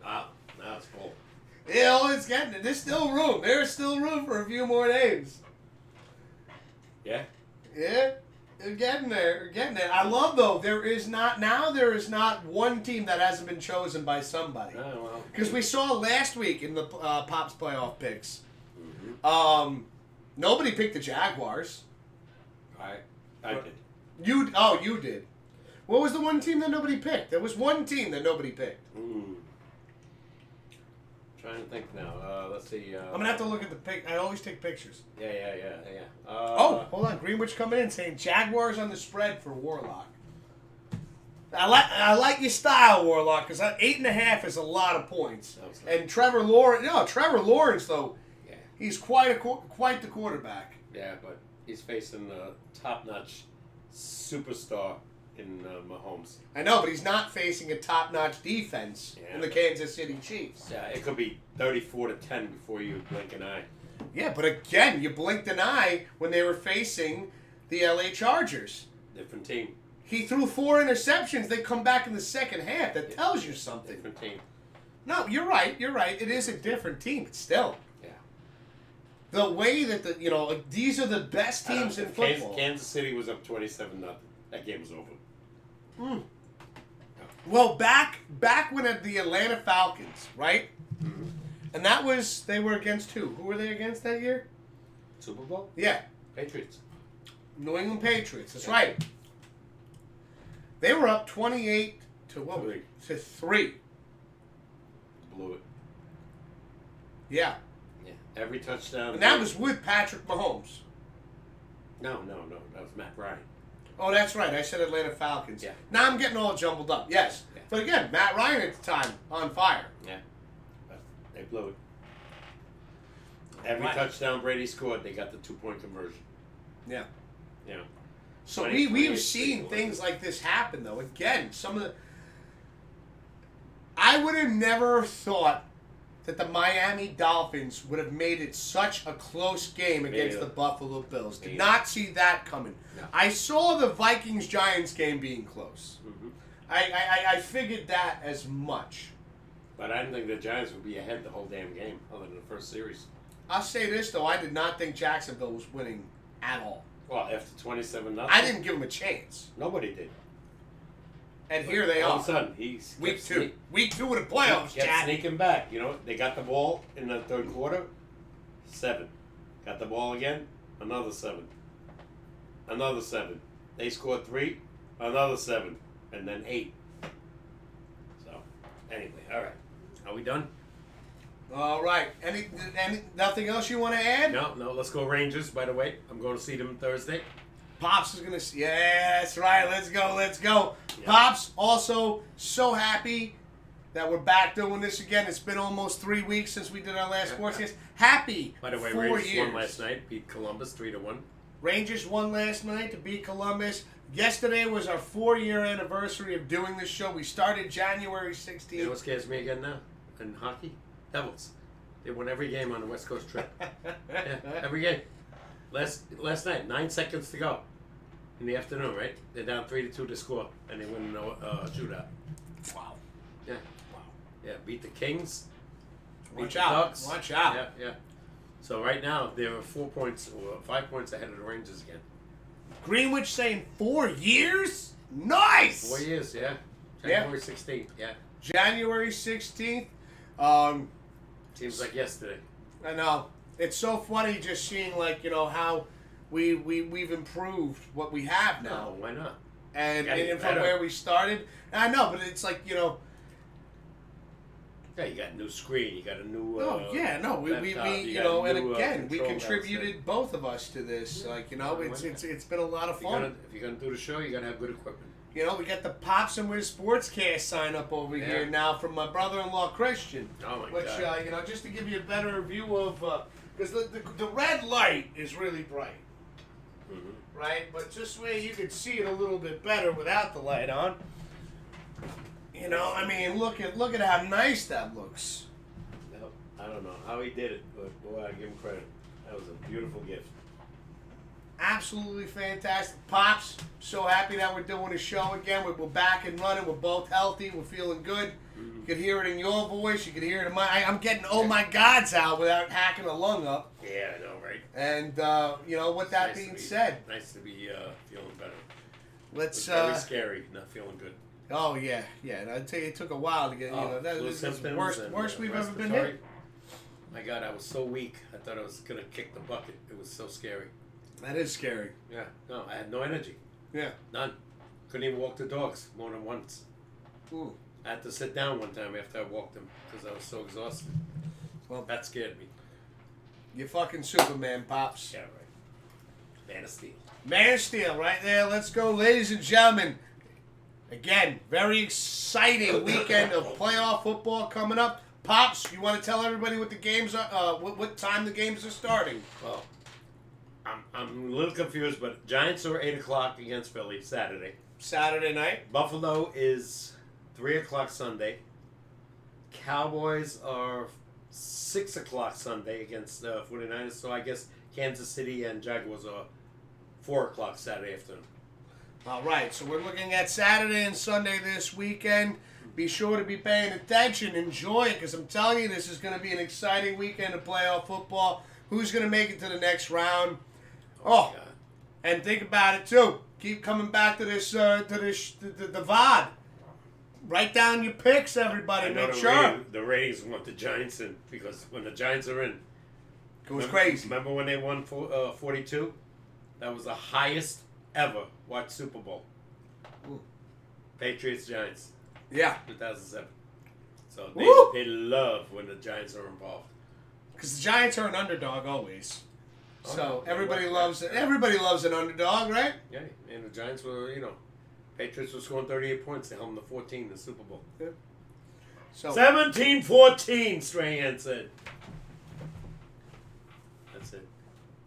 Wow, that's full. Oh, it's getting it. There's still room. There's still room for a few more names. Yeah. Yeah. They're getting there. They're getting there. I love, though, there is not one team that hasn't been chosen by somebody. Oh, well. Because we saw last week in the Pops playoff picks, nobody picked the Jaguars. I did. You did. What was the one team that nobody picked? There was one team that nobody picked. Trying to think now. Let's see. I'm going to have to look at the pic. I always take pictures. Yeah. Hold on. Greenwich coming in saying Jaguars on the spread for Warlock. I like your style, Warlock, because 8.5 is a lot of points. And Trevor Lawrence, though, he's quite the quarterback. Yeah, but he's facing a top-notch superstar in Mahomes. I know, but he's not facing a top-notch defense in the Kansas City Chiefs. Yeah, it could be 34-10 before you blink an eye. Yeah, but again, you blinked an eye when they were facing the LA Chargers. Different team. He threw 4 interceptions. They come back in the second half. That tells you something. Different team. No, you're right. It is a different team, but still. Yeah. The way that these are the best teams in football. Kansas City was up 27-0. That game was over. Well, back when at the Atlanta Falcons, right? Mm-hmm. And they were against who? Who were they against that year? Super Bowl? Yeah. Patriots. New England Patriots. That's right. They were up 28 to what? 3. Blew it. Yeah. Yeah. Every touchdown. And that was with Patrick Mahomes. No. That was Matt Ryan. Oh, that's right. I said Atlanta Falcons. Yeah. Now I'm getting all jumbled up. Yes. Yeah. But again, Matt Ryan at the time, on fire. Yeah. But they blew it. Every touchdown Brady scored, they got the 2-point conversion. Yeah. Yeah. So we've seen things like this happen, though. Again, I would have never thought that the Miami Dolphins would have made it such a close game against the Buffalo Bills. Did not see that coming. No. I saw the Vikings-Giants game being close. Mm-hmm. I figured that as much. But I didn't think the Giants would be ahead the whole damn game, other than the first series. I'll say this, though. I did not think Jacksonville was winning at all. Well, after 27-0. I didn't give them a chance. Nobody did. And here they are. All of a sudden, he's week 2. Week 2 of the playoffs, Chad. Sneaking back. They got the ball in the third quarter. 7. Got the ball again. Another 7. Another 7. They scored 3. Another 7. And then 8. So, anyway, all right. Are we done? All right. Any nothing else you want to add? No. Let's go Rangers, by the way. I'm going to see them Thursday. Pops is going to see. Yeah, that's right. Let's go. Yeah. Pops, also so happy that we're back doing this again. It's been almost 3 weeks since we did our last SportsCast. Happy. By the way, 4 Rangers years. won last night. Beat Columbus 3-1. Rangers won last night to beat Columbus. Yesterday was our 4-year anniversary of doing this show. We started January 16th. You know what scares me again now? In hockey? Devils. They won every game on the West Coast trip. Yeah, every game. Last night, 9 seconds to go in the afternoon, right? They're down 3-2 to score, and they win a shootout. Wow. Yeah. Wow. Yeah, beat the Kings. Watch out. Ducks. Watch out. Yeah. So right now, they're 4 points or 5 points ahead of the Rangers again. Greenwich saying 4 years? Nice! 4 years, yeah. January 16th, yeah. January 16th. Seems like yesterday. I know. It's so funny just seeing, how we've improved what we have now. No, why not? And from where we started. And I know, but it's Yeah, you got a new screen. You got a new. We contributed both of us to this. It's been a lot of fun. If you're gonna do the show, you gotta have good equipment. We got the Pops and Wiz SportsCast sign up over here now from my brother-in-law Christian. Oh my God! Which just to give you a better view of, because the red light is really bright, right? But just where you could see it a little bit better without the light on. Look at how nice that looks. No, I don't know how he did it, but boy, I give him credit. That was a beautiful gift. Absolutely fantastic. Pops, so happy that we're doing a show again. We're back and running. We're both healthy. We're feeling good. You could hear it in your voice. You could hear it in mine. I'm getting oh my gods out without hacking a lung up. Yeah, I know, right? And, with that being said. Nice to be feeling better. Let's. Very scary, not feeling good. Oh, yeah. And I'd tell you it took a while to get, that was the worst we've ever been hit. My God, I was so weak. I thought I was going to kick the bucket. It was so scary. That is scary. Yeah. No, I had no energy. Yeah. None. Couldn't even walk the dogs more than once. Ooh. I had to sit down one time after I walked them because I was so exhausted. Well, that scared me. You're fucking Superman, Pops. Yeah, right. Man of Steel. Man of Steel, right there. Let's go, ladies and gentlemen. Again, very exciting weekend of playoff football coming up. Pops, you want to tell everybody what the games are? What time the games are starting? Well, I'm a little confused, but Giants are 8 o'clock against Philly Saturday. Saturday night. Buffalo is 3 o'clock Sunday. Cowboys are 6 o'clock Sunday against the 49ers. So I guess Kansas City and Jaguars are 4 o'clock Saturday afternoon. All right, so we're looking at Saturday and Sunday this weekend. Be sure to be paying attention. Enjoy it, because I'm telling you, this is going to be an exciting weekend of playoff football. Who's going to make it to the next round? Oh, and think about it, too. Keep coming back to this, the VOD. Write down your picks, everybody. Make sure. The ratings want the Giants in, because when the Giants are in, it was crazy. Remember when they won 42? That was the highest ever watched Super Bowl. Ooh. Patriots, Giants. Yeah. 2007. So they love when the Giants are involved. Because the Giants are an underdog always. So everybody loves it. Everybody loves an underdog, right? Yeah, and the Giants were, Patriots were scoring 38 points. They held them to 14 in the Super Bowl. Yeah. So 17-14, Strahan said. That's it.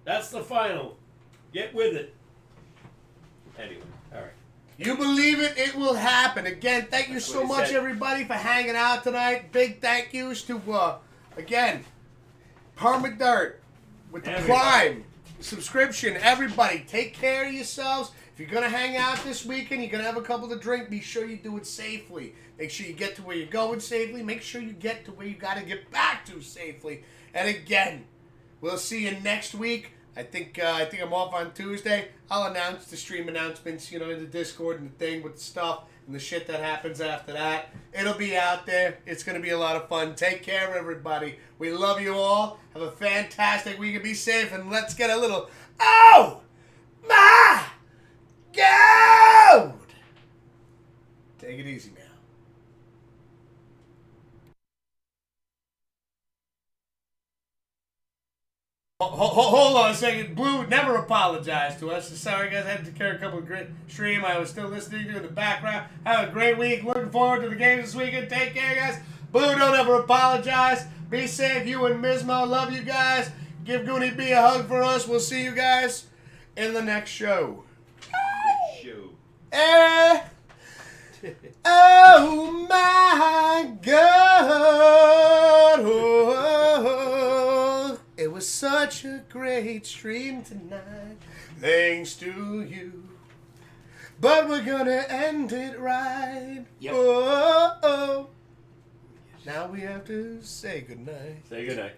That's the final. Get with it. Anyway, all right. You believe it, it will happen. Again, thank you so much, everybody, for hanging out tonight. Big thank yous to, again, Permadirt with the Prime subscription. Everybody, take care of yourselves. If you're going to hang out this weekend, you're going to have a couple to drink, be sure you do it safely. Make sure you get to where you're going safely. Make sure you get to where you got to get back to safely. And again, we'll see you next week. I think I'm off on Tuesday. I'll announce the stream announcements, in the Discord and the thing with the stuff and the shit that happens after that. It'll be out there. It's going to be a lot of fun. Take care, everybody. We love you all. Have a fantastic week and be safe. And let's get a little, oh, my God. Take it easy, man. Hold on a second. Blue never apologized to us. Sorry, guys. I had to carry a couple of great stream. I was still listening to in the background. Have a great week. Looking forward to the games this weekend. Take care, guys. Blue, don't ever apologize. Be safe. You and Mismo. Love you guys. Give Goonie B a hug for us. We'll see you guys in the next show. Oh my God. Oh, it was such a great stream tonight, thanks to you. But we're gonna end it right. Yep. Oh. Now we have to say goodnight. Say goodnight.